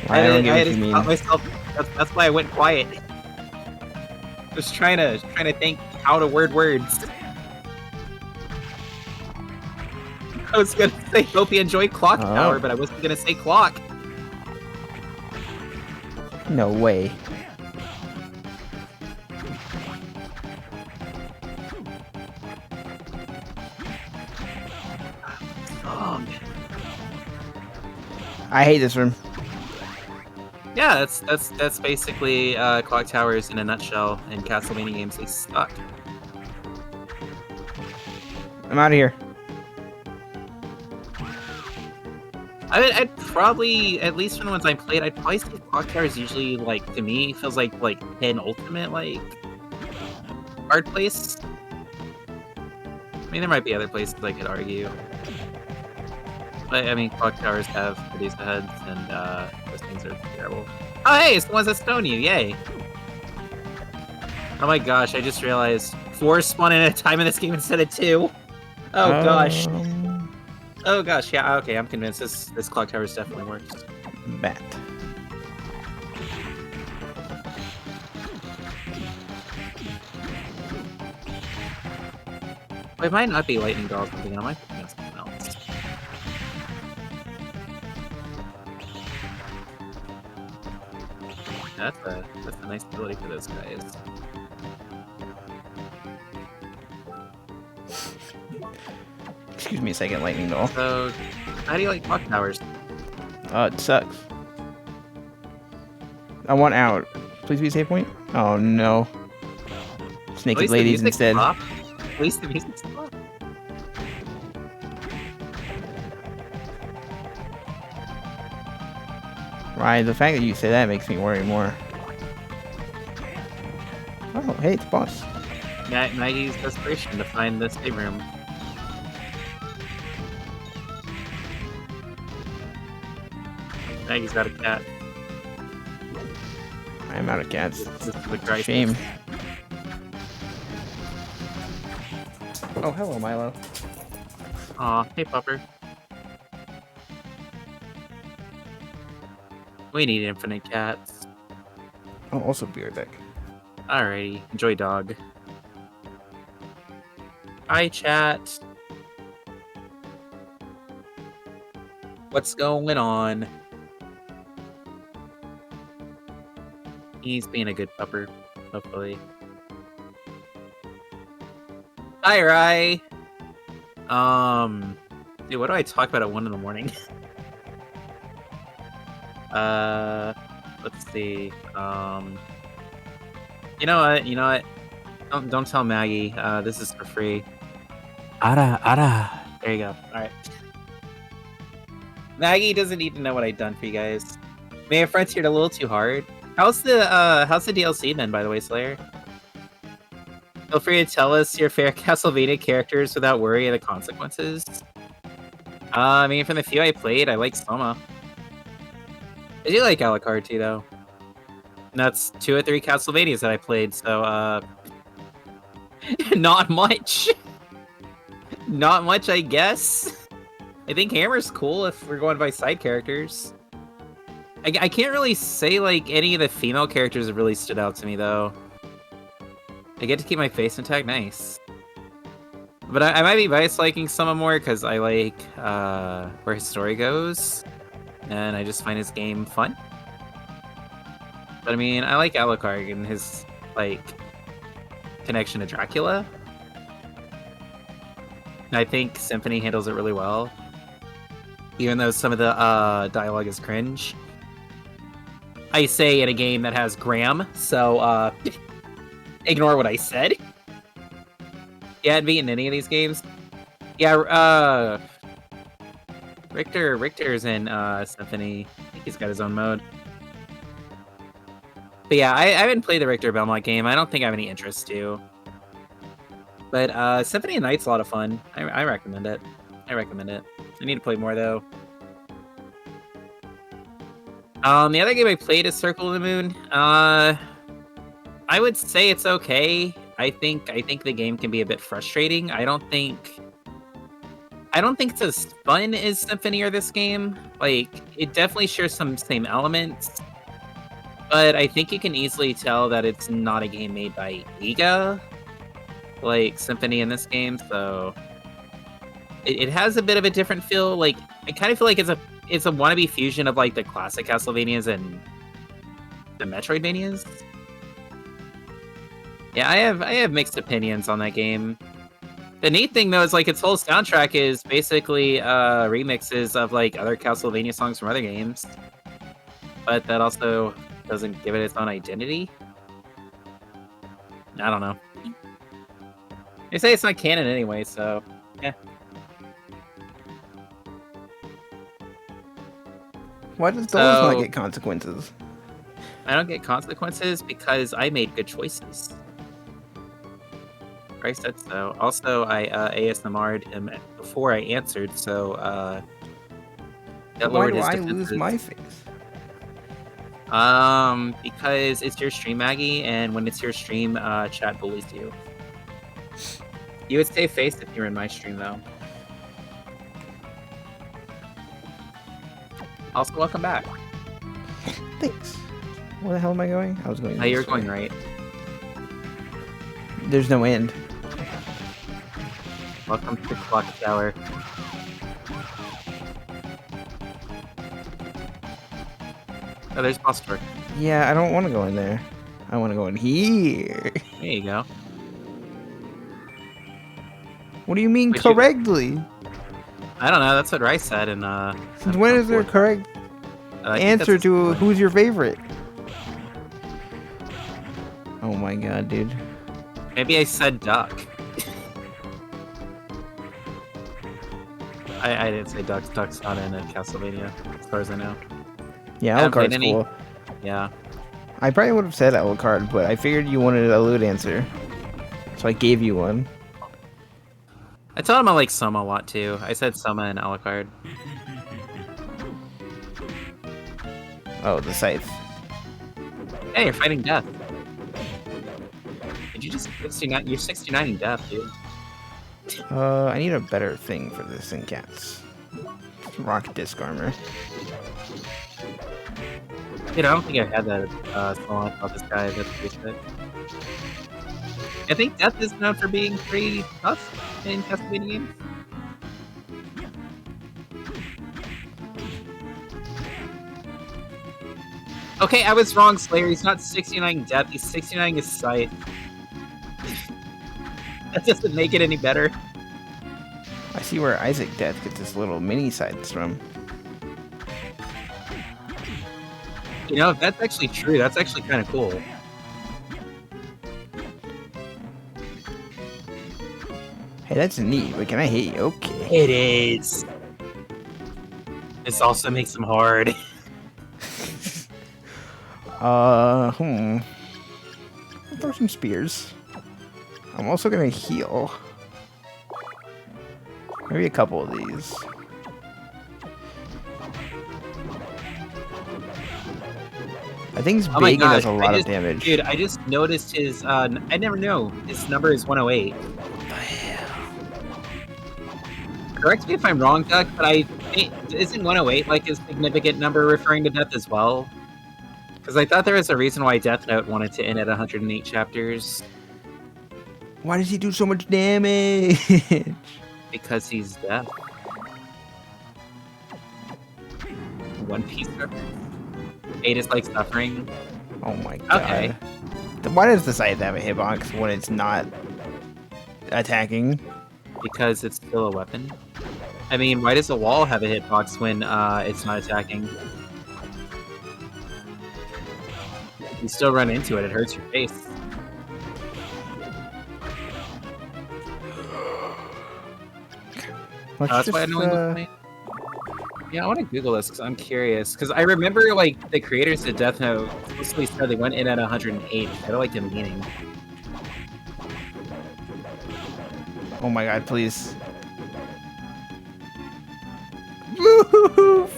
[SPEAKER 1] I don't get what you
[SPEAKER 2] stop
[SPEAKER 1] mean.
[SPEAKER 2] myself. That's why I went quiet. Just trying to think how to word words. I was gonna say hope you enjoy Clock Tower, but I wasn't gonna say clock.
[SPEAKER 1] No way. I hate this room.
[SPEAKER 2] Yeah, that's basically Clock Towers in a nutshell. In Castlevania games, they suck.
[SPEAKER 1] I'm out of here.
[SPEAKER 2] I'd probably, at least from the ones I played, I'd probably say Clock Towers usually, like, to me, feels like penultimate, like, hard place. I mean, there might be other places I could argue. But, I mean, Clock Towers have produced heads, and those things are terrible. Oh, hey, it's the ones that stone you, yay! Oh my gosh, I just realized 4 spawn in at a time in this game instead of 2. Oh gosh. Oh gosh, yeah, okay, I'm convinced this Clock Towers definitely works.
[SPEAKER 1] Bet.
[SPEAKER 2] Well, it might not be Lightning Ball or something, I might be thinking of something else. That's a nice ability for those guys.
[SPEAKER 1] Excuse me a second, lightning doll.
[SPEAKER 2] So, how do you like Clock Towers?
[SPEAKER 1] It sucks. I want out. Please be a save point. Oh no.
[SPEAKER 2] At
[SPEAKER 1] Naked
[SPEAKER 2] least the
[SPEAKER 1] ladies
[SPEAKER 2] music's
[SPEAKER 1] instead.
[SPEAKER 2] pop. At least the music's pop.
[SPEAKER 1] Right, the fact that you say that makes me worry more. Oh, hey, it's boss.
[SPEAKER 2] Maggie's desperation to find the save room. Maggie's got a cat.
[SPEAKER 1] I'm out of cats.
[SPEAKER 2] This is the crisis.
[SPEAKER 1] Shame. Oh, hello, Milo.
[SPEAKER 2] Aw, hey Pupper. We need infinite cats.
[SPEAKER 1] Oh, also beer deck.
[SPEAKER 2] Alrighty, enjoy dog. Hi chat. What's going on? He's being a good pupper, hopefully. Hi Rai. Dude, what do I talk about at 1 in the morning? Let's see. You know what? Don't tell Maggie. This is for free. Ara. There you go. All right. Maggie doesn't need to know what I've done for you guys. May have frontiered a little too hard. How's the DLC then, by the way, Slayer? Feel free to tell us your favorite Castlevania characters without worry of the consequences. I mean, from the few I played, I like Soma. I do like Alucard too, though. And that's 2 or 3 Castlevanias that I played, so, not much. Not much, I guess. I think Hammer's cool if we're going by side characters. I can't really say, like, any of the female characters have really stood out to me, though. I get to keep my face intact, nice. But I might be biased liking Soma more, because I like, where his story goes. And I just find his game fun. But I mean, I like Alucard and his, like, connection to Dracula. I think Symphony handles it really well. Even though some of the dialogue is cringe. I say in a game that has Graham, so ignore what I said. You hadn't beaten any of these games? Yeah, Richter's in Symphony. I think he's got his own mode. But yeah, I haven't played the Richter Belmont game. I don't think I have any interest to. But Symphony of Night's a lot of fun. I recommend it. I need to play more, though. The other game I played is Circle of the Moon. I would say it's okay. I think the game can be a bit frustrating. I don't think it's as fun as Symphony or this game. Like, it definitely shares some same elements, but I think you can easily tell that it's not a game made by Iga, like Symphony in this game. So it has a bit of a different feel. Like, I kind of feel like it's a wannabe fusion of like the classic Castlevanias and the Metroidvanias. Yeah, I have mixed opinions on that game. The neat thing though is like its whole soundtrack is basically remixes of like other Castlevania songs from other games, but that also doesn't give it its own identity. I don't know. They say it's not canon anyway, so yeah.
[SPEAKER 1] Why does those not get consequences?
[SPEAKER 2] I don't get consequences because I made good choices. I said so. Also, I ASMR'd him before I answered, so that
[SPEAKER 1] Why
[SPEAKER 2] lowered
[SPEAKER 1] do
[SPEAKER 2] his
[SPEAKER 1] I
[SPEAKER 2] defenses.
[SPEAKER 1] lose my face?
[SPEAKER 2] Because it's your stream, Maggie, and when it's your stream, chat bullies you. You would stay face if you were in my stream, though. Also, welcome back.
[SPEAKER 1] Thanks. Where the hell am I going? I was going.
[SPEAKER 2] Oh, you're going right.
[SPEAKER 1] There's no end.
[SPEAKER 2] Welcome to the clock tower. Oh, there's boss door.
[SPEAKER 1] Yeah, I don't want to go in there. I want to go in here.
[SPEAKER 2] There you go.
[SPEAKER 1] What do you mean correctly?
[SPEAKER 2] I don't know. That's what Rice said. And
[SPEAKER 1] since when is there a correct answer to who's your favorite? Oh my god, dude.
[SPEAKER 2] Maybe I said duck. I didn't say duck. Duck's not in Castlevania, as far as I know.
[SPEAKER 1] Yeah, Alucard's cool.
[SPEAKER 2] Yeah.
[SPEAKER 1] I probably would have said Alucard, but I figured you wanted a lewd answer. So I gave you one.
[SPEAKER 2] I told him I like Soma a lot too. I said Soma and Alucard.
[SPEAKER 1] Oh, the scythe.
[SPEAKER 2] Hey, you're fighting death. Did you just 69? You're 69 in death, dude.
[SPEAKER 1] I need a better thing for this in cats. Rock disc armor.
[SPEAKER 2] Dude, I don't think I had that song about this guy. That's pretty sick. I think death is known for being pretty tough in Castlevania games. Okay, I was wrong, Slayer. He's not 69 death. He's 69 his sight. That doesn't make it any better.
[SPEAKER 1] I see where Isaac Death gets his little mini sights from.
[SPEAKER 2] You know, if that's actually true, that's actually kind of cool.
[SPEAKER 1] Hey, that's neat, but can I hit you? Okay.
[SPEAKER 2] It is. This also makes him hard.
[SPEAKER 1] I'll throw some spears. I'm also gonna heal. Maybe a couple of these. I think he's big and does a lot of damage.
[SPEAKER 2] Dude, I just noticed his, I never know. His number is 108. Correct me if I'm wrong, Duck, but isn't 108 like a significant number referring to death as well? Because I thought there was a reason why Death Note wanted to end at 108 chapters.
[SPEAKER 1] Why does he do so much damage?
[SPEAKER 2] Because he's death. One Piece reference. 8 is like suffering.
[SPEAKER 1] Oh my god.
[SPEAKER 2] Okay.
[SPEAKER 1] Why does the scythe have a hitbox when it's not attacking?
[SPEAKER 2] Because it's still a weapon. I mean, why does a wall have a hitbox when it's not attacking? You still run into it, it hurts your face. That's why I don't know. Yeah, I want to Google this because I'm curious. Because I remember, like, the creators of Death Note explicitly said they went in at 108. I don't like the meaning.
[SPEAKER 1] Oh my god, please. Move!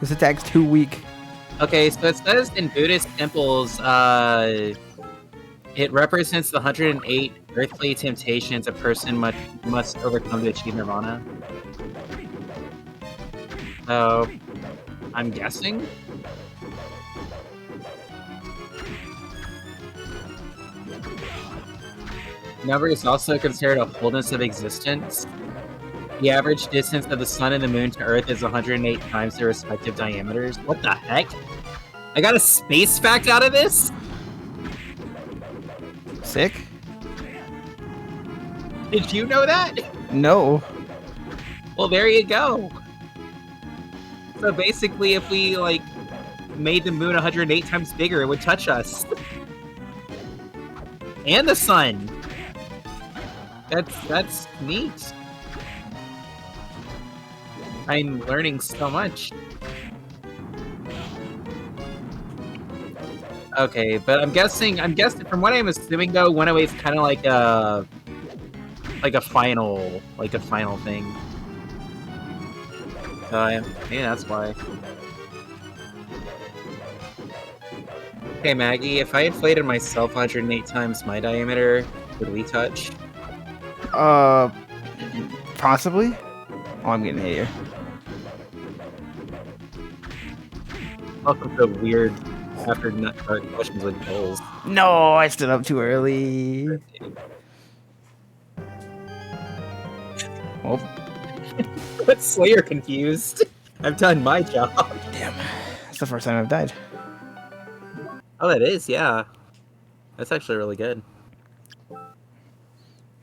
[SPEAKER 1] This attack's too weak.
[SPEAKER 2] Okay, so it says in Buddhist temples, it represents the 108 earthly temptations a person must overcome to achieve nirvana. So, I'm guessing? Number is also considered a wholeness of existence. The average distance of the sun and the moon to Earth is 108 times their respective diameters. What the heck? I got a space fact out of this?
[SPEAKER 1] Sick?
[SPEAKER 2] Did you know that?
[SPEAKER 1] No.
[SPEAKER 2] Well, there you go. So basically, if we, like, made the moon 108 times bigger, it would touch us. And the sun. That's neat. I'm learning so much. Okay, but I'm guessing from what I'm assuming though, 108 is kind of like a final thing. So yeah, that's why. Okay, Maggie, if I inflated myself 108 times my diameter, would we touch?
[SPEAKER 1] Possibly? Oh, I'm getting hit here.
[SPEAKER 2] Welcome to weird after nut questions with goals.
[SPEAKER 1] No, I stood up too early. Oh,
[SPEAKER 2] But Slayer confused. I've done my job.
[SPEAKER 1] damn. That's the first time I've died.
[SPEAKER 2] Oh, that is, yeah. That's actually really good.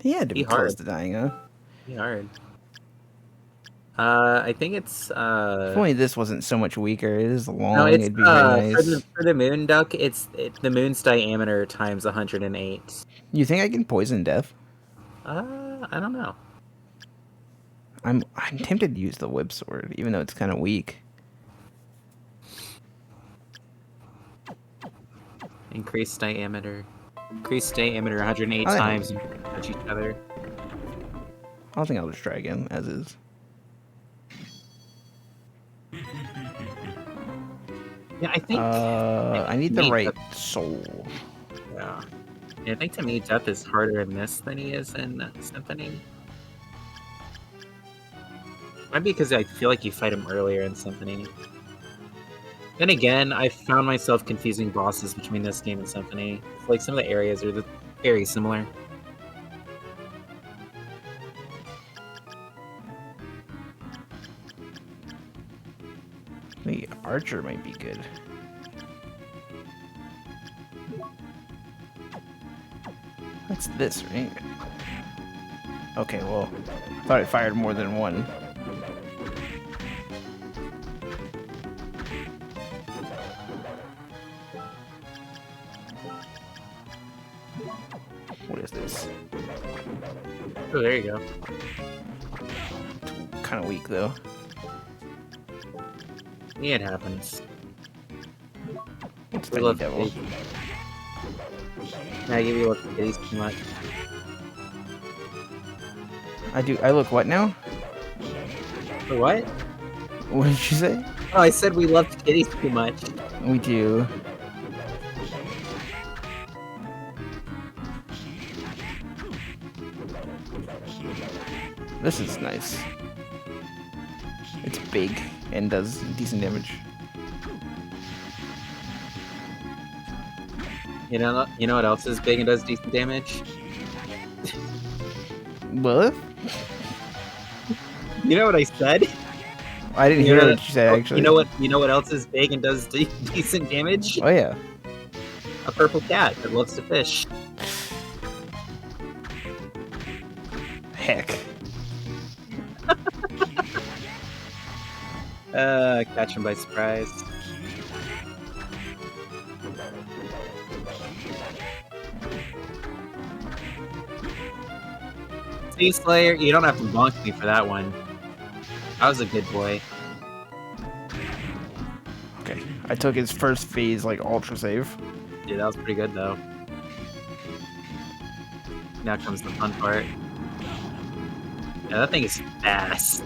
[SPEAKER 1] He had to be
[SPEAKER 2] Be hard.
[SPEAKER 1] close to dying, huh?
[SPEAKER 2] Pretty hard. I think it's
[SPEAKER 1] If only this wasn't so much weaker. It is long.
[SPEAKER 2] no, it's
[SPEAKER 1] It'd be very nice.
[SPEAKER 2] for the moon duck. It's the moon's diameter times 108.
[SPEAKER 1] You think I can poison death?
[SPEAKER 2] I don't know.
[SPEAKER 1] I'm tempted to use the whip sword, even though it's kind of weak.
[SPEAKER 2] Increased diameter 108
[SPEAKER 1] Oh, yeah.
[SPEAKER 2] times and touch each other.
[SPEAKER 1] I think I'll just try again, as is.
[SPEAKER 2] Yeah, I think.
[SPEAKER 1] I need the
[SPEAKER 2] Neat.
[SPEAKER 1] right soul.
[SPEAKER 2] Yeah. I think to me, Death is harder in this than he is in Symphony. Might be because I feel like you fight him earlier in Symphony. Then again, I found myself confusing bosses between this game and Symphony. Like, some of the areas are very similar.
[SPEAKER 1] The archer might be good. That's this, right? Okay, well, thought I fired more than one. What is this?
[SPEAKER 2] Oh, there you go.
[SPEAKER 1] Kind of weak, though.
[SPEAKER 2] Yeah, it happens.
[SPEAKER 1] It's
[SPEAKER 2] We
[SPEAKER 1] tiny
[SPEAKER 2] love
[SPEAKER 1] devil.
[SPEAKER 2] kitties. Maggie, we love kitties too much.
[SPEAKER 1] I look what now?
[SPEAKER 2] For what?
[SPEAKER 1] What did you say?
[SPEAKER 2] Oh, I said we love kitties too much.
[SPEAKER 1] We do. This is nice. It's big and does decent damage.
[SPEAKER 2] You know what else is big and does decent damage?
[SPEAKER 1] What?
[SPEAKER 2] You know what I said?
[SPEAKER 1] I didn't hear what you said, actually.
[SPEAKER 2] You know what else is big and does decent damage?
[SPEAKER 1] Oh, yeah.
[SPEAKER 2] A purple cat that loves to fish.
[SPEAKER 1] Heck.
[SPEAKER 2] Catch him by surprise. See, Slayer, you don't have to bonk me for that one. I was a good boy.
[SPEAKER 1] Okay. I took his first phase, like, ultra save.
[SPEAKER 2] Dude, that was pretty good, though. Now comes the fun part. Yeah, that thing is fast.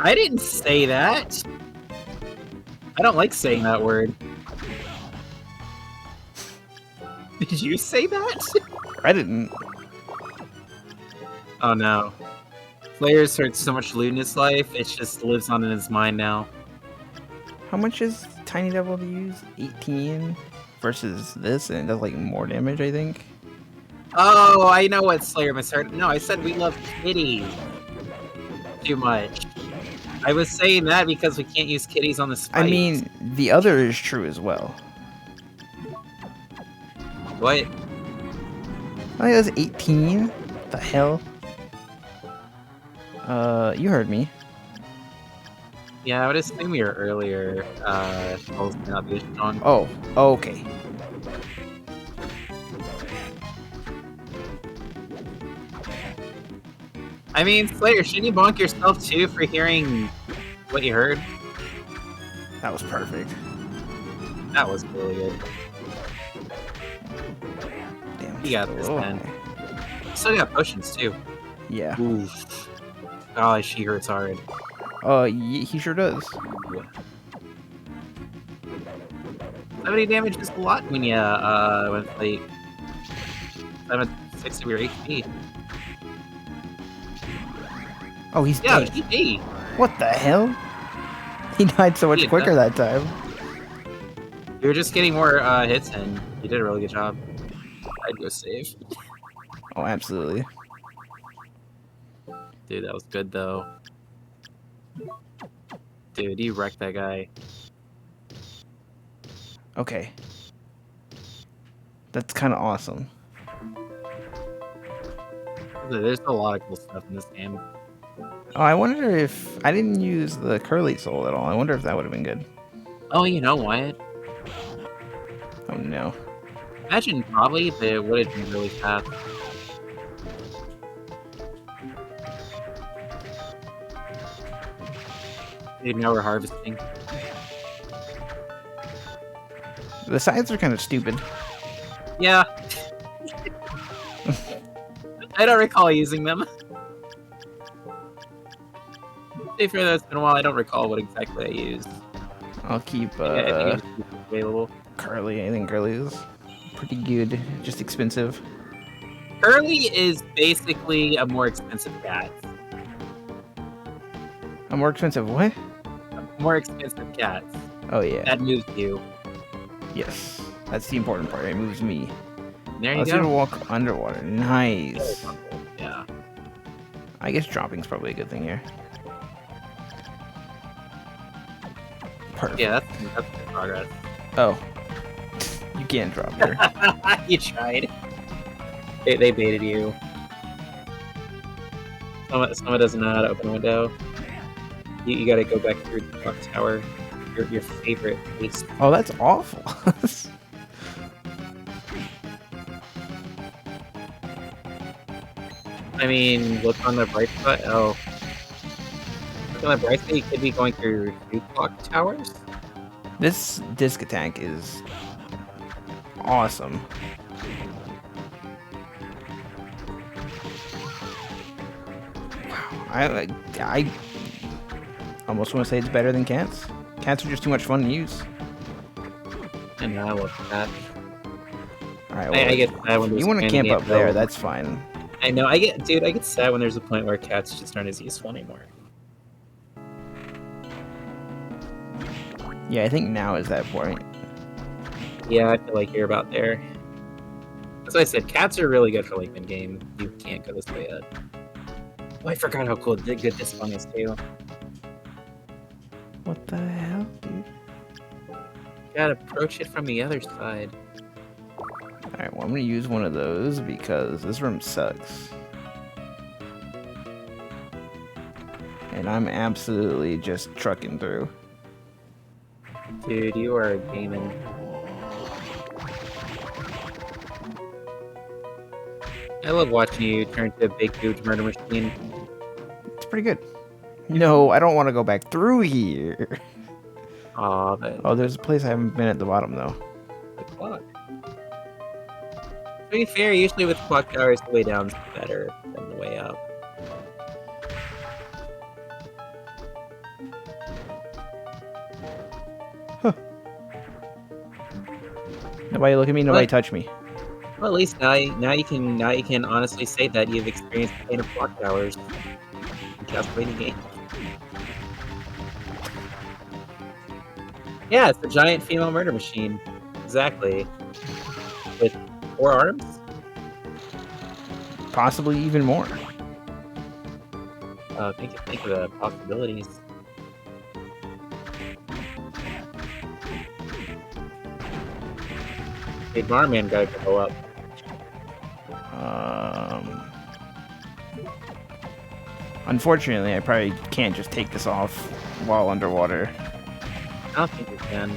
[SPEAKER 2] I didn't say that. I don't like saying that word. Did you say that?
[SPEAKER 1] I didn't.
[SPEAKER 2] Oh no. Player's heard so much loot in his life, it just lives on in his mind now.
[SPEAKER 1] How much is Tiny Devil to use? 18 versus this, and it does like more damage, I think.
[SPEAKER 2] Oh, I know what Slayer misheard. No, I said we love kitties too much. I was saying that because we can't use kitties on the spikes.
[SPEAKER 1] I mean, the other is true as well.
[SPEAKER 2] What?
[SPEAKER 1] I think that's 18. The hell? You heard me.
[SPEAKER 2] Yeah, I would assume your earlier calls may not be as strong.
[SPEAKER 1] Oh, okay.
[SPEAKER 2] I mean, Slayer, shouldn't you bonk yourself too for hearing what you heard?
[SPEAKER 1] That was perfect.
[SPEAKER 2] That was really good.
[SPEAKER 1] Damn.
[SPEAKER 2] You got this, man. You still got potions too.
[SPEAKER 1] Yeah.
[SPEAKER 2] Oof. Golly, she hurts hard.
[SPEAKER 1] He sure does.
[SPEAKER 2] 70 damage is a lot when you when like 7/6 of your HP.
[SPEAKER 1] Oh, he's
[SPEAKER 2] Yeah,
[SPEAKER 1] dead.
[SPEAKER 2] GG.
[SPEAKER 1] What the hell? He died so much quicker that time.
[SPEAKER 2] You were just getting more hits in. You did a really good job. I'd go save.
[SPEAKER 1] Oh, absolutely.
[SPEAKER 2] Dude, that was good though. Dude, you wrecked that guy.
[SPEAKER 1] Okay. That's kind of awesome.
[SPEAKER 2] There's a lot of cool stuff in this game.
[SPEAKER 1] Oh, I wonder if... I didn't use the Curly Soul at all. I wonder if that would have been good.
[SPEAKER 2] Oh, you know what?
[SPEAKER 1] Oh, no.
[SPEAKER 2] Imagine probably, but it would have been really fast. Dude, now we're harvesting.
[SPEAKER 1] The sides are kind of stupid.
[SPEAKER 2] Yeah. I don't recall using them. To be fair, that's been a while. I don't recall what exactly I used.
[SPEAKER 1] I'll keep
[SPEAKER 2] I think I just keep it available.
[SPEAKER 1] Curly. I think Curly is pretty good. Just expensive.
[SPEAKER 2] Curly is basically a more expensive cat.
[SPEAKER 1] A more expensive what?
[SPEAKER 2] More expensive cat.
[SPEAKER 1] Oh, yeah.
[SPEAKER 2] That moves you.
[SPEAKER 1] Yes. That's the important part. It moves me.
[SPEAKER 2] There you
[SPEAKER 1] Let's do to
[SPEAKER 2] go.
[SPEAKER 1] walk underwater. Nice.
[SPEAKER 2] Yeah.
[SPEAKER 1] I guess dropping's probably a good thing here. Perfect.
[SPEAKER 2] Yeah, that's good progress.
[SPEAKER 1] Oh. You can't drop here.
[SPEAKER 2] You tried. They baited you. Someone doesn't know how to open a window. You gotta go back through the clock tower. Your favorite place.
[SPEAKER 1] Oh, that's awful.
[SPEAKER 2] I mean, look on the bright side. Oh. Look on the bright side, you could be going through 2 clock towers.
[SPEAKER 1] This disc attack is awesome. Wow. I almost want to say it's better than cats. Cats are just too much fun to use.
[SPEAKER 2] And I love that.
[SPEAKER 1] Alright, well,
[SPEAKER 2] I get sad when
[SPEAKER 1] you want to camp up there, that's fine.
[SPEAKER 2] I know, I get sad when there's a point where cats just aren't as useful anymore.
[SPEAKER 1] Yeah, I think now is that point.
[SPEAKER 2] Yeah, I feel like you're about there. That's why I said cats are really good for like mid-game. You can't go this way yet. Oh, I forgot how cool good this one is too.
[SPEAKER 1] What the hell, dude?
[SPEAKER 2] You gotta approach it from the other side.
[SPEAKER 1] Alright, well, I'm gonna use one of those because this room sucks. And I'm absolutely just trucking through.
[SPEAKER 2] Dude, you are gaming. I love watching you turn to a big huge murder machine.
[SPEAKER 1] It's pretty good. No, I don't want to go back through here.
[SPEAKER 2] Aw, but
[SPEAKER 1] Oh, there's a place I haven't been at the bottom, though.
[SPEAKER 2] the clock. To be fair, usually with clock towers, the way down is better than the way up.
[SPEAKER 1] Nobody look at me. Nobody
[SPEAKER 2] What?
[SPEAKER 1] touch me.
[SPEAKER 2] Well, at least now you can honestly say that you've experienced the pain of clock towers in Castlevania game. Yeah, it's a giant female murder machine. Exactly. With 4 arms?
[SPEAKER 1] Possibly even more.
[SPEAKER 2] Think of the possibilities. Hey, Marman gotta go up.
[SPEAKER 1] Unfortunately, I probably can't just take this off while underwater.
[SPEAKER 2] I don't think you can.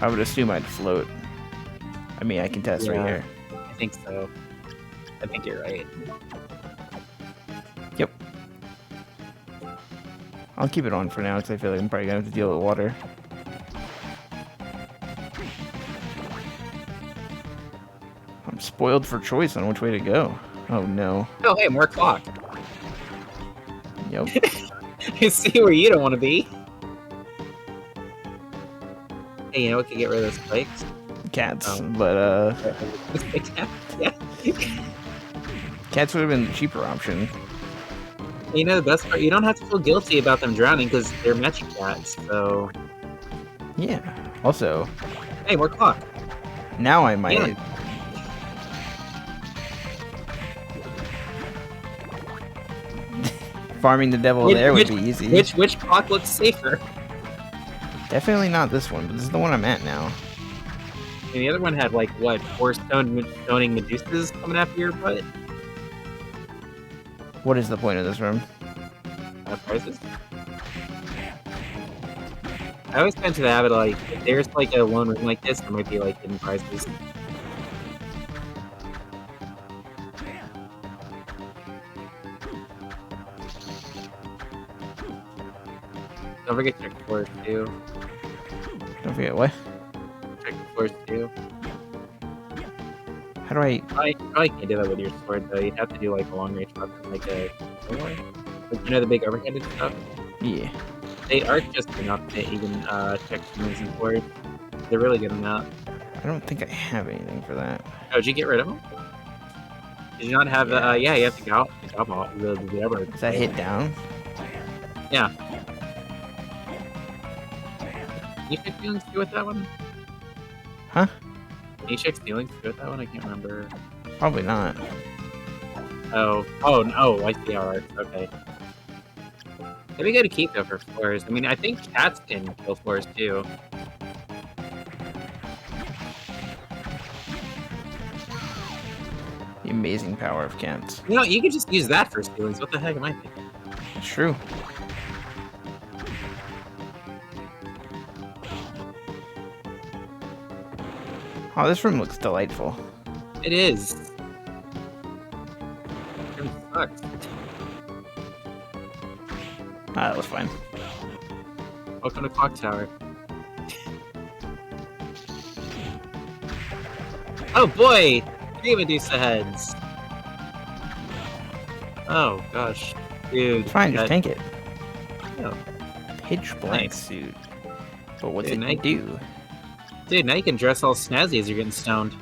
[SPEAKER 1] I would assume I'd float. I mean, I can test right here.
[SPEAKER 2] I think so. I think you're right.
[SPEAKER 1] Yep. I'll keep it on for now because I feel like I'm probably gonna have to deal with water. I'm spoiled for choice on which way to go. Oh no.
[SPEAKER 2] Oh, hey, more clock.
[SPEAKER 1] Yep.
[SPEAKER 2] You see where you don't want to be. Hey, you know what could get rid of those spikes?
[SPEAKER 1] Cats, but
[SPEAKER 2] Yeah.
[SPEAKER 1] cats would have been the cheaper option.
[SPEAKER 2] You know the best part? You don't have to feel guilty about them drowning because they're magic cats. So,
[SPEAKER 1] Yeah. Also,
[SPEAKER 2] hey, more clock.
[SPEAKER 1] now I might.
[SPEAKER 2] Yeah.
[SPEAKER 1] Farming the devil there would be easy.
[SPEAKER 2] Which clock looks safer?
[SPEAKER 1] Definitely not this one, but this is the one I'm at now.
[SPEAKER 2] And the other one had like what 4 stoning Medusas coming after your butt.
[SPEAKER 1] What is the point of this room?
[SPEAKER 2] Prizes. I always tend to the habit of, like, if there's like a lone room like this, there might be like hidden prizes. Don't forget check the floors too.
[SPEAKER 1] Don't forget what?
[SPEAKER 2] Check the floors too.
[SPEAKER 1] How do I?
[SPEAKER 2] I probably can't do that with your sword though. You'd have to do like a long range weapon, like a like, you know, the big overhanded stuff.
[SPEAKER 1] Yeah.
[SPEAKER 2] They are just enough to even check moves and floors. They're really good on that.
[SPEAKER 1] I don't think I have anything for that.
[SPEAKER 2] Oh, did you get rid of them? Did you not have the? Yeah, you have to go out the whatever.
[SPEAKER 1] Does that hit down?
[SPEAKER 2] Yeah. Can you check ceilings too with that one?
[SPEAKER 1] Huh?
[SPEAKER 2] Can you check ceilings too with that one? I can't remember.
[SPEAKER 1] Probably not.
[SPEAKER 2] Oh, I see. Alright, okay. It'd be good to keep though for floors. I mean, I think cats can kill floors too.
[SPEAKER 1] The amazing power of cats.
[SPEAKER 2] You know, you could just use that for ceilings. What the heck am I thinking?
[SPEAKER 1] It's true. Oh, this room looks delightful.
[SPEAKER 2] It is. It sucks.
[SPEAKER 1] Ah, that was fine.
[SPEAKER 2] Welcome to Clock Tower. Oh boy! 3 Medusa heads! Oh gosh. Dude.
[SPEAKER 1] It's fine, just tank it.
[SPEAKER 2] Oh.
[SPEAKER 1] Pitch black
[SPEAKER 2] Nice.
[SPEAKER 1] suit. But what's
[SPEAKER 2] Dude,
[SPEAKER 1] it do?
[SPEAKER 2] Dude, now you can dress all snazzy as you're getting stoned.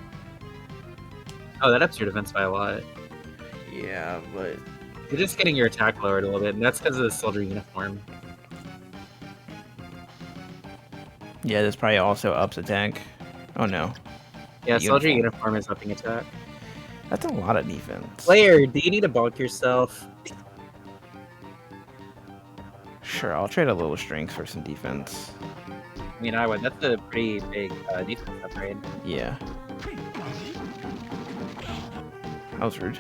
[SPEAKER 2] Oh, that ups your defense by a lot.
[SPEAKER 1] Yeah, but
[SPEAKER 2] You're just getting your attack lowered a little bit, and that's because of the soldier uniform.
[SPEAKER 1] yeah, this probably also ups attack. Oh no.
[SPEAKER 2] Yeah, soldier
[SPEAKER 1] Uniform.
[SPEAKER 2] uniform is upping attack.
[SPEAKER 1] That's a lot of defense.
[SPEAKER 2] Player, do you need to bulk yourself?
[SPEAKER 1] Sure, I'll trade a little strength for some defense.
[SPEAKER 2] I mean, I would. That's a pretty big defense upgrade.
[SPEAKER 1] Yeah. That was rude.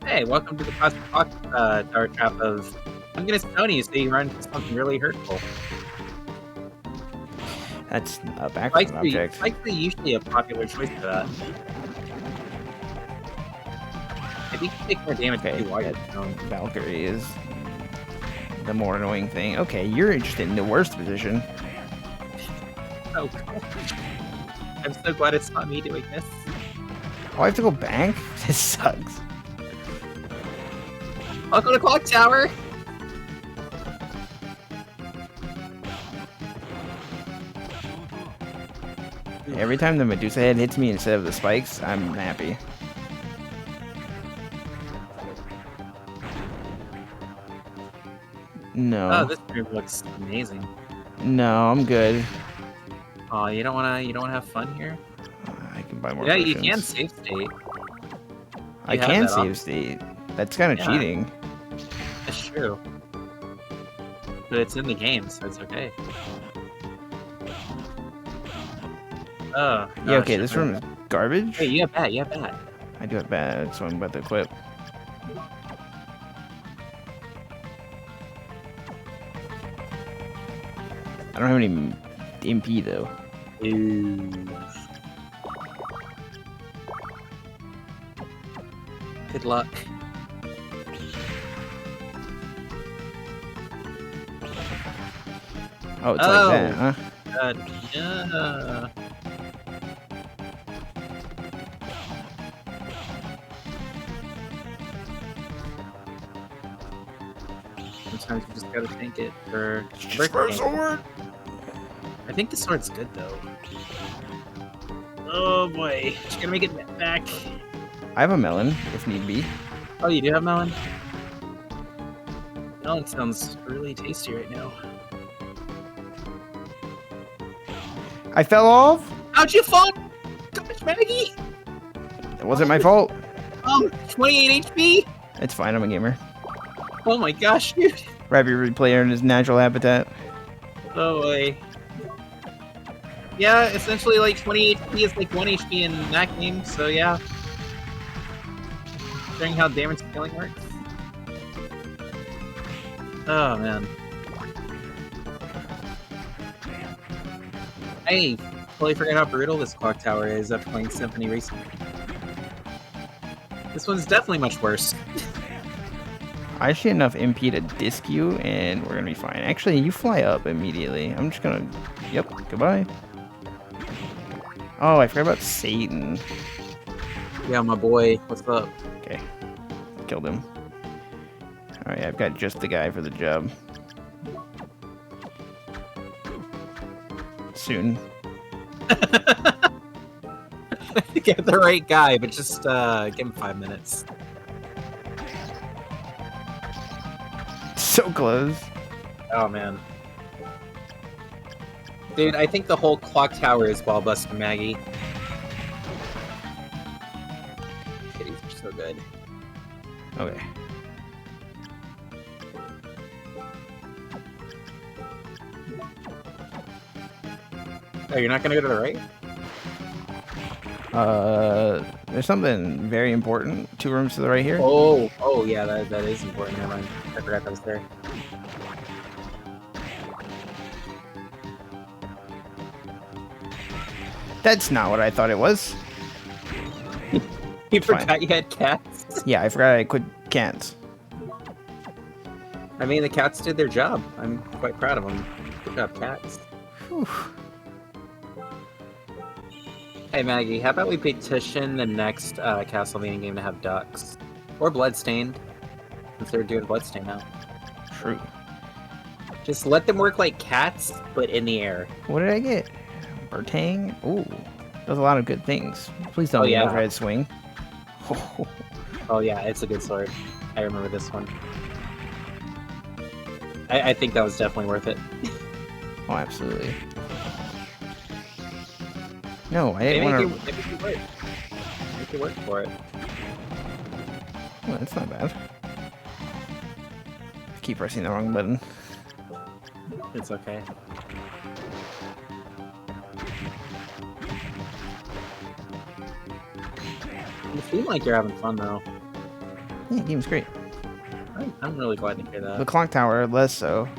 [SPEAKER 2] Hey, welcome to the Cosmic Clock Tower trap of I'm gonna stone you so you run into something really hurtful.
[SPEAKER 1] That's a background object.
[SPEAKER 2] Spikes are usually a popular choice for that. If you can take more damage
[SPEAKER 1] Okay,
[SPEAKER 2] too while you're
[SPEAKER 1] that
[SPEAKER 2] stoned.
[SPEAKER 1] Valkyrie is the more annoying thing. Okay, you're interested in the worst position.
[SPEAKER 2] Oh, gosh. I'm so glad it's not me doing this.
[SPEAKER 1] Oh, I have to go back? This sucks.
[SPEAKER 2] Welcome to Clock Tower!
[SPEAKER 1] Every time the Medusa head hits me instead of the spikes, I'm happy. No.
[SPEAKER 2] Oh, this room looks amazing.
[SPEAKER 1] No, I'm good.
[SPEAKER 2] Oh, you don't wanna have fun here?
[SPEAKER 1] I can buy more
[SPEAKER 2] Yeah,
[SPEAKER 1] potions.
[SPEAKER 2] you can save state.
[SPEAKER 1] I
[SPEAKER 2] You have
[SPEAKER 1] can
[SPEAKER 2] that
[SPEAKER 1] save
[SPEAKER 2] option.
[SPEAKER 1] state. That's kind of
[SPEAKER 2] Yeah.
[SPEAKER 1] cheating.
[SPEAKER 2] That's true. But it's in the game, so it's okay. Oh,
[SPEAKER 1] Yeah, okay,
[SPEAKER 2] gosh,
[SPEAKER 1] this room is garbage.
[SPEAKER 2] Hey, you have that, you have that.
[SPEAKER 1] I do have bad, so I'm about to equip. I don't have any MP though.
[SPEAKER 2] Ooh. Good luck.
[SPEAKER 1] Oh, it's like that, huh?
[SPEAKER 2] Yeah. Sometimes you just gotta tank it for
[SPEAKER 1] Just for a sword.
[SPEAKER 2] I think the sword's good though. Oh boy, just gonna make it back.
[SPEAKER 1] I have a melon, if need be.
[SPEAKER 2] Oh, you do have melon? Melon sounds really tasty right now.
[SPEAKER 1] I fell off.
[SPEAKER 2] How'd you fall? Gosh, Maggie!
[SPEAKER 1] It wasn't my fault.
[SPEAKER 2] 28 HP?
[SPEAKER 1] It's fine, I'm a gamer.
[SPEAKER 2] Oh my gosh, dude.
[SPEAKER 1] Rabbit replayer in his natural habitat.
[SPEAKER 2] Oh boy. Yeah, essentially like 20 HP is like 1 HP in that game, so yeah. Showing how damage scaling works. Oh man. Hey, totally forgot how brutal this clock tower is after playing Symphony recently. This one's definitely much worse.
[SPEAKER 1] I actually enough MP to disc you, and we're gonna be fine. Actually, you fly up immediately. I'm just gonna... Yep, goodbye. Oh, I forgot about Satan.
[SPEAKER 2] Yeah, my boy. What's up?
[SPEAKER 1] Okay. Killed him. Alright, I've got just the guy for the job. Soon.
[SPEAKER 2] Get the right guy, but just give him 5 minutes.
[SPEAKER 1] So close.
[SPEAKER 2] Oh man. Dude, I think the whole clock tower is ball busting Maggie. Kitties are so good.
[SPEAKER 1] Okay.
[SPEAKER 2] Oh, you're not gonna go to the right?
[SPEAKER 1] There's something very important. 2 rooms to the right here.
[SPEAKER 2] Oh yeah, that is important. Never mind. I forgot that was there.
[SPEAKER 1] That's not what I thought it was.
[SPEAKER 2] You
[SPEAKER 1] Fine.
[SPEAKER 2] forgot you had cats?
[SPEAKER 1] Yeah, I forgot I quit cats.
[SPEAKER 2] I mean, the cats did their job. I'm quite proud of them. Good job, cats.
[SPEAKER 1] Whew.
[SPEAKER 2] Hey Maggie, how about we petition the next Castlevania game to have ducks? Or Bloodstained, since they're doing Bloodstained now.
[SPEAKER 1] True.
[SPEAKER 2] Just let them work like cats, but in the air.
[SPEAKER 1] What did I get? Bertang? Ooh. Does a lot of good things. Please don't
[SPEAKER 2] Oh,
[SPEAKER 1] be
[SPEAKER 2] yeah.
[SPEAKER 1] overhead swing.
[SPEAKER 2] Oh yeah, it's a good sword. I remember this one. I think that was definitely worth it.
[SPEAKER 1] Oh, absolutely. No, I
[SPEAKER 2] Maybe
[SPEAKER 1] didn't want
[SPEAKER 2] it could work. Make it work for it.
[SPEAKER 1] Well, that's not bad. I keep pressing the wrong button.
[SPEAKER 2] It's okay. You seem like you're having fun though.
[SPEAKER 1] Yeah, game's great.
[SPEAKER 2] I'm really glad to hear
[SPEAKER 1] The
[SPEAKER 2] that.
[SPEAKER 1] clock tower, less so.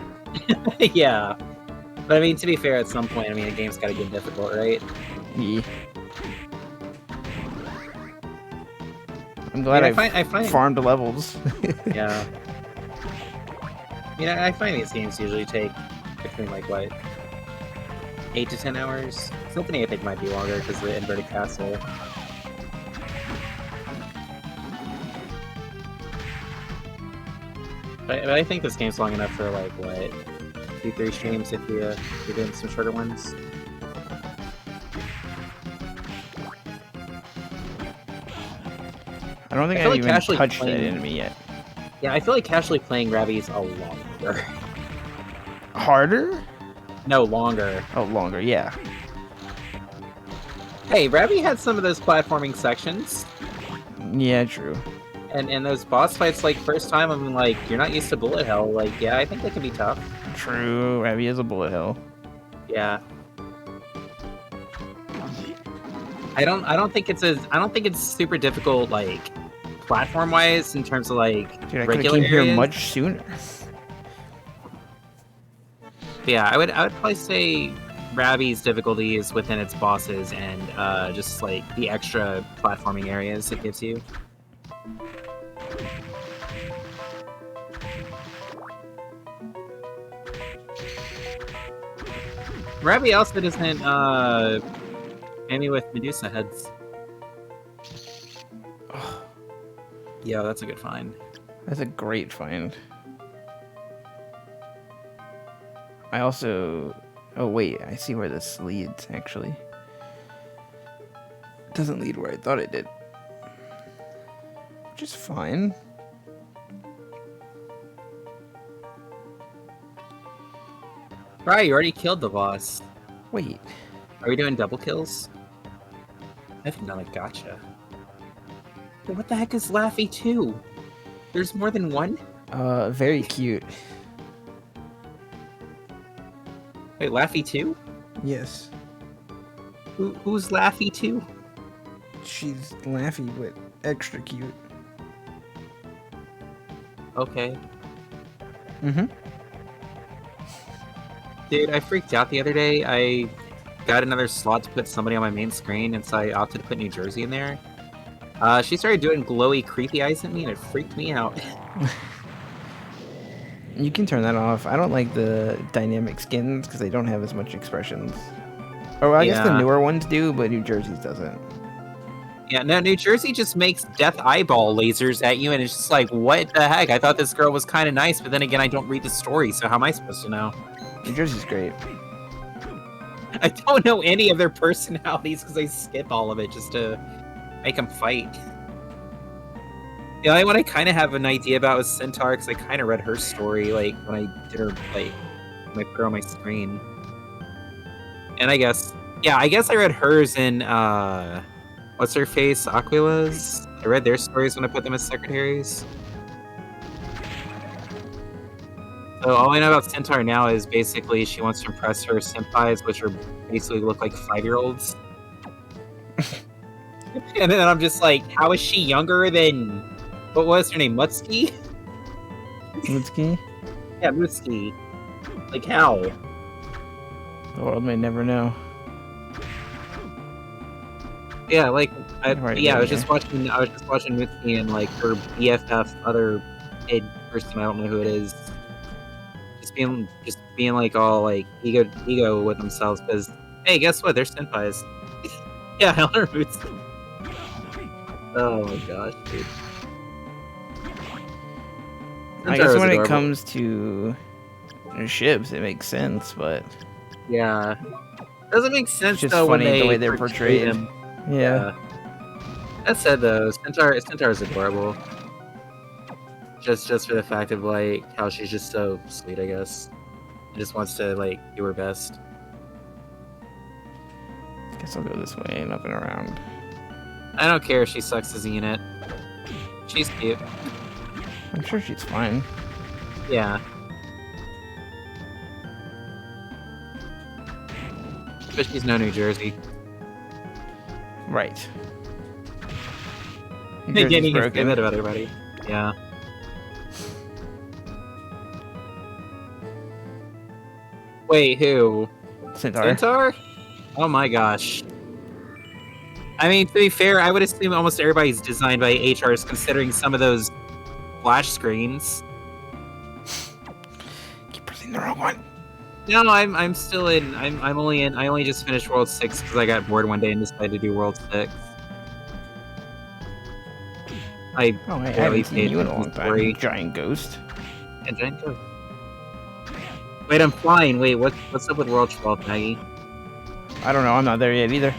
[SPEAKER 2] Yeah. But I mean, to be fair, at some point, I mean, the game's gotta get difficult, right?
[SPEAKER 1] Yeah. I'm glad
[SPEAKER 2] I
[SPEAKER 1] I
[SPEAKER 2] find
[SPEAKER 1] farmed levels.
[SPEAKER 2] yeah. I find these games usually take between like what, 8 to 10 hours. Symphony I think might be longer because of the inverted castle. But I think this game's long enough for like what, 2-3 streams if you're doing some shorter ones.
[SPEAKER 1] I don't think
[SPEAKER 2] I feel
[SPEAKER 1] I've
[SPEAKER 2] like
[SPEAKER 1] even
[SPEAKER 2] casually
[SPEAKER 1] touched that
[SPEAKER 2] playing-
[SPEAKER 1] enemy yet.
[SPEAKER 2] Yeah, I feel like casually playing Ravi's a lot longer.
[SPEAKER 1] Harder?
[SPEAKER 2] No, longer.
[SPEAKER 1] Oh, longer, yeah.
[SPEAKER 2] Hey, Ravi had some of those platforming sections.
[SPEAKER 1] Yeah, true.
[SPEAKER 2] And those boss fights, like, first time, I'm like, you're not used to bullet hell. Like, yeah, I think they can be tough.
[SPEAKER 1] True, Abby is a bullet hell.
[SPEAKER 2] Yeah. I don't think it's super difficult, like, platform-wise, in terms of, like,
[SPEAKER 1] Dude, I could have
[SPEAKER 2] regular
[SPEAKER 1] came here
[SPEAKER 2] areas.
[SPEAKER 1] much sooner.
[SPEAKER 2] But yeah, I would probably say Ravi's difficulty is within its bosses and just, like, the extra platforming areas it gives you. Ravi also doesn't enemy with Medusa heads. Yeah, that's a good find.
[SPEAKER 1] That's a great find. I also... Oh, wait. I see where this leads, actually. It doesn't lead where I thought it did. Which is fine.
[SPEAKER 2] Right, you already killed the boss.
[SPEAKER 1] Wait.
[SPEAKER 2] Are we doing double kills? I think not a gotcha. But what the heck is Laffy 2? There's more than one?
[SPEAKER 1] Very cute.
[SPEAKER 2] Wait, Laffy 2?
[SPEAKER 1] Yes.
[SPEAKER 2] Who's Laffy 2?
[SPEAKER 1] She's Laffy, but extra cute.
[SPEAKER 2] Okay.
[SPEAKER 1] Mm-hmm.
[SPEAKER 2] Dude, I freaked out the other day. I got another slot to put somebody on my main screen, and so I opted to put New Jersey in there. She started doing glowy, creepy eyes at me, and it freaked me out.
[SPEAKER 1] You can turn that off. I don't like the dynamic skins because they don't have as much expressions. Or I guess the
[SPEAKER 2] Yeah.
[SPEAKER 1] newer ones do, but New Jersey's doesn't.
[SPEAKER 2] Yeah, no, New Jersey just makes death eyeball lasers at you, and it's just like, what the heck? I thought this girl was kind of nice, but then again, I don't read the story, so how am I supposed to know?
[SPEAKER 1] New Jersey's great.
[SPEAKER 2] I don't know any of their personalities because I skip all of it just to make them fight. The only one I kind of have an idea about was Centaur, because I kind of read her story, like, when I did her, like, when I put her on my screen. And I guess I read hers in, what's her face, Aquila's? I read their stories when I put them as secretaries. So all I know about Centaur now is basically she wants to impress her senpais, which are basically look like 5-year-olds. And then I'm just like, how is she younger than, what was her name, Mutski?
[SPEAKER 1] Mitsuki?
[SPEAKER 2] Yeah, Mutski. Like, how?
[SPEAKER 1] The world may never know.
[SPEAKER 2] Yeah, like, I was
[SPEAKER 1] here.
[SPEAKER 2] just watching Mutski and, like, her BFF, other kid person, I don't know who it is, just being like all like ego with themselves because hey, guess what? They're senpais. Yeah, Elder Boots. Oh my gosh, dude.
[SPEAKER 1] I guess when it comes to ships, it makes sense, but
[SPEAKER 2] yeah, doesn't make sense
[SPEAKER 1] it's just
[SPEAKER 2] though
[SPEAKER 1] funny
[SPEAKER 2] when
[SPEAKER 1] the way they're
[SPEAKER 2] portray
[SPEAKER 1] portrayed.
[SPEAKER 2] them.
[SPEAKER 1] Yeah.
[SPEAKER 2] That said, though, Centaur is adorable. Just for the fact of like how she's just so sweet, I guess. She just wants to like do her best.
[SPEAKER 1] Guess I'll go this way and up and around.
[SPEAKER 2] I don't care if she sucks as a unit. She's cute.
[SPEAKER 1] I'm sure she's fine.
[SPEAKER 2] Yeah. But she's no New Jersey.
[SPEAKER 1] Right.
[SPEAKER 2] Again,
[SPEAKER 1] Jersey's
[SPEAKER 2] you can say
[SPEAKER 1] broken.
[SPEAKER 2] that about everybody. Yeah. Wait, who?
[SPEAKER 1] Centaur.
[SPEAKER 2] Centaur? Oh my gosh. I mean, to be fair, I would assume almost everybody's designed by HRs, considering some of those flash screens.
[SPEAKER 1] Keep pressing the wrong one.
[SPEAKER 2] No, I'm still in. I'm only in. I only just finished World 6 because I got bored one day and decided to do World 6. I
[SPEAKER 1] haven't seen you in a long time. You giant ghost.
[SPEAKER 2] A giant ghost. Wait, I'm flying. Wait, what's up with World 12, Maggie?
[SPEAKER 1] I don't know. I'm not there yet either.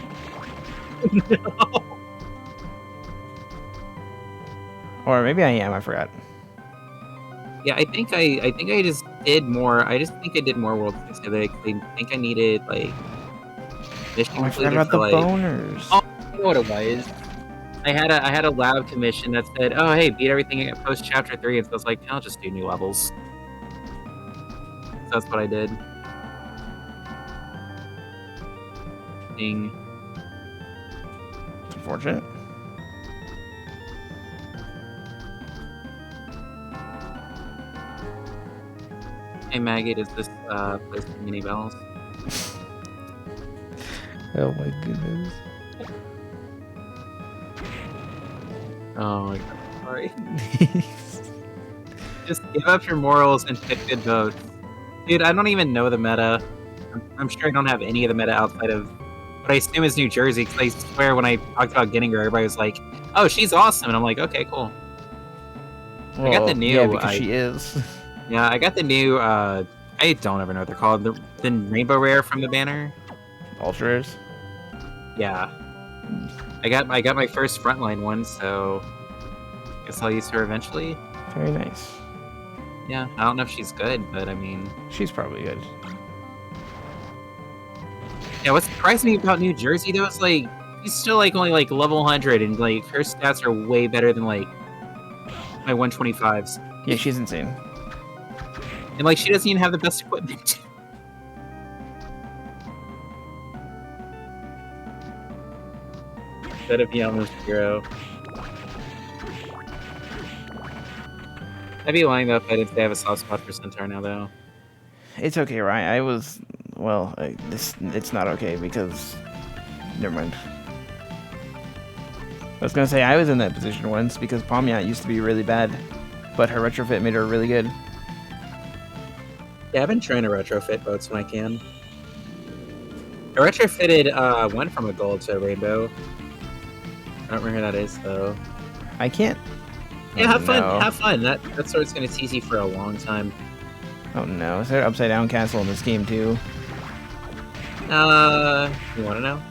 [SPEAKER 2] No.
[SPEAKER 1] Or maybe I am. I forgot.
[SPEAKER 2] Yeah, I think I just did more. I just think I did more world things today. I think I needed like mission
[SPEAKER 1] Oh, I forgot
[SPEAKER 2] completed
[SPEAKER 1] about
[SPEAKER 2] for
[SPEAKER 1] the
[SPEAKER 2] like.
[SPEAKER 1] boners.
[SPEAKER 2] Oh, I know what it was. I had a lab commission that said, "Oh, hey, beat everything at post chapter 3." And so I was like, "I'll just do new levels." So that's what I did. Ding.
[SPEAKER 1] It's unfortunate.
[SPEAKER 2] Hey Maggie, does this play some mini bells?
[SPEAKER 1] Oh my goodness.
[SPEAKER 2] Oh my god, sorry. Just give up your morals and pick good votes. Dude, I don't even know the meta. I'm sure I don't have any of the meta outside of what I assume is New Jersey, because I swear when I talked about getting her, everybody was like, "Oh, she's awesome," and I'm like, "Okay, cool." I got the
[SPEAKER 1] Well, yeah,
[SPEAKER 2] new.
[SPEAKER 1] because she is.
[SPEAKER 2] Yeah, I got the new. I don't ever know what they're called. The rainbow rare from the banner.
[SPEAKER 1] Ultras.
[SPEAKER 2] Yeah, I got my first frontline one, so guess I'll use her eventually.
[SPEAKER 1] Very nice.
[SPEAKER 2] Yeah, I don't know if she's good, but I mean,
[SPEAKER 1] She's probably good.
[SPEAKER 2] yeah. What surprised me about New Jersey though is like she's still like only like level 100, and like her stats are way better than like my 125s.
[SPEAKER 1] Yeah, she's insane.
[SPEAKER 2] And like she doesn't even have the best equipment. Instead of almost 0. I'd be lying though if I didn't say I have a soft spot for Centaur now though.
[SPEAKER 1] It's okay, right? I was, well, it's not okay because, never mind. I was gonna say I was in that position once because Pomyat used to be really bad, but her retrofit made her really good.
[SPEAKER 2] Yeah, I've been trying to retrofit boats when I can. I retrofitted one from a gold to a rainbow. I don't remember who that is though.
[SPEAKER 1] I can't.
[SPEAKER 2] Yeah,
[SPEAKER 1] Oh,
[SPEAKER 2] have fun.
[SPEAKER 1] no.
[SPEAKER 2] Have fun. That sword's gonna tease you for a long time.
[SPEAKER 1] Oh no, is there an upside down castle in this game too?
[SPEAKER 2] You wanna know?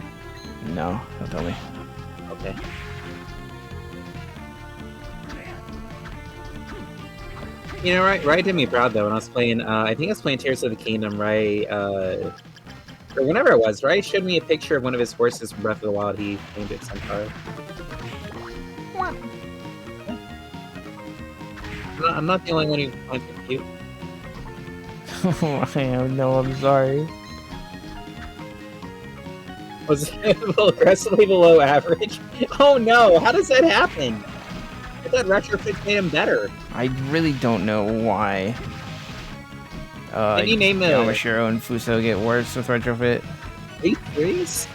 [SPEAKER 1] No, don't tell me.
[SPEAKER 2] Okay. You know, right did me proud though when I was playing. I think I was playing Tears of the Kingdom. Right, or whenever it was. Right, showed me a picture of one of his horses from Breath of the Wild. He named it Centaur. I'm not the only one who finds it cute.
[SPEAKER 1] I am, no, I'm sorry.
[SPEAKER 2] Was it aggressively below average? Oh no! How does that happen? I thought retrofit made him better.
[SPEAKER 1] I really don't know why.
[SPEAKER 2] Can you name the
[SPEAKER 1] Yamashiro and Fuso get worse with retrofit?
[SPEAKER 2] Are you serious?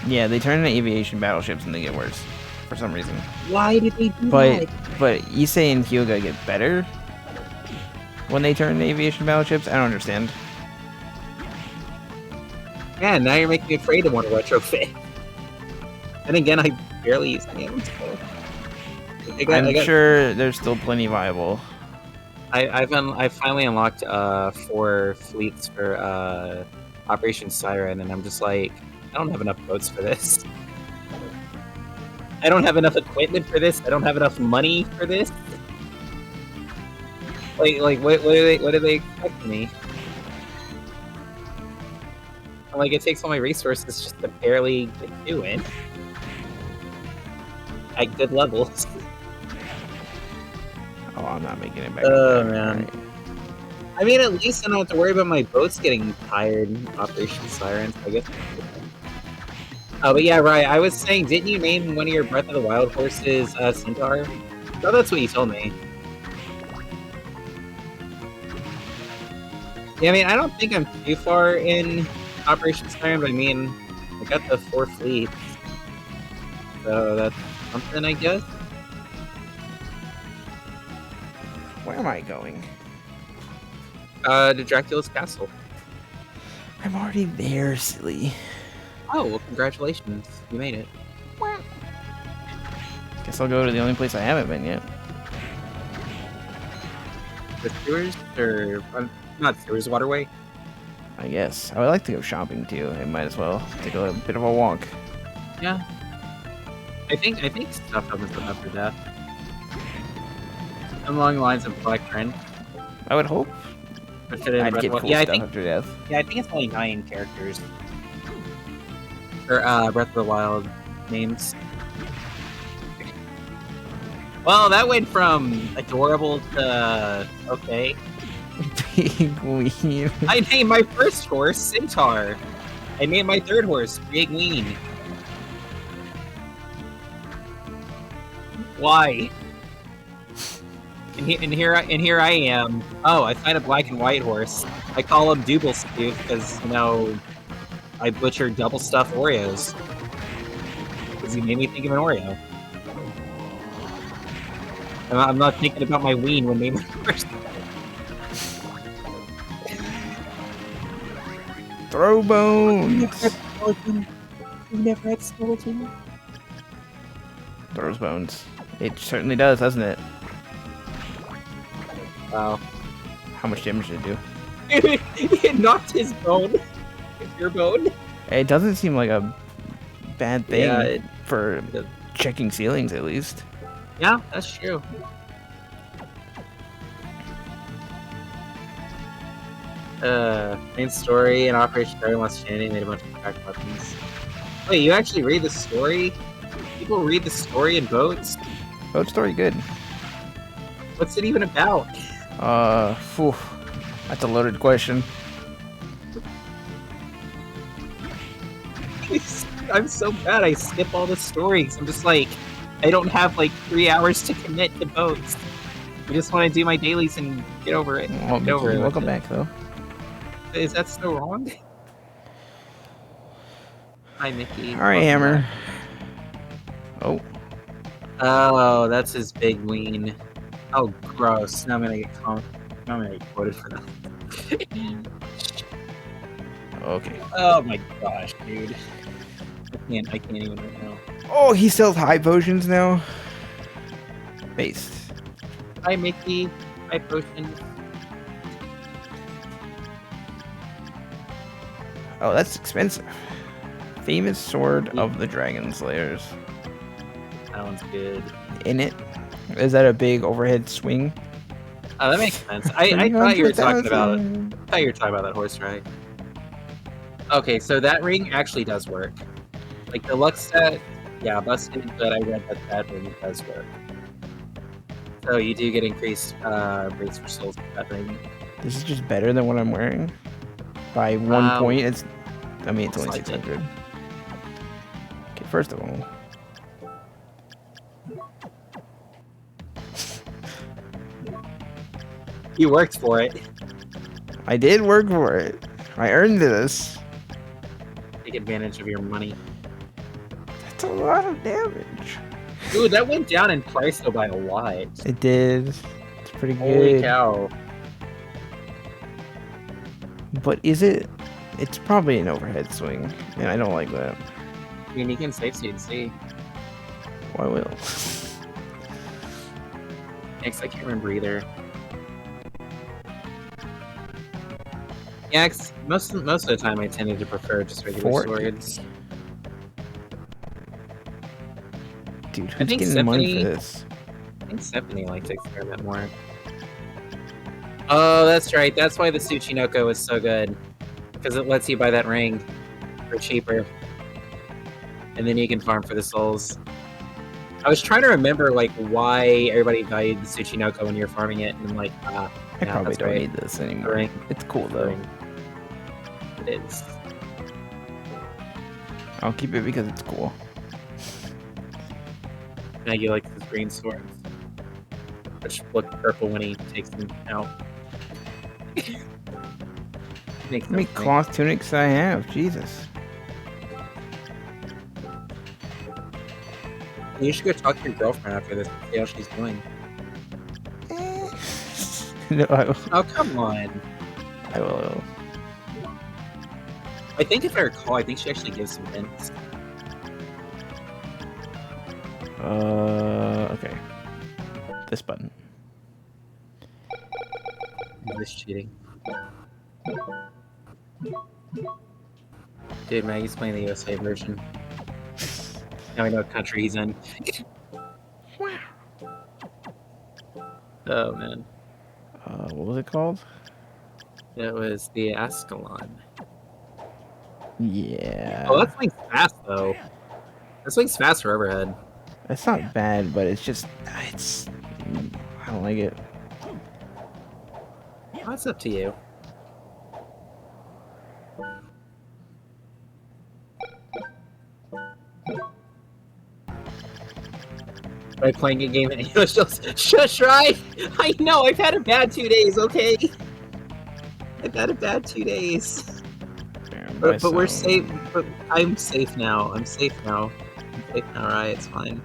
[SPEAKER 1] Yeah, they turn into aviation battleships and they get worse for some reason.
[SPEAKER 2] Why did they do that?
[SPEAKER 1] But Issei and Hyuga get better when they turn into aviation battleships. I don't understand.
[SPEAKER 2] Yeah, now you're making me afraid to want to retrofit. And again, I barely use any of them. So.
[SPEAKER 1] I'm sure there's still plenty viable.
[SPEAKER 2] I've finally unlocked 4 fleets for Operation Siren, and I'm just like, I don't have enough boats for this. I don't have enough equipment for this. I don't have enough money for this. Like what do they expect from me? Like, it takes all my resources just to barely get to it. At good levels.
[SPEAKER 1] Oh, I'm not making it back.
[SPEAKER 2] Oh, man. Right. I mean, at least I don't have to worry about my boats getting tired in Operation Sirens, I guess. Oh, but yeah, right. I was saying, didn't you name one of your Breath of the Wild horses Centaur? Oh, that's what you told me. Yeah, I mean, I don't think I'm too far in Operation Siren, but I mean, I got the 4 fleets. So that's something, I guess.
[SPEAKER 1] Where am I going?
[SPEAKER 2] To Dracula's castle.
[SPEAKER 1] I'm already there, silly.
[SPEAKER 2] Oh, well, congratulations. You made it.
[SPEAKER 1] Guess I'll go to the only place I haven't been yet.
[SPEAKER 2] The sewers? Or, not sewers, waterway?
[SPEAKER 1] I guess. I would like to go shopping too. I might as well take a bit of a walk.
[SPEAKER 2] Yeah. I think stuff opens up after that. Along the lines of Black Trend.
[SPEAKER 1] I would hope. I'd get cool
[SPEAKER 2] Yeah,
[SPEAKER 1] stuff after death.
[SPEAKER 2] yeah, I think it's only 9 characters. Or Breath of the Wild names. Well, that went from adorable to okay.
[SPEAKER 1] Big Ween.
[SPEAKER 2] I named my first horse Centaur. I named my third horse Big Ween. Why? And here I am. Oh, I find a black and white horse. I call him Double Steve because I butchered double stuffed Oreos. Because he made me think of an Oreo. And I'm not thinking about my ween when naming my horse.
[SPEAKER 1] Throw bones.
[SPEAKER 2] You never had skeleton.
[SPEAKER 1] Throws bones. It certainly does, doesn't it?
[SPEAKER 2] Wow.
[SPEAKER 1] How much damage did it do?
[SPEAKER 2] It knocked his bone. Your bone.
[SPEAKER 1] It doesn't seem like a bad thing
[SPEAKER 2] Yeah,
[SPEAKER 1] for checking ceilings, at least.
[SPEAKER 2] Yeah, that's true. Main story and Operation Dragon Lost Channing made a bunch of cracked weapons. Wait, you actually read the story? People read the story in boats?
[SPEAKER 1] Boat story, good.
[SPEAKER 2] What's it even about?
[SPEAKER 1] Phew. That's a loaded question.
[SPEAKER 2] I'm so bad. I skip all the stories. I'm just like, I don't have like 3 hours to commit to boats. I just want to do my dailies and get over it.
[SPEAKER 1] Well,
[SPEAKER 2] Get over it.
[SPEAKER 1] welcome back, though.
[SPEAKER 2] Is that so wrong? Hi, Mickey.
[SPEAKER 1] All right, Hammer. Oh.
[SPEAKER 2] Oh, that's his big ween. Oh, gross. Now I'm gonna get quoted for that.
[SPEAKER 1] Okay.
[SPEAKER 2] Oh my gosh, dude. I can't even right now.
[SPEAKER 1] Oh, he sells high potions now. Based.
[SPEAKER 2] Hi, Mickey. Hi, potions.
[SPEAKER 1] Oh, that's expensive. Famous Sword of the Dragon Slayers.
[SPEAKER 2] That one's good.
[SPEAKER 1] In it. Is that a big overhead swing?
[SPEAKER 2] Oh, that makes sense. I thought you were talking about.
[SPEAKER 1] 300,000.
[SPEAKER 2] I thought you were talking about that horse ride. Okay, so that ring actually does work. Like the luck set, yeah, busted, but I read that ring does work. So you do get increased rates for souls with that ring.
[SPEAKER 1] This is just better than what I'm wearing. By 1 point, it's only
[SPEAKER 2] looks like it.
[SPEAKER 1] 600. Okay, first of all.
[SPEAKER 2] You worked for it.
[SPEAKER 1] I did work for it. I earned this.
[SPEAKER 2] Take advantage of your money.
[SPEAKER 1] That's a lot of damage.
[SPEAKER 2] Ooh, that went down in price though by a lot.
[SPEAKER 1] It did. It's pretty
[SPEAKER 2] Holy
[SPEAKER 1] good.
[SPEAKER 2] cow.
[SPEAKER 1] But is it? It's probably an overhead swing, and I don't like that.
[SPEAKER 2] I mean, you can save CNC.
[SPEAKER 1] Well, I will.
[SPEAKER 2] Thanks, I can't remember either. Yeah, 'cause most of the time I tended to prefer just regular
[SPEAKER 1] 40.
[SPEAKER 2] swords.
[SPEAKER 1] Dude,
[SPEAKER 2] I
[SPEAKER 1] who's
[SPEAKER 2] think
[SPEAKER 1] getting the money
[SPEAKER 2] Stephanie-
[SPEAKER 1] for this?
[SPEAKER 2] I think Stephanie likes to experiment more. Oh, that's right. That's why the Tsuchinoko is so good. Because it lets you buy that ring for cheaper. And then you can farm for the souls. I was trying to remember like why everybody valued the Tsuchinoko when you're farming it, and I'm like,
[SPEAKER 1] I
[SPEAKER 2] yeah,
[SPEAKER 1] probably
[SPEAKER 2] that's
[SPEAKER 1] don't
[SPEAKER 2] right.
[SPEAKER 1] need this
[SPEAKER 2] The
[SPEAKER 1] anymore.
[SPEAKER 2] ring.
[SPEAKER 1] It's cool
[SPEAKER 2] The
[SPEAKER 1] though.
[SPEAKER 2] ring. It is.
[SPEAKER 1] I'll keep it because it's cool.
[SPEAKER 2] Maggie likes his green swords, which look purple when he takes them out. Makes
[SPEAKER 1] How many
[SPEAKER 2] sense to me.
[SPEAKER 1] cloth tunics do I have? Jesus.
[SPEAKER 2] You should go talk to your girlfriend after this and see how she's doing.
[SPEAKER 1] No, I will.
[SPEAKER 2] Oh, come on.
[SPEAKER 1] I will.
[SPEAKER 2] I think if I recall, I think she actually gives some hints.
[SPEAKER 1] Okay. This button.
[SPEAKER 2] This cheating. Dude, Maggie's playing the USA version. Now we know what country he's in. Oh man,
[SPEAKER 1] What was it called?
[SPEAKER 2] it was the Ascalon.
[SPEAKER 1] Yeah.
[SPEAKER 2] Oh, that swing's fast though. That swing's fast for overhead.
[SPEAKER 1] It's not bad, but it's just, I don't like it.
[SPEAKER 2] That's up to you. By playing a game in English, just shush, right? I know, I've had a bad 2 days, okay? I've had a bad 2 days. But we're safe. But I'm safe now. I'm safe now. Right? It's fine.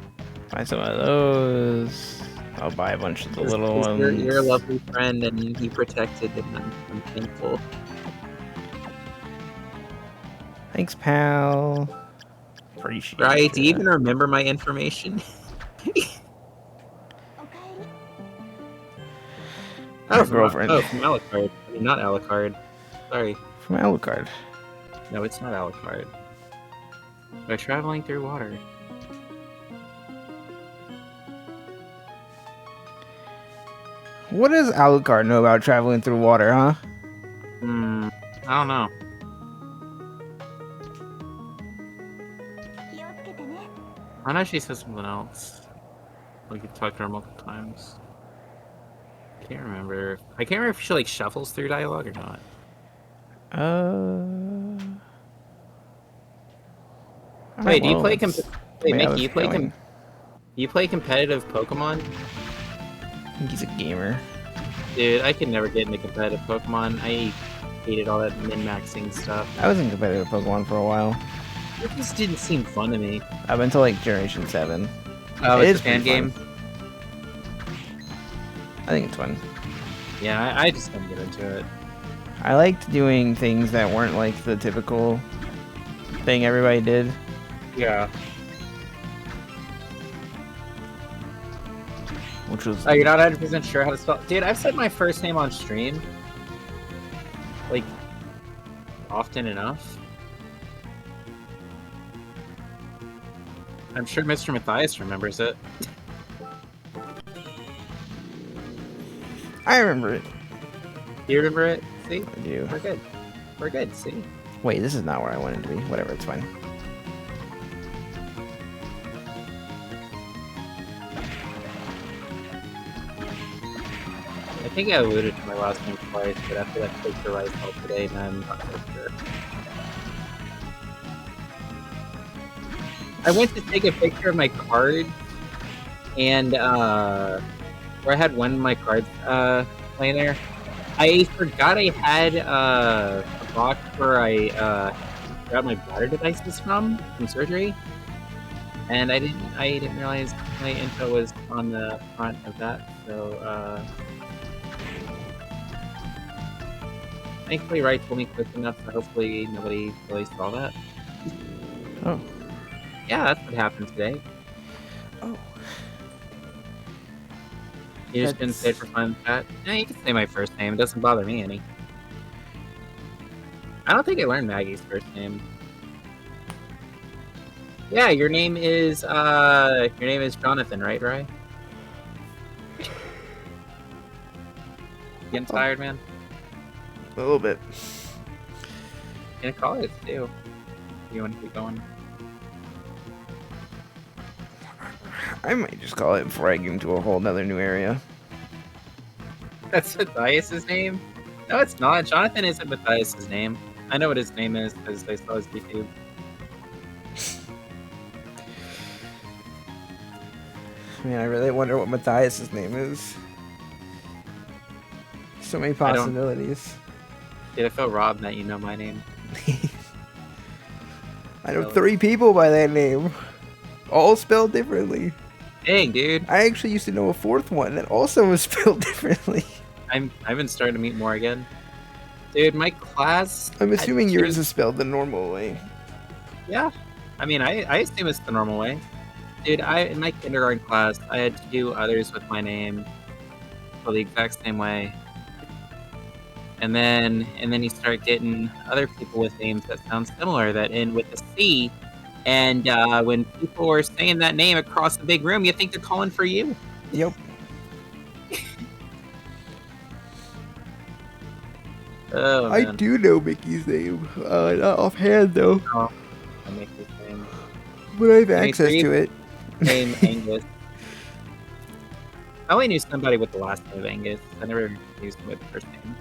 [SPEAKER 1] Buy some of those. I'll buy a bunch of the little ones.
[SPEAKER 2] You're a lovely friend, and you protected, and I'm thankful.
[SPEAKER 1] Thanks, pal. Appreciate
[SPEAKER 2] Right?
[SPEAKER 1] it.
[SPEAKER 2] Do you even remember my information?
[SPEAKER 1] My girlfriend.
[SPEAKER 2] From Alucard. I mean, not Alucard. Sorry.
[SPEAKER 1] From Alucard.
[SPEAKER 2] No, it's not Alucard. By traveling through water.
[SPEAKER 1] What does Alucard know about traveling through water, huh?
[SPEAKER 2] I don't know. I know she said something else. Like you've talked to her multiple times. Can't remember. I can't remember if she like shuffles through dialogue or not. Wait, do you play Wait, Mickey, you play competitive Pokemon?
[SPEAKER 1] I think he's a gamer.
[SPEAKER 2] Dude, I could never get into competitive Pokemon. I hated all that min-maxing stuff.
[SPEAKER 1] I was in competitive Pokemon for a while.
[SPEAKER 2] It just didn't seem fun to me.
[SPEAKER 1] Up until like Generation 7.
[SPEAKER 2] Oh, it's a fan game?
[SPEAKER 1] I think it's fun.
[SPEAKER 2] Yeah, I just couldn't get into it.
[SPEAKER 1] I liked doing things that weren't like the typical thing everybody did.
[SPEAKER 2] Yeah.
[SPEAKER 1] Which was...
[SPEAKER 2] Oh, you're not 100% sure how to spell... Dude, I've said my first name on stream. Like, often enough. I'm sure Mr. Matthias remembers it.
[SPEAKER 1] I remember it.
[SPEAKER 2] Do you remember it? See?
[SPEAKER 1] I do.
[SPEAKER 2] We're good. We're good, see?
[SPEAKER 1] Wait, this is not where I wanted to be. Whatever, it's fine.
[SPEAKER 2] I think I alluded to my last name twice, but after that click the right help today, then I'm not so sure. I went to take a picture of my card, and where I had one of my cards laying there. I forgot I had a box where I got my bladder devices from surgery, and I didn't realize my info was on the front of that. So thankfully, Wright told me quick enough, so hopefully nobody really saw that.
[SPEAKER 1] Oh.
[SPEAKER 2] Yeah, that's what happened today.
[SPEAKER 1] Oh.
[SPEAKER 2] You just didn't say it for fun, Pat? No, you can say my first name. It doesn't bother me any. I don't think I learned Maggie's first name. Yeah, your name is Jonathan, right, Rye? Getting tired, man?
[SPEAKER 1] A little bit.
[SPEAKER 2] In college, too. You want to keep going?
[SPEAKER 1] I might just call it before I get into a whole nother new area.
[SPEAKER 2] That's Matthias's name? No, it's not. Jonathan isn't Matthias's name. I know what his name is because I saw his YouTube.
[SPEAKER 1] Man, I really wonder what Matthias's name is. So many possibilities.
[SPEAKER 2] Dude, I feel robbed that you know my name.
[SPEAKER 1] I know 3 people by that name. All spelled differently.
[SPEAKER 2] Dang, dude.
[SPEAKER 1] I actually used to know a 4th one that also was spelled differently.
[SPEAKER 2] I've been starting to meet more again. Dude, my class...
[SPEAKER 1] I'm assuming yours is spelled the normal way.
[SPEAKER 2] Yeah. I mean, I assume it's the normal way. Dude, in my kindergarten class, I had to do others with my name spelled the exact same way. And then you start getting other people with names that sound similar that end with a C. And when people are saying that name across the big room, you think they're calling for you.
[SPEAKER 1] Yep.
[SPEAKER 2] Oh
[SPEAKER 1] I
[SPEAKER 2] man.
[SPEAKER 1] do know Mickey's name. Not offhand though,
[SPEAKER 2] Oh, I make his name.
[SPEAKER 1] but I have
[SPEAKER 2] Give me
[SPEAKER 1] access
[SPEAKER 2] three
[SPEAKER 1] to it.
[SPEAKER 2] name Angus. I only knew somebody with the last name of Angus. I never knew somebody with the first name.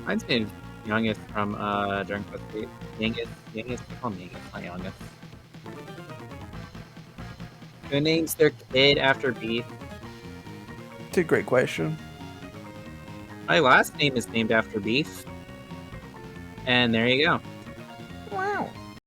[SPEAKER 2] Mine's named Youngest from Dragon Quest 8. Youngest, Youngest, they call him Youngest, not Youngest. Who names their kid after beef?
[SPEAKER 1] It's a great question.
[SPEAKER 2] My last name is named after beef. And there you go.
[SPEAKER 1] Wow.